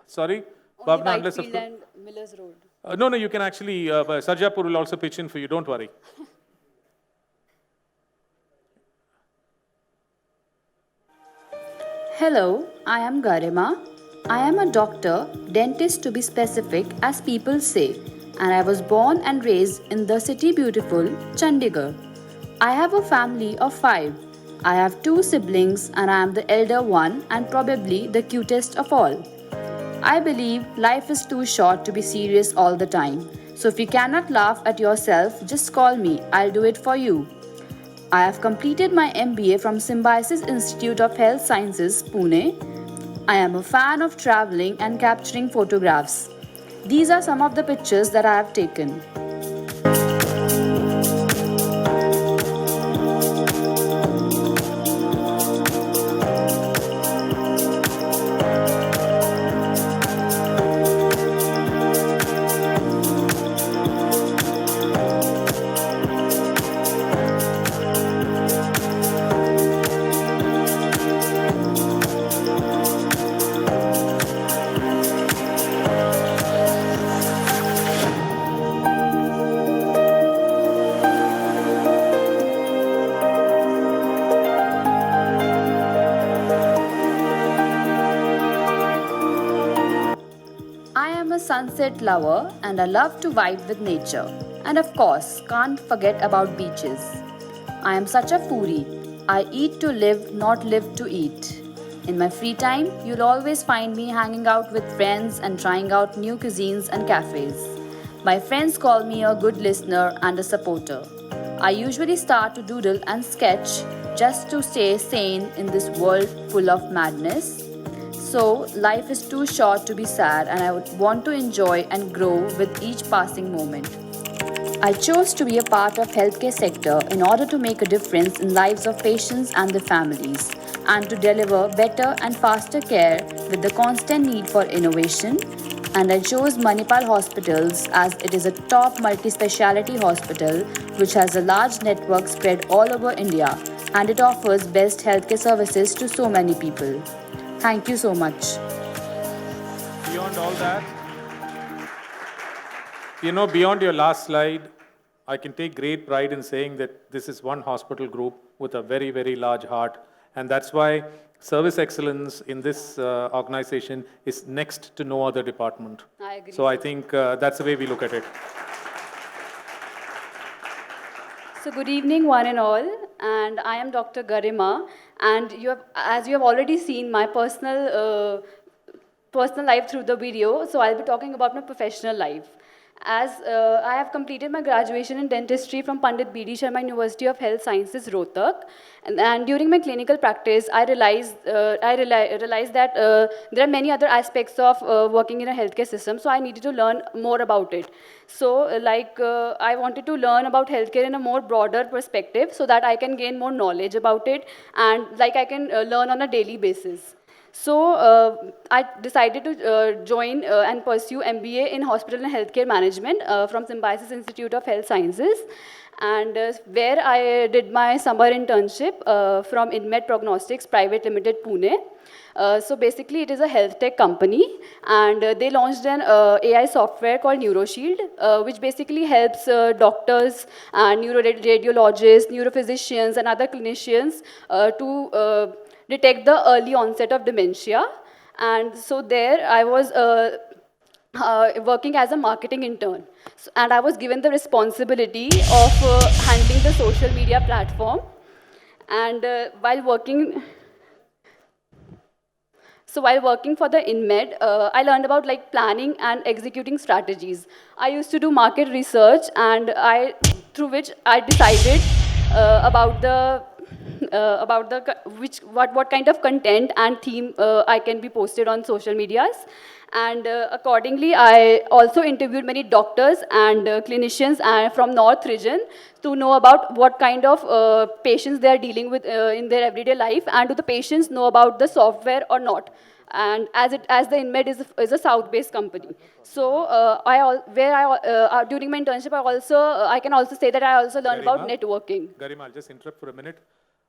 Sorry? Only Bhavana, unless Whitefield and Millers Road. No, you can actually, Sarjapur will also pitch in for you. Don't worry. Hello, I am Garima. I am a doctor, dentist to be specific, as people say, and I was born and raised in the city beautiful Chandigarh. I have a family of 5. I have 2 siblings and I am the elder one and probably the cutest of all. I believe life is too short to be serious all the time. So if you cannot laugh at yourself, just call me. I'll do it for you. I have completed my MBA from Symbiosis Institute of Health Sciences, Pune. I am a fan of traveling and capturing photographs. These are some of the pictures that I have taken. Sunset lover and I love to vibe with nature. And of course, can't forget about beaches. I am such a foodie. I eat to live, not live to eat. In my free time, you'll always find me hanging out with friends and trying out new cuisines and cafes. My friends call me a good listener and a supporter. I usually start to doodle and sketch just to stay sane in this world full of madness. Also, life is too short to be sad, and I would want to enjoy and grow with each passing moment. I chose to be a part of healthcare sector in order to make a difference in lives of patients and their families and to deliver better and faster care with the constant need for innovation. And I chose Manipal Hospitals as it is a top multi-speciality hospital which has a large network spread all over India and it offers best healthcare services to so many people. Thank you so much. Beyond all that, beyond your last slide, I can take great pride in saying that this is one hospital group with a very, very large heart. And that's why service excellence in this organization is next to no other department. I agree. So I think that's the way we look at it. So good evening, one and all, and I am Dr. Garima, and as you have already seen my personal life through the video, so I'll be talking about my professional life. As I have completed my graduation in dentistry from Pandit B.D. Sharma University of Health Sciences, Rohtak, and during my clinical practice, I realized that there are many other aspects of working in a healthcare system, so I needed to learn more about it. So, I wanted to learn about healthcare in a more broader perspective, so that I can gain more knowledge about it, and I can learn on a daily basis. So I decided to join and pursue MBA in Hospital and Healthcare Management from Symbiosis Institute of Health Sciences, and where I did my summer internship from InMed Prognostics Private Limited, Pune. So basically, it is a health tech company, and they launched an AI software called NeuroShield, which basically helps doctors and neuroradiologists, neurophysicians, and other clinicians to detect the early onset of dementia. And so there I was working as a marketing intern. And I was given the responsibility of handling the social media platform. And while working for the InMed, I learned about planning and executing strategies. I used to do market research, and through which I decided what kind of content and theme I can be posted on social medias. And accordingly, I also interviewed many doctors and clinicians from North region to know about what kind of patients they are dealing with in their everyday life, and do the patients know about the software or not. And as the InMed is a South-based company, so during my internship, I can also say that I also learned about networking. Garima, I'll just interrupt for a minute.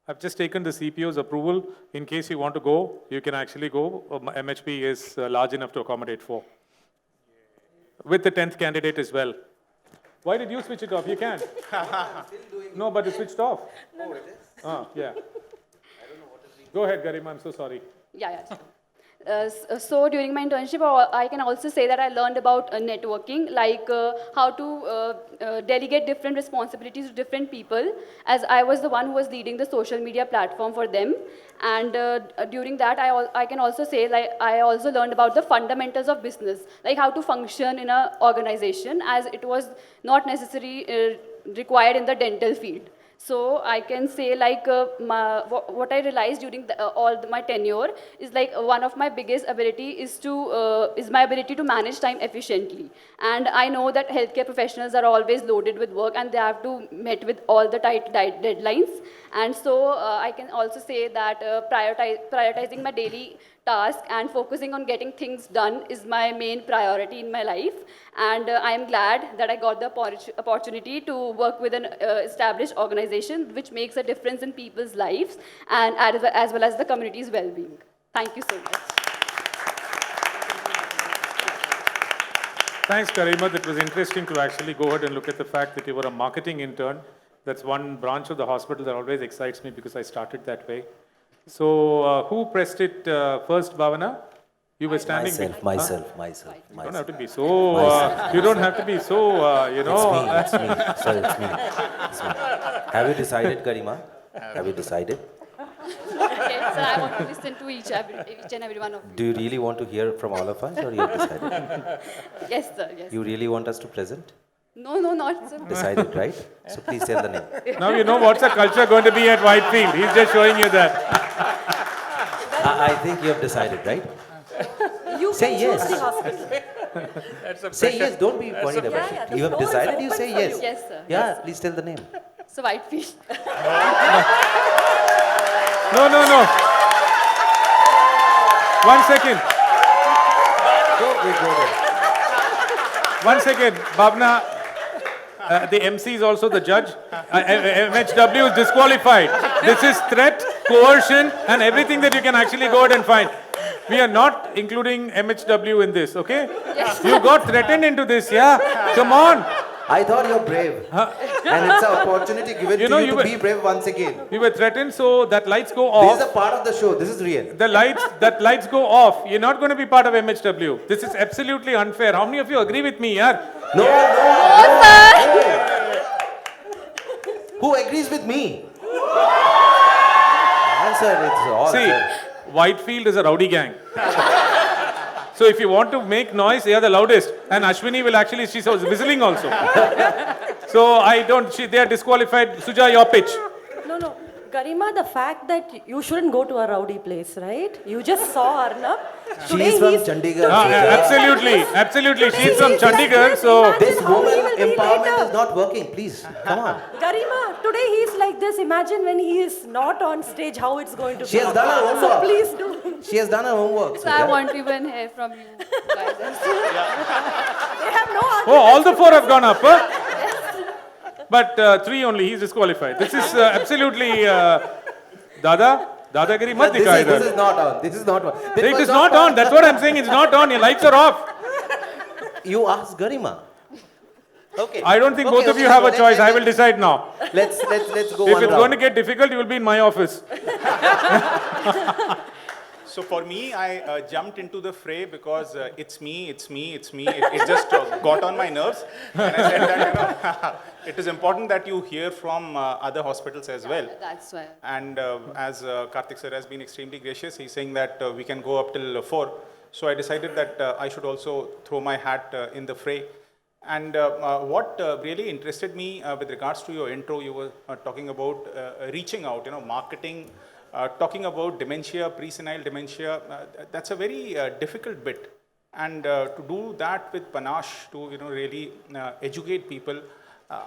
I've just taken the CPO's approval. In case you want to go, you can actually go. MHP is large enough to accommodate 4. With the 10th candidate as well. Why did you switch it off? You can. No, but it's switched off. No, it is? Yeah. Go ahead, Garima. I'm so sorry. Yeah. So during my internship, I can also say that I learned about networking, how to delegate different responsibilities to different people, as I was the one who was leading the social media platform for them. And during that, I can also say I also learned about the fundamentals of business, like how to function in an organization, as it was not necessarily required in the dental field. So I can say what I realized during my tenure is one of my biggest ability is my ability to manage time efficiently. And I know that healthcare professionals are always loaded with work, and they have to meet with all the tight deadlines. And so I can also say that prioritizing my daily task and focusing on getting things done is my main priority in my life. And I am glad that I got the opportunity to work with an established organization which makes a difference in people's lives, and as well as the community's well-being. Thank you so much. Thanks, Karima. It was interesting to actually go ahead and look at the fact that you were a marketing intern. That's one branch of the hospital that always excites me because I started that way. So who pressed it first, Bhavana? You were standing. Myself. You don't have to be so. You don't have to be so. It's me. Sorry, it's me. Have you decided, Garima? Have you decided? Okay, so I want to listen to each and every one of you. Do you really want to hear from all of us, or you have decided? Yes, sir. Yes. You really want us to present? No, not so. Decided, right? So please tell the name. Now you know what's the culture going to be at Whitefield. He's just showing you that. I think you have decided, right? Say choose yes. the hospital. That's a Say pressure. yes, don't be That's worried a about pressure. it. The You have floor is decided, you open say for yes. you. Yes, sir. Yeah, please tell the name. So Whitefield. No, no, no. One second. Go there. One second. Bhavana, the MC is also the judge. MHW is disqualified. This is threat, coercion, and everything that you can actually go out and find. We are not including MHW in this, okay? Yes. You got threatened into this, yeah? Come on. I thought you're brave. And it's an opportunity given You to know, you you to were- be brave once again. We were threatened, so that lights go This off. is a part of the show. This is real. That lights go off. You're not going to be part of MHW. This is absolutely unfair. How many of you agree with me, yeah? No. Who agrees with me? Answer, it's all. See, Whitefield is a rowdy gang. So if you want to make noise, they are the loudest. And Ashwini will actually, she's whistling also. So they are disqualified. Suja, your pitch. No. Garima, the fact that you shouldn't go to a rowdy place, right? You just saw Arnab. She's from Chandigarh. Absolutely. She's from Chandigarh, so... This woman empowerment is not working. Please, come on. Garima, today he's like this. Imagine when he is not on stage, how it's going to be. She has done her So homework. please do. She has done her homework. So I want to even hear from you guys. They have no Oh, all the four have gone up, huh? But 3 only, he's disqualified. This is absolutely... Dadagiri mat This dikhai is not on. This is not on. This It was is not on. That's what I'm saying. It's not on. Your lights are off. You ask Garima. Okay. I don't think both of you have a choice. I will decide now. Let's go If one it's round. going to get difficult, you will be in my office. So for me, I jumped into the fray because it's me. It just got on my nerves. And I said that it is important that you hear from other hospitals as well. That's why. And as Karthik sir has been extremely gracious, he's saying that we can go up till 4. So I decided that I should also throw my hat in the fray. And what really interested me with regards to your intro, you were talking about reaching out, marketing, talking about dementia, pre-senile dementia. That's a very difficult bit. And to do that with panache, to really educate people,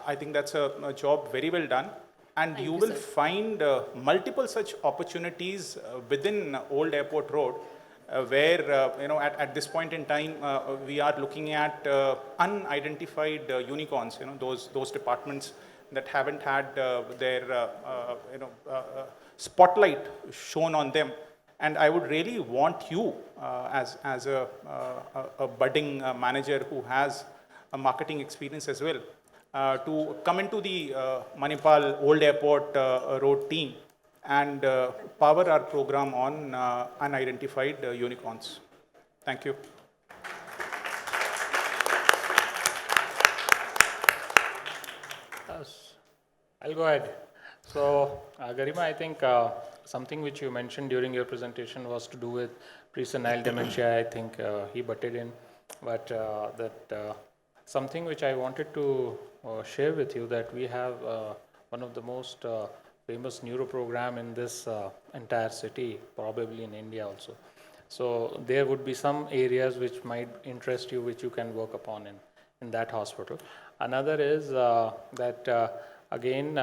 I think that's a job very well done. And you will find multiple such opportunities within Old Airport Road, where at this point in time we are looking at unidentified unicorns. Those departments that haven't had their spotlight shown on them. And I would really want you as a budding manager who has a marketing experience as well, to come into the Manipal Old Airport Road team and power our program on unidentified unicorns. Thank you. I'll go ahead. So, Garima, I think something which you mentioned during your presentation was to do with pre-senile dementia. I think he butted in, but something which I wanted to share with you, that we have one of the most famous neuro program in this entire city, probably in India also. So there would be some areas which might interest you, which you can work upon in that hospital. Another is that again,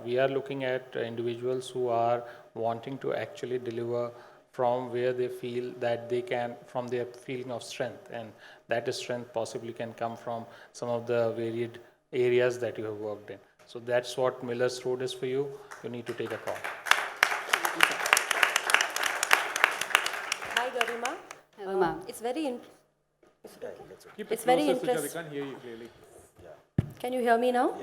we are looking at individuals who are wanting to actually deliver from where they feel that they can, from their feeling of strength, and that strength possibly can come from some of the varied areas that you have worked in. So that's what Miller's Road is for you. You need to take a call. Hi, Garima. Hello, ma'am. It's very Keep It's it very closer, Suja. We interesting. can't hear you clearly. Can you hear me now?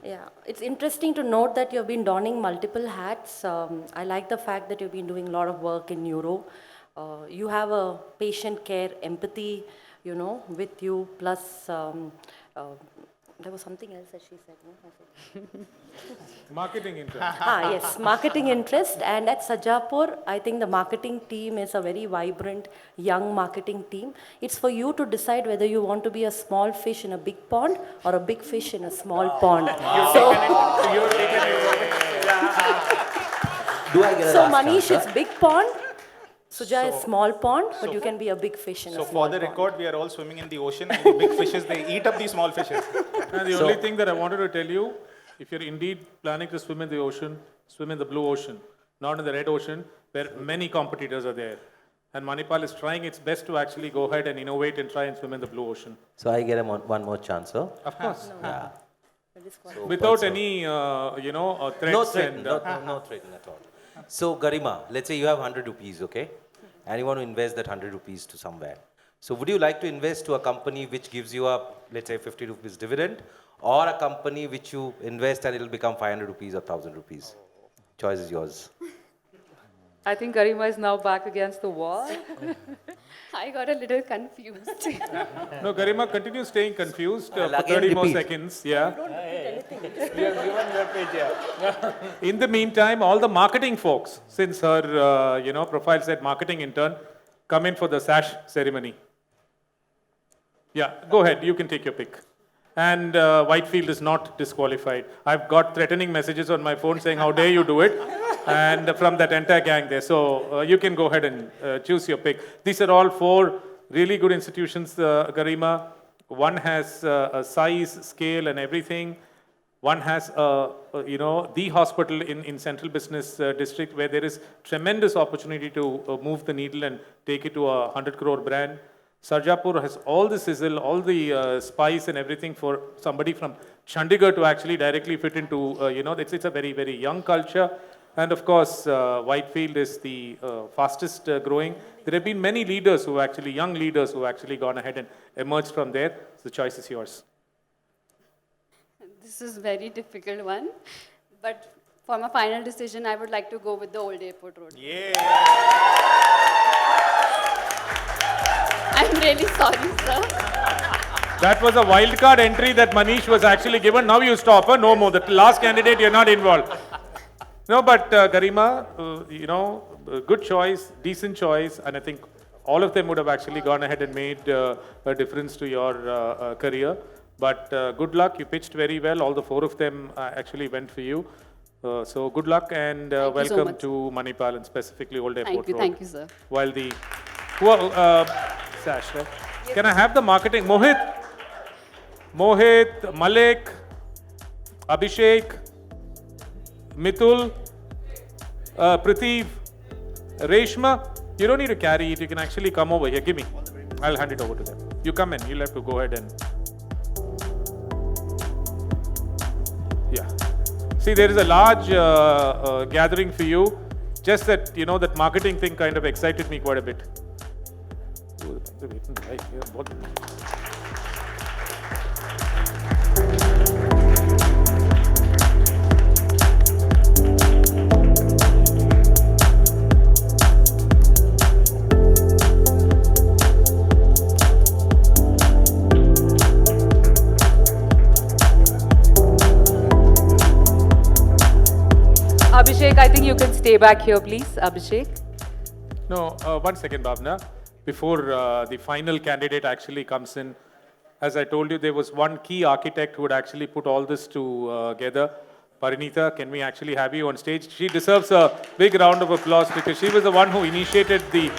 Yeah. It's interesting to note that you've been donning multiple hats. I like the fact that you've been doing a lot of work in neuro. You have a patient care empathy, with you, plus there was something else that she said. No? Marketing interest. Yes, marketing interest. And at Sajapur, I think the marketing team is a very vibrant, young marketing team. It's for you to decide whether you want to be a small fish in a big pond or a big fish in a small pond. Do I get a So last Manish, chance, it's big pond. Suja is small pond, but you can be a big fish in So a for small the pond. record, we are all swimming in the ocean, and the big fishes, they eat up the small fishes. And the only thing that I wanted to tell you, if you're indeed planning to swim in the ocean, swim in the blue ocean, not in the red ocean, where many competitors are there. And Manipal is trying its best to actually go ahead and innovate and try and swim in the blue ocean. So I get one more chance, huh? Of course. Yeah. Without Also- any, threats No threat, and... no threat at all. So Garima, let's say you have 100 rupees, okay? And you want to invest that 100 rupees to somewhere. So would you like to invest to a company which gives you a, let's say, 50 rupees dividend, or a company which you invest and it will become 500 rupees or 1000 rupees? Choice is yours. I think Garima is now back against the wall. I got a little confused. No, Garima, continue staying confused for again 30 more repeat. seconds. Yeah. You have given your page, yeah. In the meantime, all the marketing folks, since her, profile said marketing intern, come in for the sash ceremony. Yeah, go ahead. You can take your pick. And Whitefield is not disqualified. I've got threatening messages on my phone saying, how dare you do it? And from that entire gang there. So you can go ahead and choose your pick. These are all 4 really good institutions, Garima. One has a size, scale and everything. One has, the hospital in Central Business District where there is tremendous opportunity to move the needle and take it to a 100 crore brand. Sarjapur has all the sizzle, all the spice and everything for somebody from Chandigarh to actually directly fit into, it's a very, very young culture. And of course, Whitefield is the fastest growing. There have been many leaders who actually, young leaders who actually gone ahead and emerged from there. So the choice is yours. This is very difficult one. But for my final decision, I would like to go with the old airport road. Yeah. I'm really sorry, sir. That was a wildcard entry that Manish was actually given. Now you stop, no more. The last candidate, you're not involved. No, but Garima, good choice, decent choice, and I think all of them would have actually gone ahead and made a difference to your career. But good luck, you pitched very well. All the 4 of them actually went for you. So good luck and welcome to Manipal and specifically Old Airport Road. Thank you, sir. While the Sash, right? Can I have the marketing? Mohit, Malik, Abhishek, Mitul, Prateev, Reshma. You don't need to carry it. You can actually come over here. Give me. I'll hand it over to them. You come in. You'll have to go ahead and... Yeah. See, there is a large gathering for you. Just that, that marketing thing kind of excited me quite a bit. Abhishek, I think you can stay back here, please. Abhishek. No, 1 second, Bhavana. Before the final candidate actually comes in, as I told you, there was one key architect who would actually put all this together. Parinita, can we actually have you on stage? She deserves a big round of applause because she was the one who initiated the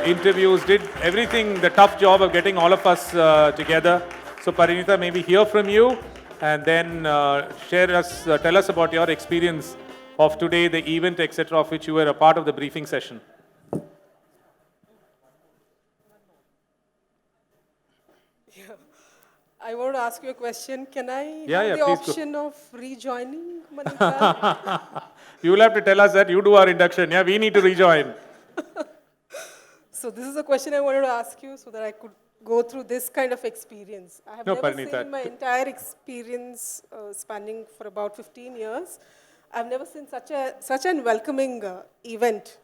interviews, did everything, the tough job of getting all of us together. So Parinita, maybe hear from you and then tell us about your experience of today, the event, etc., of which you were a part of the briefing session. I want to ask you a question. Can I the have the option of rejoining Manipal? You will have to tell us that you do our induction. Yeah, we need to rejoin. So this is a question I wanted to ask you so that I could go through this kind of experience. I have never seen in my entire experience spanning for about 15 years. I've never seen such an welcoming event.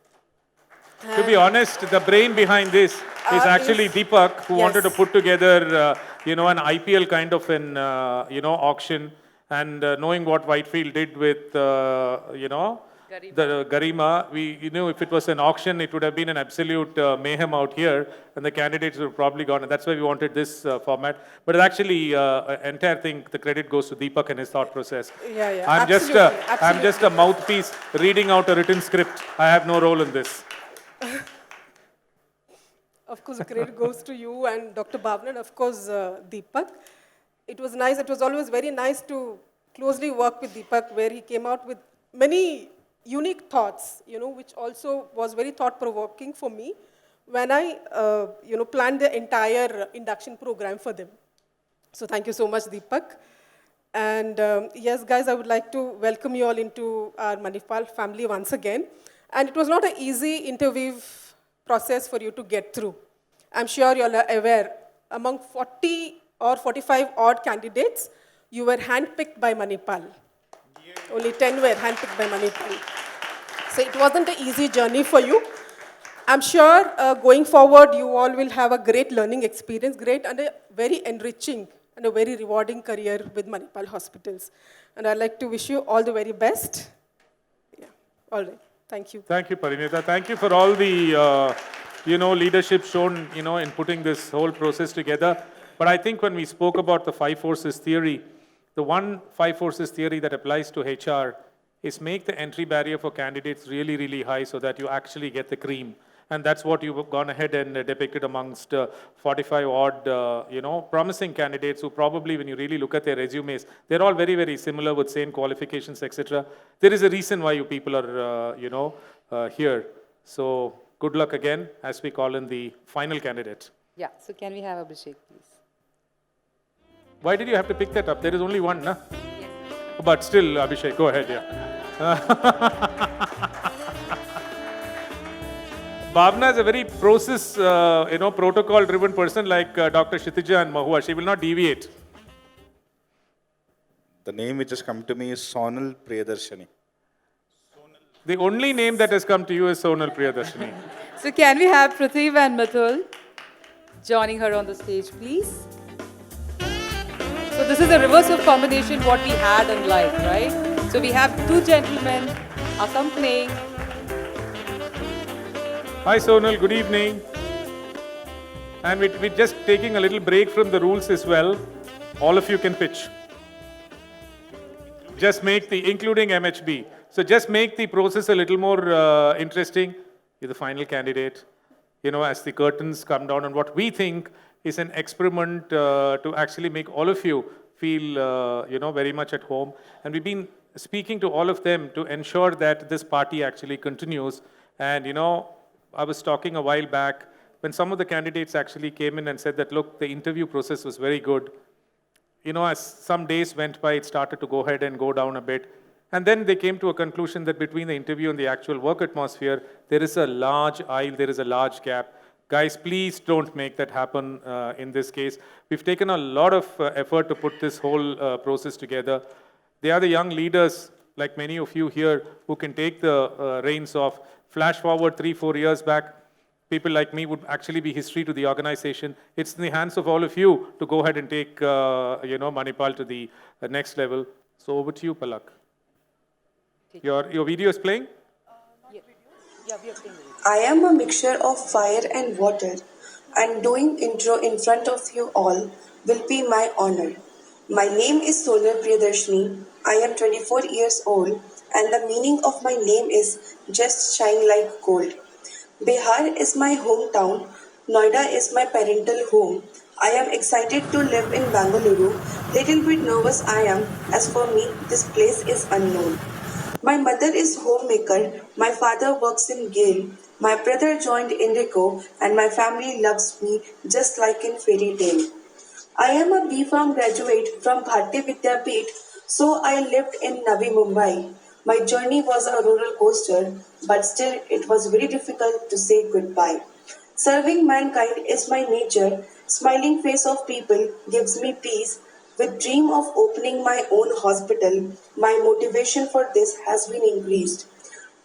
To be honest, the brain behind this is actually Deepak, who wanted to put together, an IPL kind of an, auction. And knowing what Whitefield did with, the Garima, we knew if it was an auction, it would have been an absolute mayhem out here, and the candidates would have probably gone. And that's why we wanted this format. But actually, entire thing, the credit goes to Deepak and his thought process. Yeah, I'm just a mouthpiece reading out a written script. I have no role in this. Of course, the credit goes to you and Dr. Bhavana and of course Deepak. It was nice. It was always very nice to closely work with Deepak, where he came out with many unique thoughts, which also was very thought-provoking for me when I, planned the entire induction program for them. So thank you so much, Deepak. And yes, guys, I would like to welcome you all into our Manipal family once again. And it was not an easy interview process for you to get through. I'm sure you all are aware, among 40 or 45 odd candidates, you were handpicked by Manipal. Only 10 were handpicked by Manipal. So it wasn't an easy journey for you. I'm sure going forward, you all will have a great learning experience, great and a very enriching and a very rewarding career with Manipal Hospitals. And I'd like to wish you all the very best. Yeah, all right. Thank you. Thank you, Parinita. Thank you for all the, leadership shown, in putting this whole process together. But I think when we spoke about the 5 forces theory, the one 5 forces theory that applies to HR is make the entry barrier for candidates really, really high so that you actually get the cream. And that's what you've gone ahead and depicted amongst 45 odd, promising candidates who probably, when you really look at their resumes, they're all very, very similar with same qualifications, etc. There is a reason why you people are, here. So good luck again as we call in the final candidate. Yeah, so can we have Abhishek, please? Why did you have to pick that up? There is only one, na? Yes. But still, Abhishek, go ahead, yeah. Bhavana is a very process, protocol-driven person like Dr. Kshitija and Mahua. She will not deviate. The name which has come to me is Sonal Priyadarshani. The only name that has come to you is Sonal Priyadarshani. So can we have Prathib and Mathul joining her on the stage, please? So this is a reverse of combination what we had in life, right? So we have 2 gentlemen accompanying. Hi Sonal, good evening. And we're just taking a little break from the rules as well. All of you can pitch. Just make including MHB. So just make the process a little more interesting. You're the final candidate. As the curtains come down on what we think is an experiment to actually make all of you feel, very much at home. And we've been speaking to all of them to ensure that this party actually continues. And, I was talking a while back when some of the candidates actually came in and said that, look, the interview process was very good. As some days went by, it started to go ahead and go down a bit. And then they came to a conclusion that between the interview and the actual work atmosphere, there is a large aisle, there is a large gap. Guys, please don't make that happen in this case. We've taken a lot of effort to put this whole process together. They are the young leaders, like many of you here, who can take the reins of. Flash forward 3-4 years back, people like me would actually be history to the organization. It's in the hands of all of you to go ahead and take, Manipal to the next level. So over to you, Palak. Your video is playing? Yeah, we are playing. I am a mixture of fire and water, and doing intro in front of you all will be my honor. My name is Sonal Priyadarshani. I am 24 years old, and the meaning of my name is just shine like gold. Bihar is my hometown. Noida is my parental home. I am excited to live in Bangalore. Little bit nervous I am, as for me, this place is unknown. My mother is homemaker. My father works in Gale. My brother joined Indigo, and my family loves me just like in fairy tale. I am a B.Pharm graduate from Bharti Vidyapeeth, so I lived in Navi Mumbai. My journey was a roller coaster, but still it was very difficult to say goodbye. Serving mankind is my nature. Smiling face of people gives me peace. With dream of opening my own hospital, my motivation for this has been increased.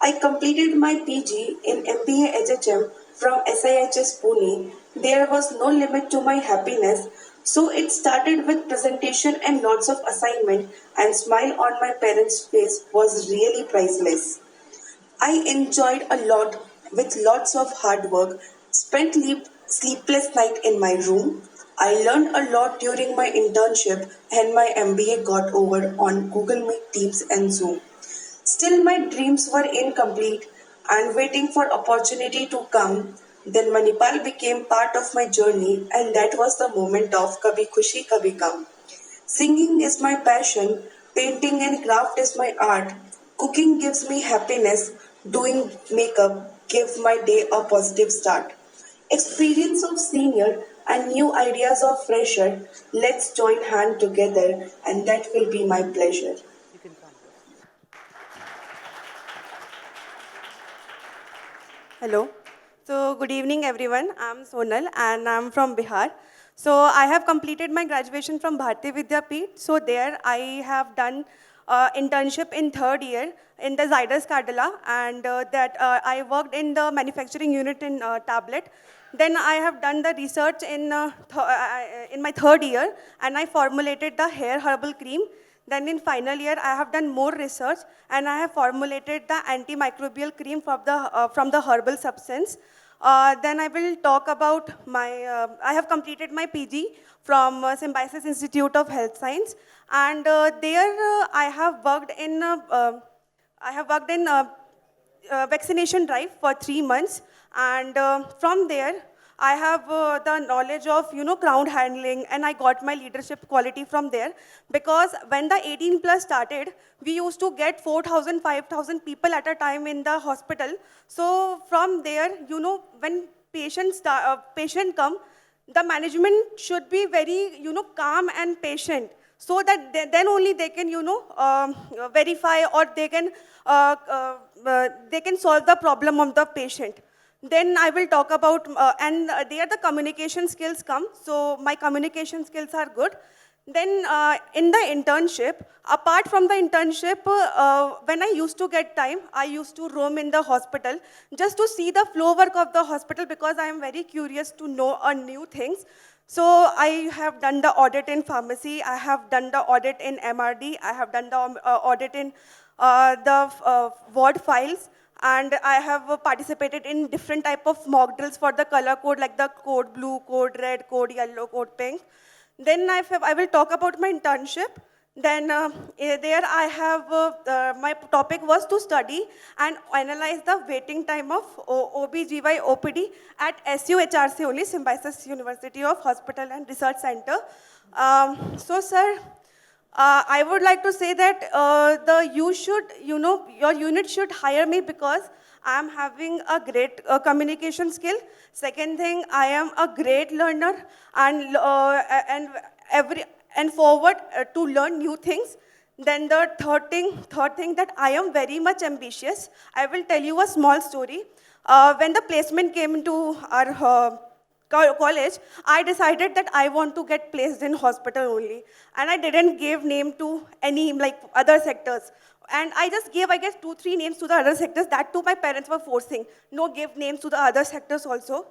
I completed my PG in MBA HHM from SIHS Pune. There was no limit to my happiness, so it started with presentation and lots of assignment, and smile on my parents' face was really priceless. I enjoyed a lot with lots of hard work, spent sleepless night in my room. I learned a lot during my internship, and my MBA got over on Google Meet, Teams and Zoom. Still my dreams were incomplete and waiting for opportunity to come. Then Manipal became part of my journey, and that was the moment of Kabhi Khushi Kabhi Gum. Singing is my passion, painting and craft is my art, cooking gives me happiness, doing makeup gives my day a positive start. Experience of senior and new ideas of fresher, let's join hand together and that will be my pleasure. Hello. So good evening everyone. I'm Sonal and I'm from Bihar. So I have completed my graduation from Bharati Vidyapeeth. So there I have done internship in third year in the Zydus Cadila and I worked in the manufacturing unit in tablet. Then I have done the research in my third year and I formulated the hair herbal cream. Then in final year, I have done more research and I have formulated the antimicrobial cream from the herbal substance. Then I will talk about I have completed my PG from Symbiosis Institute of Health Science. And there I have worked in vaccination drive for 3 months. And from there, I have the knowledge of, crowd handling, and I got my leadership quality from there. Because when the 18 plus started, we used to get 4,000, 5,000 people at a time in the hospital. So from there, when patient come, the management should be very, calm and patient. So that then only they can, verify or they can solve the problem of the patient. Then I will talk about, and there the communication skills come. So my communication skills are good. Then in the internship, apart from the internship, when I used to get time, I used to roam in the hospital just to see the flow work of the hospital because I am very curious to know new things. So I have done the audit in pharmacy, I have done the audit in MRD, I have done the audit in the ward files. And I have participated in different type of mock drills for the color code, like the code blue, code red, code yellow, code pink. Then I will talk about my internship. Then there I have, my topic was to study and analyze the waiting time of OBGY OPD at SUHRC only, Symbiosis University of Hospital and Research Center. So sir, I would like to say that your unit should hire me because I am having a great communication skill. Second thing, I am a great learner and forward to learn new things. Then the third thing that I am very much ambitious. I will tell you a small story. When the placement came into our college, I decided that I want to get placed in hospital only. And I didn't give name to any other sectors. And I just gave, I guess, 2-3 names to the other sectors. That too my parents were forcing. No, give names to the other sectors also.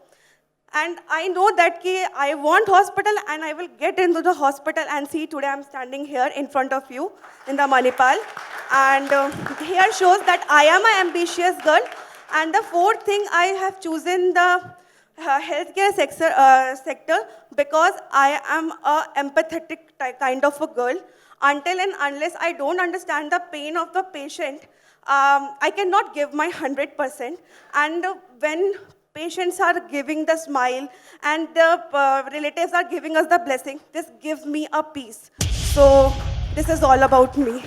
And I know that I want hospital and I will get into the hospital and see today I'm standing here in front of you in the Manipal. And here shows that I am an ambitious girl. And the fourth thing, I have chosen the healthcare sector because I am an empathetic kind of a girl. Until and unless I don't understand the pain of the patient, I cannot give my 100%. And when patients are giving the smile and the relatives are giving us the blessing, this gives me a peace. So this is all about me.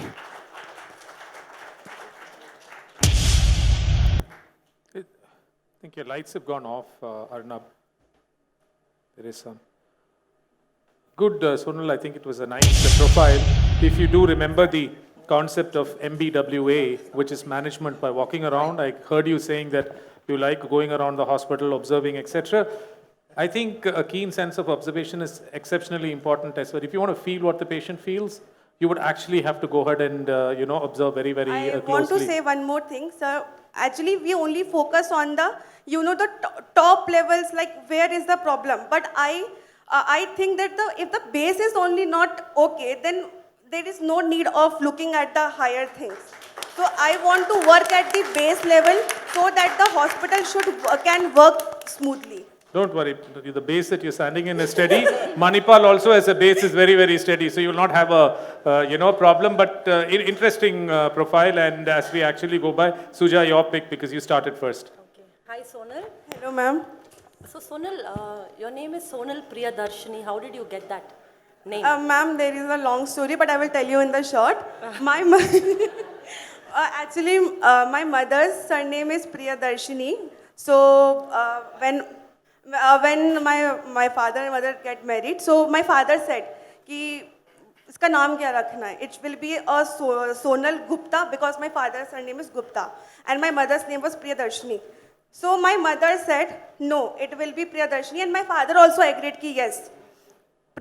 I think your lights have gone off, Arnab. There is some. Good, Sonal, I think it was a nice profile. If you do remember the concept of MBWA, which is management by walking around, I heard you saying that you like going around the hospital, observing, etc. I think a keen sense of observation is exceptionally important as well. If you want to feel what the patient feels, you would actually have to go ahead and observe very, very closely. I want to say one more thing, sir. Actually, we only focus on the, the top levels, like where is the problem. But I think that if the base is only not okay, then there is no need of looking at the higher things. So I want to work at the base level so that the hospital can work smoothly. Don't worry, the base that you're standing in is steady. Manipal also as a base is very, very steady, so you will not have a problem. But interesting profile, and as we actually go by, Suja, your pick because you started first. Okay. Hi, Sonal. Hello, ma'am. So Sonal, your name is Sonal Priyadarshini. How did you get that name? Ma'am, there is a long story, but I will tell you in the short. My actually, my mother's surname is Priyadarshini. So when my father and mother get married, so my father said कि इसका नाम क्या रखना है? It will be a Sonal Gupta because my father's surname is Gupta and my mother's name was Priyadarshini. So my mother said, no, it will be Priyadarshini, and my father also agreed कि yes,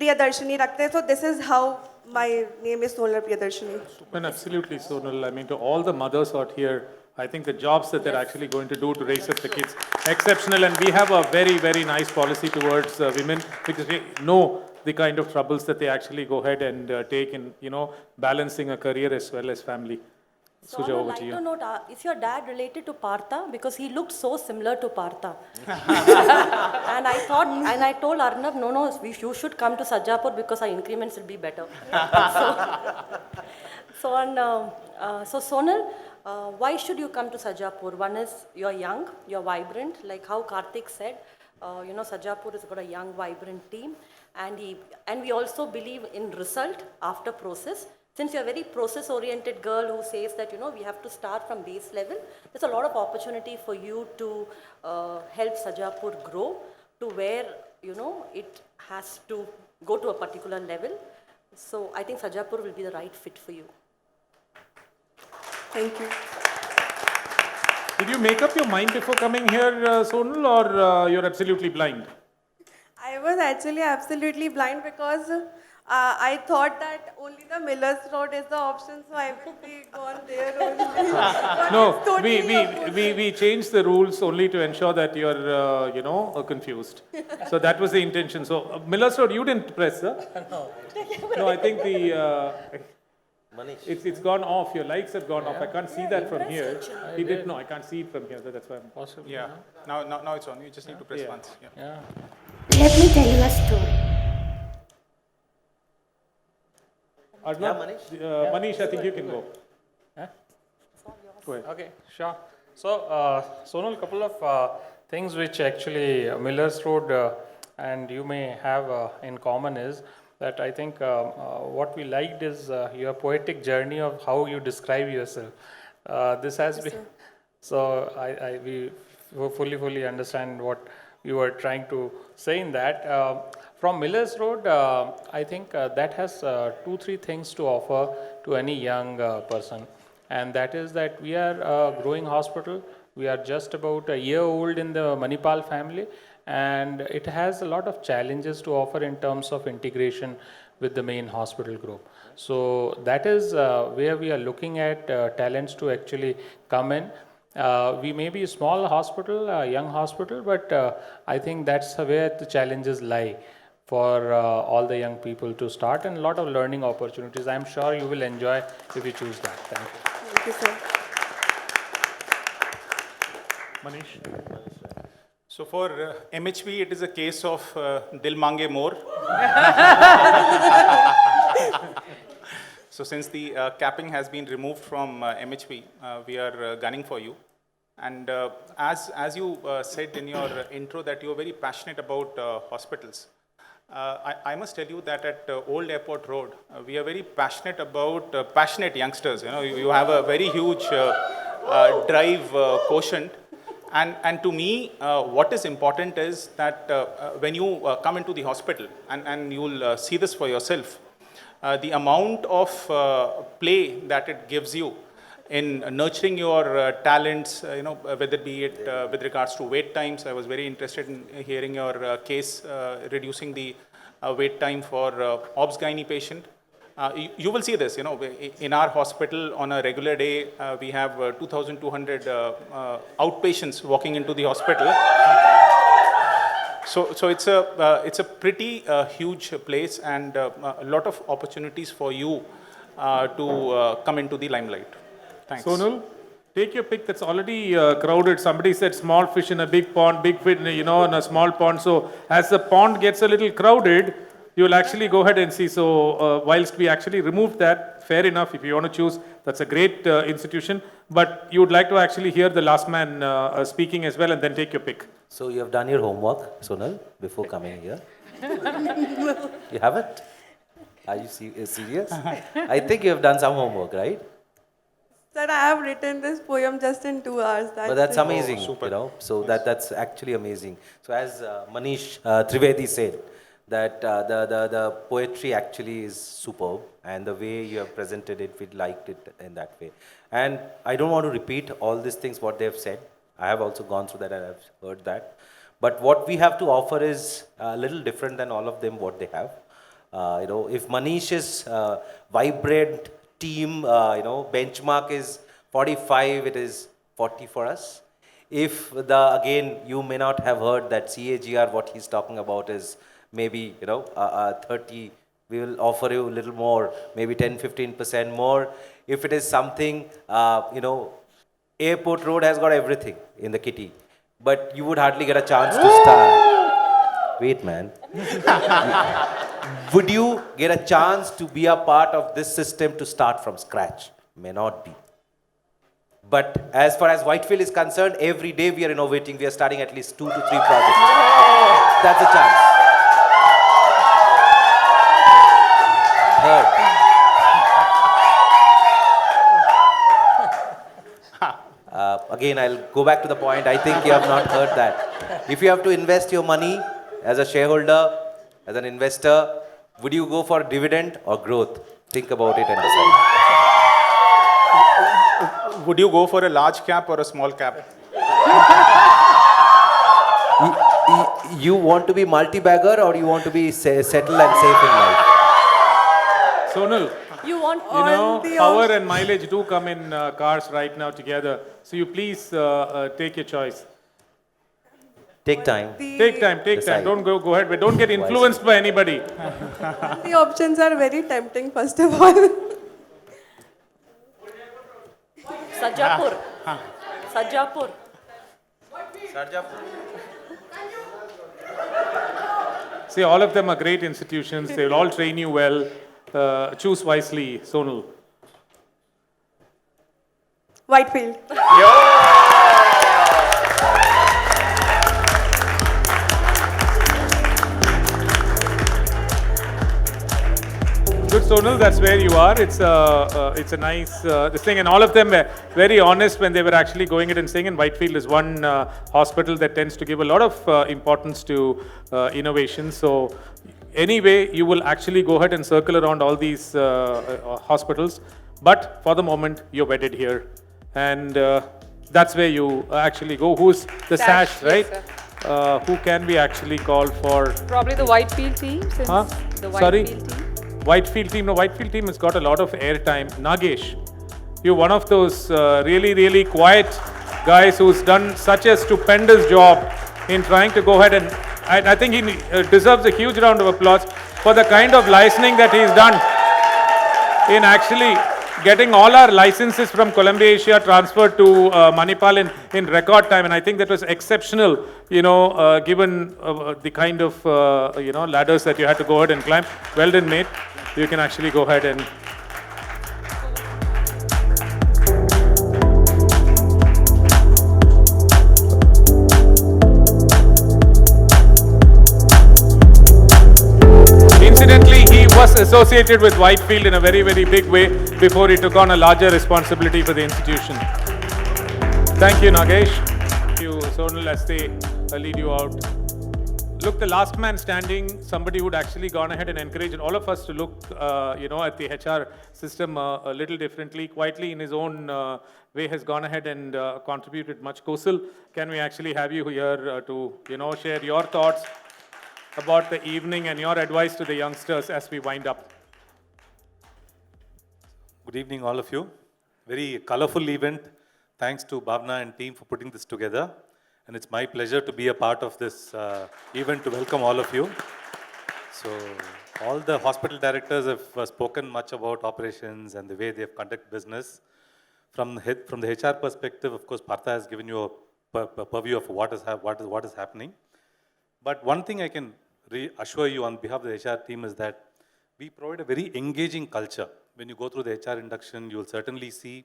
Priyadarshini rakhte hain. So this is how my name is Sonal Priyadarshini. And absolutely, Sonal. I mean, to all the mothers out here, I think the jobs that they're actually going to do to raise up the kids, exceptional. And we have a very, very nice policy towards women because we know the kind of troubles that they actually go ahead and take in, balancing a career as well as family. So on a lighter note, is your dad related to Partha? Because he looked so similar to Partha. And I told Arnab, no, you should come to Sajapur because our increments will be better. So Sonal, why should you come to Sajapur? One is you're young, you're vibrant, like how Karthik said. Sajapur has got a young, vibrant team, and we also believe in result after process. Since you're a very process-oriented girl who says that, we have to start from base level, there's a lot of opportunity for you to help Sajapur grow to where, it has to go to a particular level. So I think Sajapur will be the right fit for you. Thank you. Did you make up your mind before coming here, Sonal, or you're absolutely blind? I was actually absolutely blind because I thought that only the Miller's Road is the option, so I will be gone there only. No, we changed the rules only to ensure that you're, confused. So that was the intention. So Miller's Road, you didn't press, sir? No. No, I think it's gone off. Your lights have gone off. I can't see that from here. He did. No, I can't see it from here. That's why I'm possible. Yeah. Now it's on. You just need to press once. Yeah. Let me tell you a story. Manish, I think you can go. Go ahead. Okay, sure. So, Sonal, a couple of things which actually Miller's Road and you may have in common is that I think what we liked is your poetic journey of how you describe yourself. This has been, so we fully understand what you were trying to say in that. From Miller's Road, I think that has 2-3 things to offer to any young person. And that is that we are a growing hospital. We are just about a year old in the Manipal family. And it has a lot of challenges to offer in terms of integration with the main hospital group. So that is where we are looking at talents to actually come in. We may be a small hospital, a young hospital, but I think that's where the challenges lie for all the young people to start and a lot of learning opportunities. I'm sure you will enjoy if you choose that. Thank you. Thank you, sir. Manish? So for MHP, it is a case of Dil Mange More. So since the capping has been removed from MHP, we are gunning for you. And as you said in your intro that you are very passionate about hospitals. I must tell you that at Old Airport Road, we are very passionate about passionate youngsters. You have a very huge drive quotient. And to me, what is important is that when you come into the hospital, and you'll see this for yourself, the amount of play that it gives you in nurturing your talents, whether be it with regards to wait times. I was very interested in hearing your case, reducing the wait time for obs gynae patient. You will see this, in our hospital on a regular day, we have 2,200 outpatients walking into the hospital. So it's a pretty huge place and a lot of opportunities for you to come into the limelight. Thanks. Sonal, take your pick. That's already crowded. Somebody said small fish in a big pond, big fish, in a small pond. So as the pond gets a little crowded, you will actually go ahead and see. So whilst we actually removed that, fair enough, if you want to choose, that's a great institution. But you would like to actually hear the last man speaking as well and then take your pick. So you have done your homework, Sonal, before coming here? You haven't? Are you serious? I think you have done some homework, right? Sir, I have written this poem just in 2 hours. But that's it. amazing, you know. So that's actually amazing. So as Manish Trivedi said, that the poetry actually is superb, and the way you have presented it, we liked it in that way. And I don't want to repeat all these things what they have said. I have also gone through that and I've heard that. But what we have to offer is a little different than all of them what they have. You know, if Manish's vibrant team, you know, benchmark is 45, it is 40 for us. If again, you may not have heard that CAGR, what he's talking about is maybe, you know, 30, we will offer you a little more, maybe 10-15% more. If it is something, you know, Airport Road has got everything in the kitty, but you would hardly get a chance to start. Wait, man. Would you get a chance to be a part of this system to start from scratch? May not be. But as far as Whitefield is concerned, every day we are innovating. We are starting at least 2 to 3 projects. That's a chance. Third. Again, I'll go back to the point. I think you have not heard that. If you have to invest your money as a shareholder, as an investor, would you go for dividend or growth? Think about it and decide. Would you go for a large cap or a small cap? You want to be multi-bagger or you want to be settled and safe in life? Sonal, you want know, power and mileage do come in cars right now together. So you please take your choice. Take time. Take time, take time. Don't go ahead, but don't get influenced by anybody. The options are very tempting, first of all. Sajapur. Sajapur. See, all of them are great institutions. They will all train you well. Choose wisely, Sonal. Whitefield. Good, Sonal, that's where you are. It's a nice this thing, and all of them were very honest when they were actually going it and saying. And Whitefield is one hospital that tends to give a lot of importance to innovation. So anyway, you will actually go ahead and circle around all these hospitals. But for the moment, you're wedded here, and that's where you actually go. Who's the sash, right? Yes, who can we actually call for? Probably the Whitefield team. Since the Whitefield team. Whitefield team. No, Whitefield team has got a lot of airtime. Nagesh, you're one of those really, really quiet guys who's done such a stupendous job in trying to go ahead and I think he deserves a huge round of applause for the kind of licensing that he's done in actually getting all our licenses from Columbia Asia transferred to Manipal in record time, and I think that was exceptional, you know, given the kind of, you know, ladders that you had to go ahead and climb. Well done, mate. You can actually go ahead and... Incidentally, he was associated with Whitefield in a very, very big way before he took on a larger responsibility for the institution. Thank you, Nagesh. Thank you, Sonal, as they lead you out. Look, the last man standing, somebody who'd actually gone ahead and encouraged all of us to look, you know, at the HR system a little differently, quietly in his own way has gone ahead and contributed much. Kosil, can we actually have you here to, you know, share your thoughts about the evening and your advice to the youngsters as we wind up? Good evening, all of you. Very colorful event. Thanks to Bhavana and team for putting this together. And it's my pleasure to be a part of this event to welcome all of you. So, all the hospital directors have spoken much about operations and the way they have conducted business. From the HR perspective, of course, Partha has given you a purview of what is happening. But one thing I can assure you on behalf of the HR team is that we provide a very engaging culture. When you go through the HR induction, you will certainly see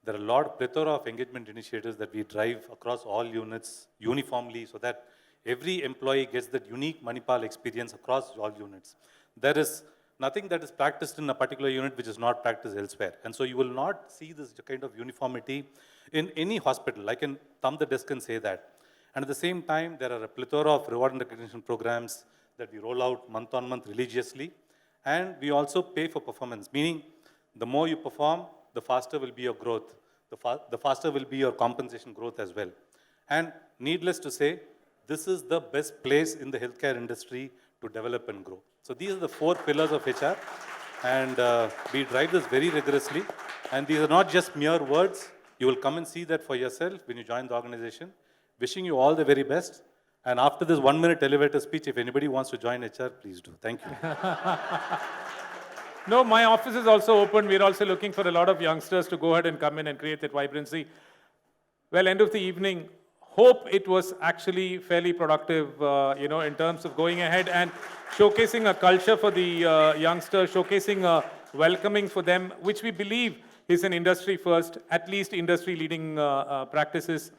there are a lot, plethora of engagement initiatives that we drive across all units uniformly so that every employee gets that unique Manipal experience across all units. There is nothing that is practiced in a particular unit which is not practiced elsewhere. And so you will not see this kind of uniformity in any hospital. I can thumb the desk and say that. And at the same time, there are a plethora of reward and recognition programs that we roll out month on month religiously. And we also pay for performance, meaning the more you perform, the faster will be your growth. The faster will be your compensation growth as well. And needless to say, this is the best place in the healthcare industry to develop and grow. So these are the 4 pillars of HR. And we drive this very rigorously. And these are not just mere words. You will come and see that for yourself when you join the organization. Wishing you all the very best. And after this 1-minute elevator speech, if anybody wants to join HR, please do. Thank you. No, my office is also open. We're also looking for a lot of youngsters to go ahead and come in and create that vibrancy. Well, end of the evening, hope it was actually fairly productive, in terms of going ahead and showcasing a culture for the youngsters, showcasing a welcoming for them, which we believe is an industry first, at least industry leading practices.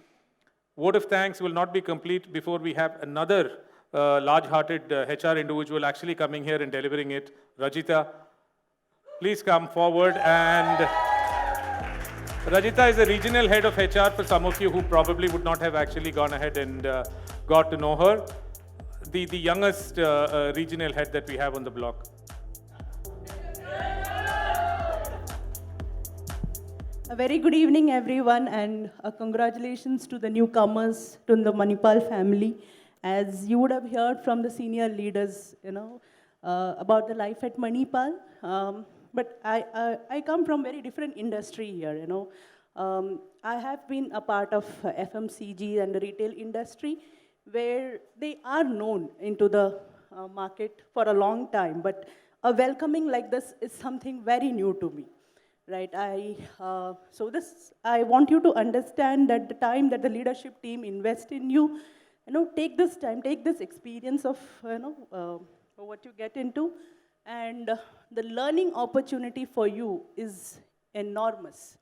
Vote of thanks will not be complete before we have another large-hearted HR individual actually coming here and delivering it. Rajita, please come forward. And Rajita is the regional head of HR for some of you who probably would not have actually gone ahead and got to know her. The youngest regional head that we have on the block. A very good evening, everyone, and congratulations to the newcomers to the Manipal family. As you would have heard from the senior leaders, about the life at Manipal. But I come from very different industry here, I have been a part of FMCG and the retail industry where they are known into the market for a long time, but a welcoming like this is something very new to me, right? I want you to understand that the time that the leadership team invest in you, take this time, take this experience of, what you get into, and the learning opportunity for you is enormous.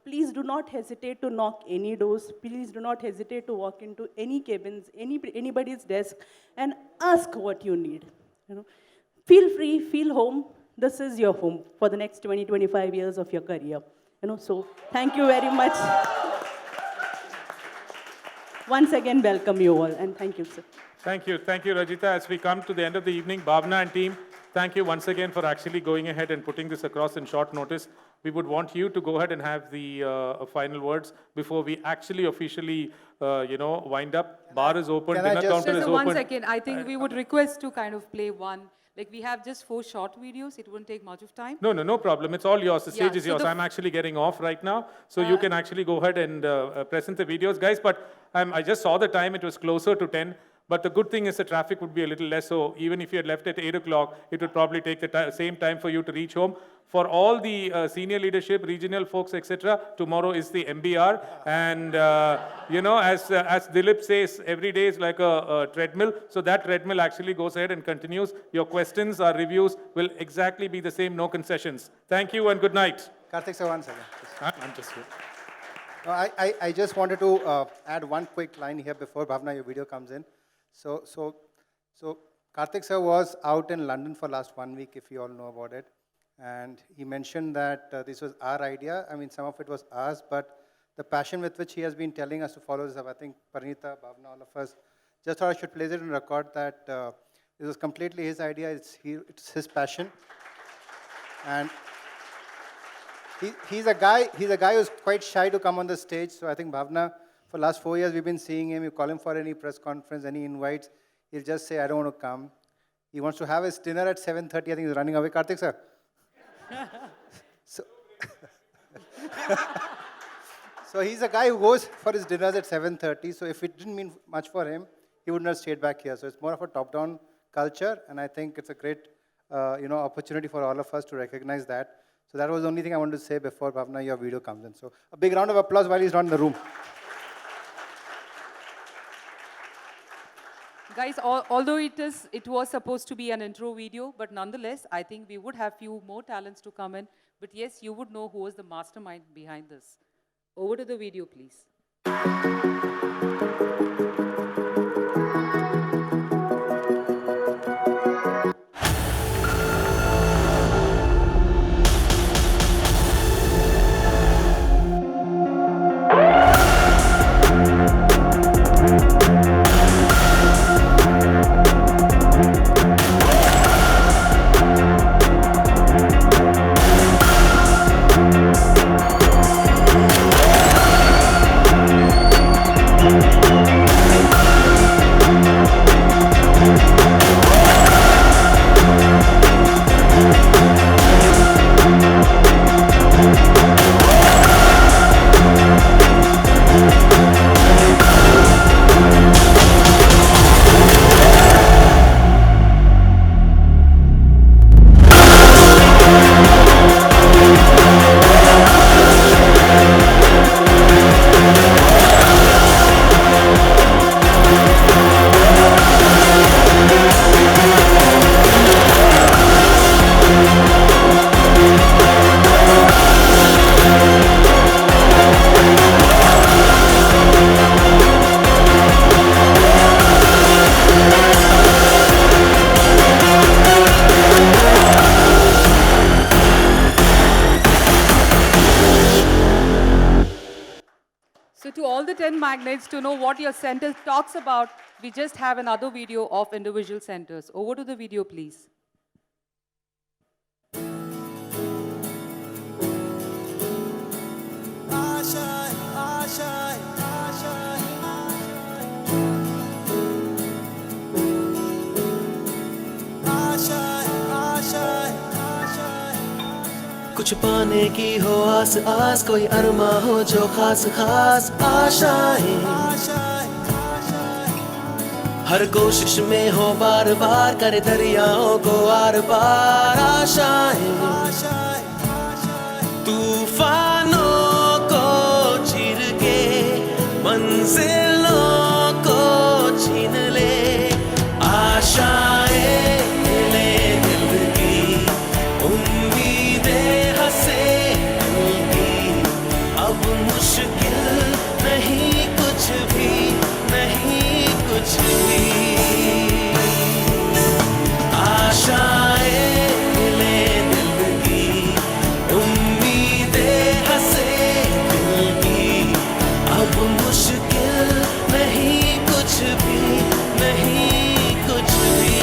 Please do not hesitate to knock any doors. Please do not hesitate to walk into any cabins, anybody's desk, and ask what you need. Feel free, feel home. This is your home for the next 20, 25 years of your career. So thank you very much. Once again, welcome you all, and thank you, sir. Thank you, Rajita. As we come to the end of the evening, Bhavana and team, thank you once again for actually going ahead and putting this across in short notice. We would want you to go ahead and have the final words before we actually officially, wind up. Bar is open, dinner counter is open. One second, I think we would request to kind of play one. Like we have just 4 short videos, it won't take much of time. No problem. It's all yours. The stage is so yours. I'm actually getting off right now. So you can actually go ahead and present the videos. Guys, but I just saw the time. It was closer to 10. But the good thing is the traffic would be a little less. So even if you had left at 8 o'clock, it would probably take the same time for you to reach home. For all the senior leadership, regional folks, etc., tomorrow is the MBR. And, as Dilip says, every day is like a treadmill. So that treadmill actually goes ahead and continues. Your questions, our reviews will exactly be the same, no concessions. Thank you and good night. Karthik sir, one second. I'm just here. No, I just wanted to add one quick line here before Bhavana, your video comes in. So Karthik sir was out in London for last 1 week, if you all know about it. And he mentioned that this was our idea. I mean, some of it was ours, but the passion with which he has been telling us to follow this up, I think Parinita, Bhavana, all of us, just thought I should place it on record that this was completely his idea. It's his passion. And he's a guy who's quite shy to come on the stage. So I think Bhavana, for the last 4 years, we've been seeing him. You call him for any press conference, any invites. He'll just say, I don't want to come. He wants to have his dinner at 7:30. I think he's running away. Karthik sir. So he's a guy who goes for his dinners at 7:30. So if it didn't mean much for him, he wouldn't have stayed back here. So it's more of a top-down culture. And I think it's a great opportunity for all of us to recognize that. So that was the only thing I wanted to say before, Bhavana, your video comes in. So a big round of applause while he's not in the room. Guys, although it was supposed to be an intro video, but nonetheless, I think we would have few more talents to come in. But yes, you would know who was the mastermind behind this. Over to the video, please. So to all the 10 magnates, to know what your center talks about, we just have another video of individual centers. Over to the video, please. कुछ पाने की हो आस आस, कोई अरमा हो जो खास खास आशाएं, हर कोशिश में हो बार बार, करे दरियाओं को आर पार आशाएं, तूफानों को चीर के मंजिलों को छीन ले आशाएं, ले दिल की उम्मीदें हंसे दिल की, अब मुश्किल नहीं कुछ भी, नहीं कुछ भी, आशाएं ले दिल की उम्मीदें हंसे दिल की, अब मुश्किल नहीं कुछ भी, नहीं कुछ भी।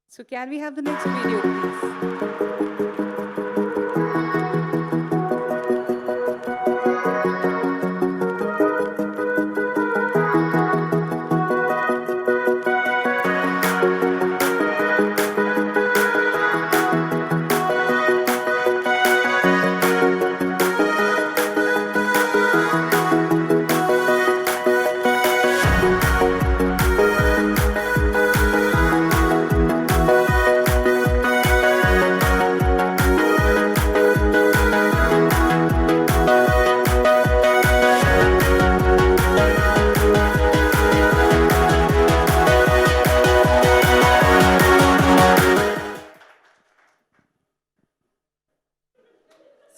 So can we have the next video, please?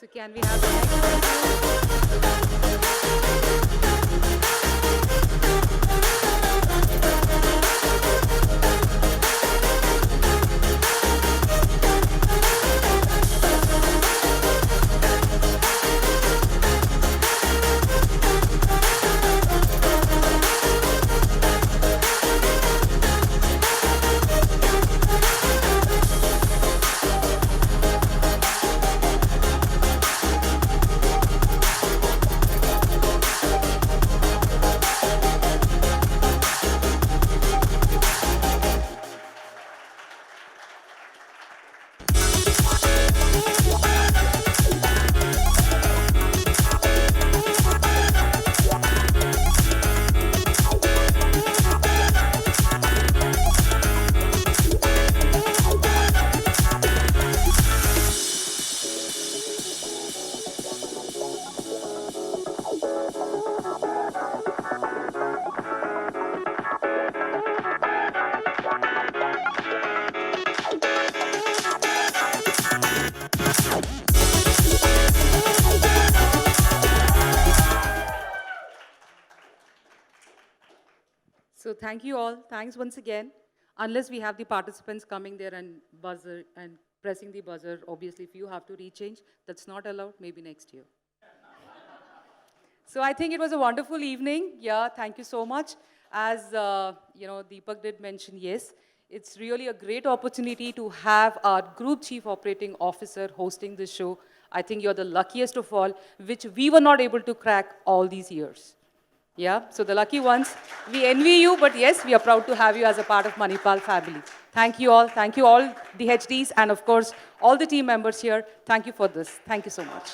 So can we have the next? thank you all. Thanks once again. Unless we have the participants coming there and buzzer and pressing the buzzer, obviously if you have to rechange, that's not allowed, maybe next year. So I think it was a wonderful evening. Yeah, thank you so much. As Deepak did mention, yes, it's really a great opportunity to have our Group Chief Operating Officer hosting this show. I think you're the luckiest of all, which we were not able to crack all these years. Yeah, so the lucky ones, we envy you, but yes, we are proud to have you as a part of Manipal family. Thank you all. Thank you all, the HDs, and of course, all the team members here. Thank you for this. Thank you so much.